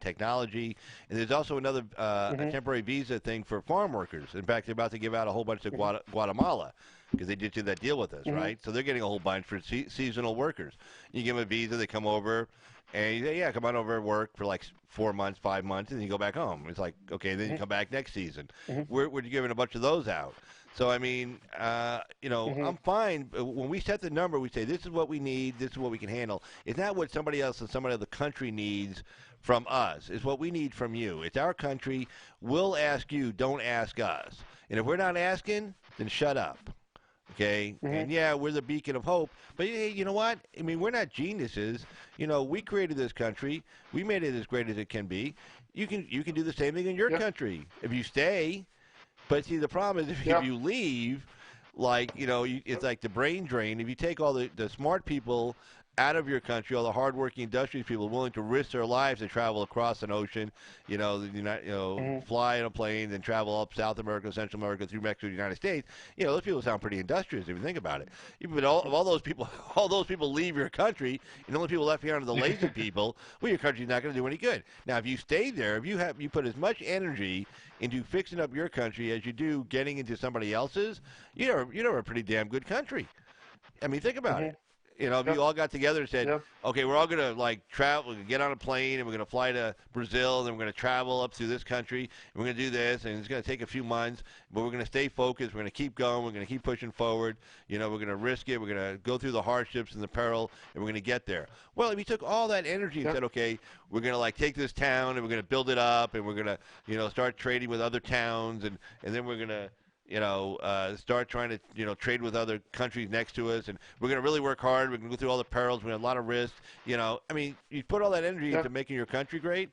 technology, and there's also another a temporary visa thing for farm workers. In fact, they're about to give out a whole bunch to Guatemala because they did that deal with us, right? So they're getting a whole bunch for seasonal workers. You give them a visa, they come over, And you say, yeah, come on over and work for like 4 months, 5 months, and then you go back home. It's like, okay, then you come back next season. We're giving a bunch of those out. So, I mean, I'm fine. When we set the number, we say, this is what we need, this is what we can handle. It's not what somebody else in some other country needs from us. It's what we need from you. It's our country. We'll ask you. Don't ask us. And if we're not asking, then shut up. Okay, and yeah, we're the beacon of hope. But hey, you know what? I mean, we're not geniuses. We created this country. We made it as great as it can be. You can do the same thing in your country if you stay. But see, the problem is if you leave, like it's like the brain drain. If you take all the smart people out of your country, all the hardworking industrious people willing to risk their lives to travel across an ocean, fly in a plane, then travel up South America, Central America, through Mexico, the United States. Those people sound pretty industrious if you think about it. But all those people leave your country, and the only people left behind are the lazy people. Well, your country's not going to do any good. Now, if you stay there, if you put as much energy into fixing up your country as you do getting into somebody else's, you're a pretty damn good country. I mean, think about it. If you all got together and said, okay, we're all going to travel, get on a plane, and we're going to fly to Brazil, and then we're going to travel up through this country, and we're going to do this, and it's going to take a few months, but we're going to stay focused, we're going to keep going, we're going to keep pushing forward, we're going to risk it, we're going to go through the hardships and the peril, and we're going to get there. Well, if you took all that energy and said, okay, we're going to take this town, and we're going to build it up, and we're going to start trading with other towns, and then we're going to start trying to, trade with other countries next to us, and we're going to really work hard. We're going to go through all the perils. We're going to have a lot of risks. I mean, you put all that energy into making your country great.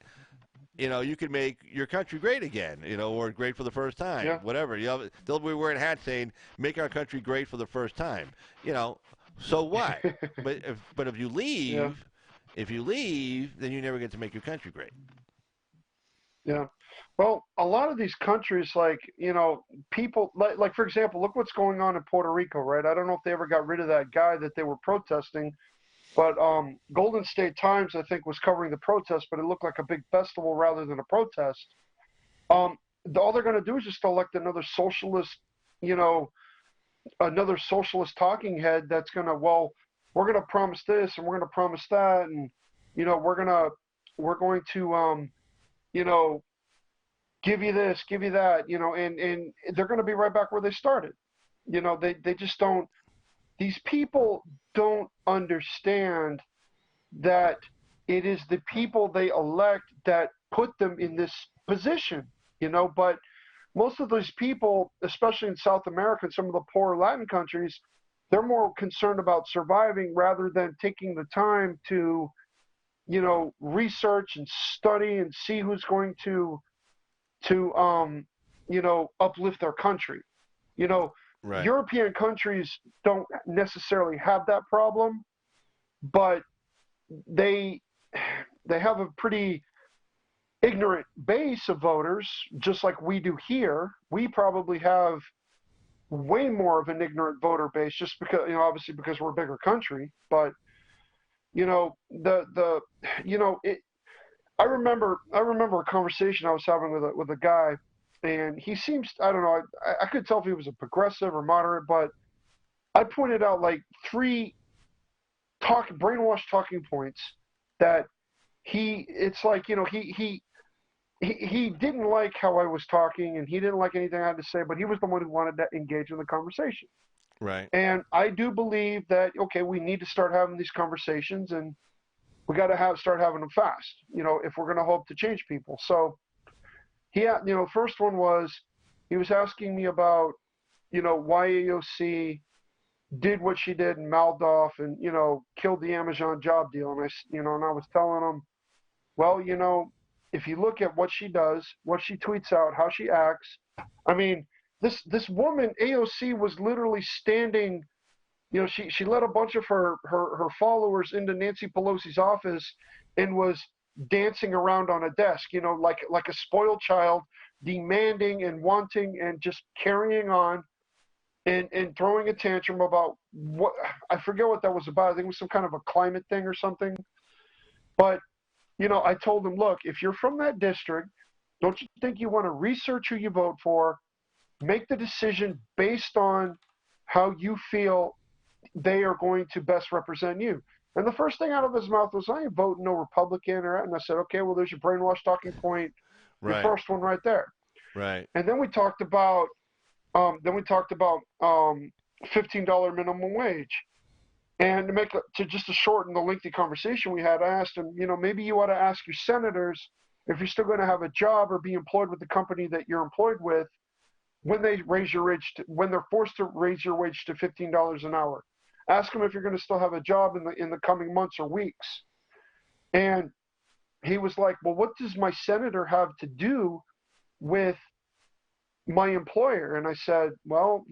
You can make your country great again, or great for the first time, whatever. They'll be wearing hats saying, make our country great for the first time. So what? but if you leave, then you never get to make your country great. Yeah. Well, a lot of these countries, people, like for example, look what's going on in Puerto Rico, right? I don't know if they ever got rid of that guy that they were protesting, but Golden State Times, I think, was covering the protest, but it looked like a big festival rather than a protest. All they're going to do is just elect another socialist, talking head that's going to, we're going to promise this and we're going to promise that, and we're going to give you this, give you that, and they're going to be right back where they started. They just don't, these people don't understand that it is the people they elect that put them in this position, but most of those people, especially in South America and some of the poorer Latin countries, they're more concerned about surviving rather than taking the time to, research and study and see who's going to uplift their country. Right. European countries don't necessarily have that problem, but they have a pretty ignorant base of voters, just like we do here. We probably have way more of an ignorant voter base, just because, obviously because we're a bigger country. But I remember a conversation I was having with a guy, and he seems, I don't know, I could tell if he was a progressive or moderate, but I pointed out three brainwashed talking points that he didn't like how I was talking, and he didn't like anything I had to say, but he was the one who wanted to engage in the conversation. Right. And I do believe that, okay, we need to start having these conversations, and we got to start having them fast, if we're going to hope to change people. So first one was, he was asking me about, why AOC did what she did and mouthed off and, killed the Amazon job deal. And I was telling him, well, if you look at what she does, what she tweets out, how she acts, I mean, this woman, AOC, was literally standing, she let a bunch of her followers into Nancy Pelosi's office and was dancing around on a desk, like a spoiled child, demanding and wanting and just carrying on and throwing a tantrum about what, I forget what that was about. I think it was some kind of a climate thing or something. But, I told him, look, if you're from that district, don't you think you want to research who you vote for, make the decision based on how you feel they are going to best represent you. And the first thing out of his mouth was, I ain't voting no Republican or that. And I said, okay, well, there's your brainwash talking point, your Right. first one right there. Right. And then we talked about $15 minimum wage. And to shorten the lengthy conversation we had, I asked him, maybe you ought to ask your senators if you're still going to have a job or be employed with the company that you're employed with when they raise your wage, when they're forced to raise your wage to $15 an hour. Ask them if you're going to still have a job in the coming months or weeks. And he was like, well, what does my senator have to do with my employer? And I said, well,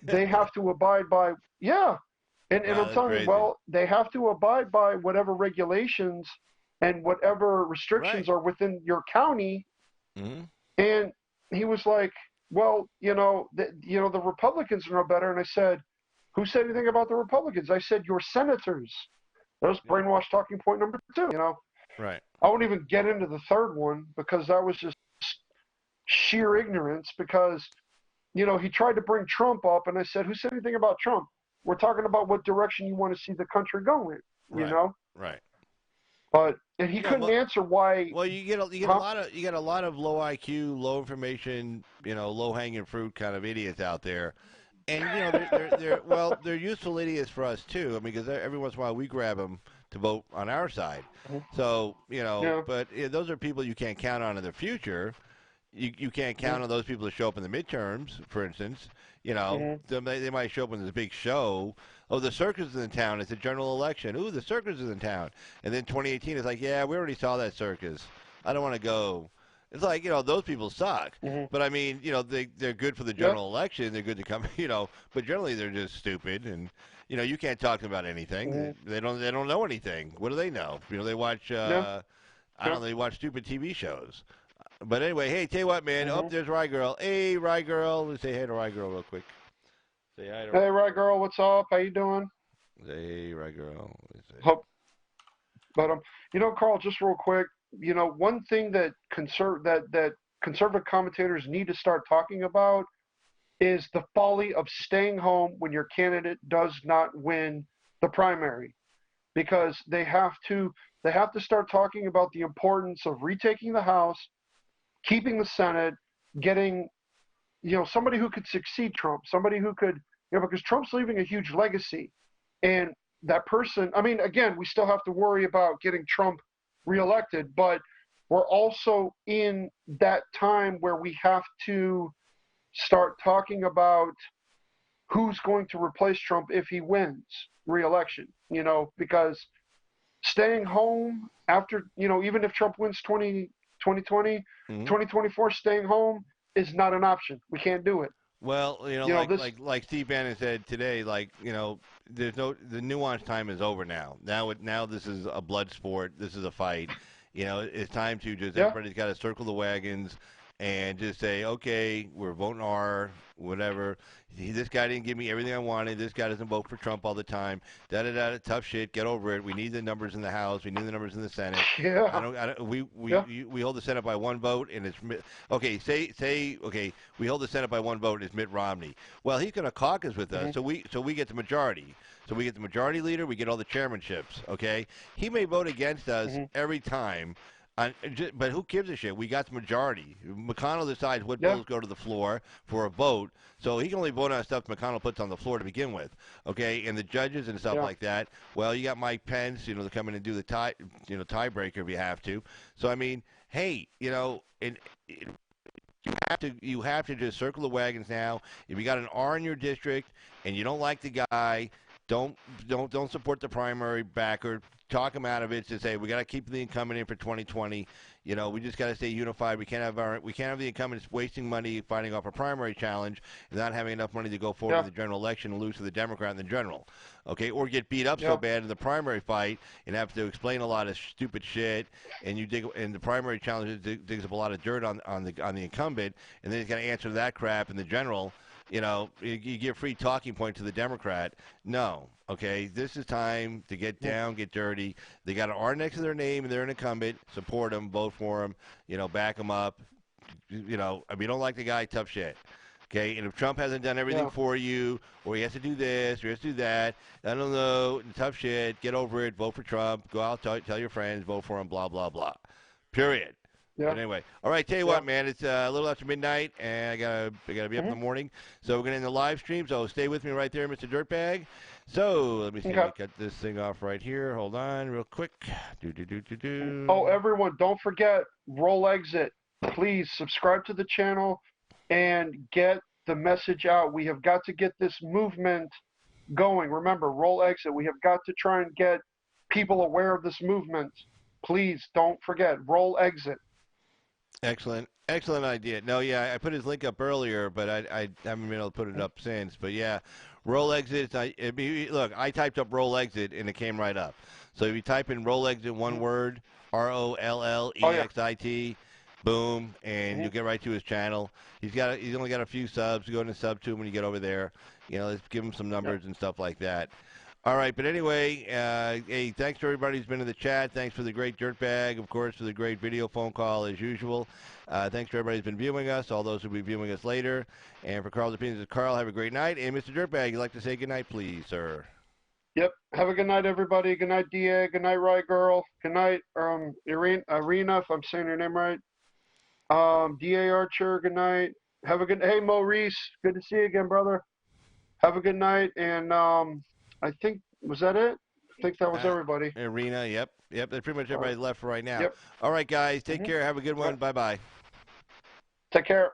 they have to abide by, yeah. And Wow, I'm telling crazy. you, well, they have to abide by whatever regulations and whatever restrictions Right. are within your county. Mm-hmm. And he was like, well, the Republicans are no better. And I said, who said anything about the Republicans? I said, your senators. That was brainwash talking point number 2, Right. I won't even get into the third one because that was just sheer ignorance because, he tried to bring Trump up and I said, who said anything about Trump? We're talking about what direction you want to see the country go in, Right. Right. And he couldn't answer why. Well, you get a lot of low IQ, low information, low hanging fruit kind of idiots out there, and they're useful idiots for us too. I mean, because every once in a while we grab them to vote on our side. So but those are people you can't count on in the future. You can't count on those people to show up in the midterms, for instance. They might show up when there's a big show. Oh, the circus is in town. It's a general election. Ooh, the circus is in town. And then 2018 is like, yeah, we already saw that circus. I don't want to go. It's like, those people suck. But I mean, they're good for the general election. They're good to come, but generally they're just stupid. And, you can't talk to them about anything. They don't know anything. What do they know? They watch, I don't know, they watch stupid TV shows. But anyway, hey, tell you what, man. Oh, there's Rye Girl. Hey, Rye Girl. Let's say hey to Rye Girl real quick. Say hi to Hey, Rye Girl, what's up? How you doing? Hey, Rye Girl. But Carl, just real quick, one thing that conservative commentators need to start talking about is the folly of staying home when your candidate does not win the primary, because they have to start talking about the importance of retaking the House, keeping the Senate, getting, somebody who could succeed Trump, somebody who could, because Trump's leaving a huge legacy. And that person, I mean, again, we still have to worry about getting Trump reelected, but we're also in that time where we have to start talking about who's going to replace Trump if he wins reelection, because staying home after, even if Trump wins 2020, 2024, staying home is not an option. We can't do it. Well, like Steve Bannon said today, the nuance time is over now. Now this is a blood sport. This is a fight. It's time to just everybody's got to circle the wagons and just say, okay, we're voting R, whatever. This guy didn't give me everything I wanted. This guy doesn't vote for Trump all the time. Tough shit. Get over it. We need the numbers in the House. We need the numbers in the Senate. Yeah. We hold the Senate by one vote, and it's okay. Okay. We hold the Senate by one vote. And it's Mitt Romney. Well, he's going to caucus with us, so we get the majority. So we get the majority leader. We get all the chairmanships. Okay. He may vote against us every time. But who gives a shit? We got the majority. McConnell decides what bills go to the floor for a vote, so he can only vote on stuff McConnell puts on the floor to begin with. Okay, and the judges and stuff like that. Well, you got Mike Pence, to come in and do the tiebreaker if you have to. So I mean, hey, you have to just circle the wagons now. If you got an R in your district and you don't like the guy, don't support the primary backer. Talk him out of it to say we got to keep the incumbent in for 2020. We just got to stay unified. We can't have the incumbents wasting money fighting off a primary challenge and not having enough money to go forward in the general election and lose to the Democrat in the general. Okay, or get beat up so bad in the primary fight and have to explain a lot of stupid shit. And the primary challenge digs up a lot of dirt on the incumbent, and then he's got to answer that crap in the general. You give free talking point to the Democrat. No. Okay, this is time to get down, get dirty. They got an R next to their name, and they're an incumbent. Support them, vote for them, back them up. If you don't like the guy, tough shit. Okay, and if Trump hasn't done everything for you, or he has to do this, or he has to do that, I don't know, tough shit, get over it, vote for Trump, go out, tell your friends, vote for him, blah, blah, blah. Period. Yeah. But anyway, all right, tell you what, man, it's a little after midnight, and I gotta be up in the morning, so we're gonna end the live stream. So stay with me right there, Mr. Dirtbag. So let me see, let me cut this thing off right here. Hold on, real quick. Oh, everyone, don't forget roll exit. Please subscribe to the channel and get the message out. We have got to get this movement going. Remember, roll exit. We have got to try and get people aware of this movement. Please don't forget roll exit. Excellent idea. No, yeah, I put his link up earlier, but I haven't been able to put it up since. But yeah, roll exit. Look, I typed up roll exit and it came right up. So if you type in roll exit one word, ROLLEXIT, boom, and you'll get right to his channel. He's only got a few subs. Go and sub to him when you get over there. Let's give him some numbers and stuff like that. All right, but anyway, hey, thanks to everybody who's been in the chat. Thanks for the great dirtbag, of course, for the great video phone call as usual. Thanks to everybody who's been viewing us, all those who will be viewing us later. And for Carl's Opinions, Carl, have a great night. And Mr. Dirtbag, you'd like to say good night, please, sir. Yep. Have a good night, everybody. Good night, DA. Good night, Rye Girl. Good night, Irina, if I'm saying your name right. DA Archer, good night. Have a good, hey, Maurice, good to see you again, brother. Have a good night, and I think, was that it? I think that was everybody. Irina, yep. That's pretty much everybody left for right now. Yep. All right, guys, take care. Have a good one. Bye-bye. Take care.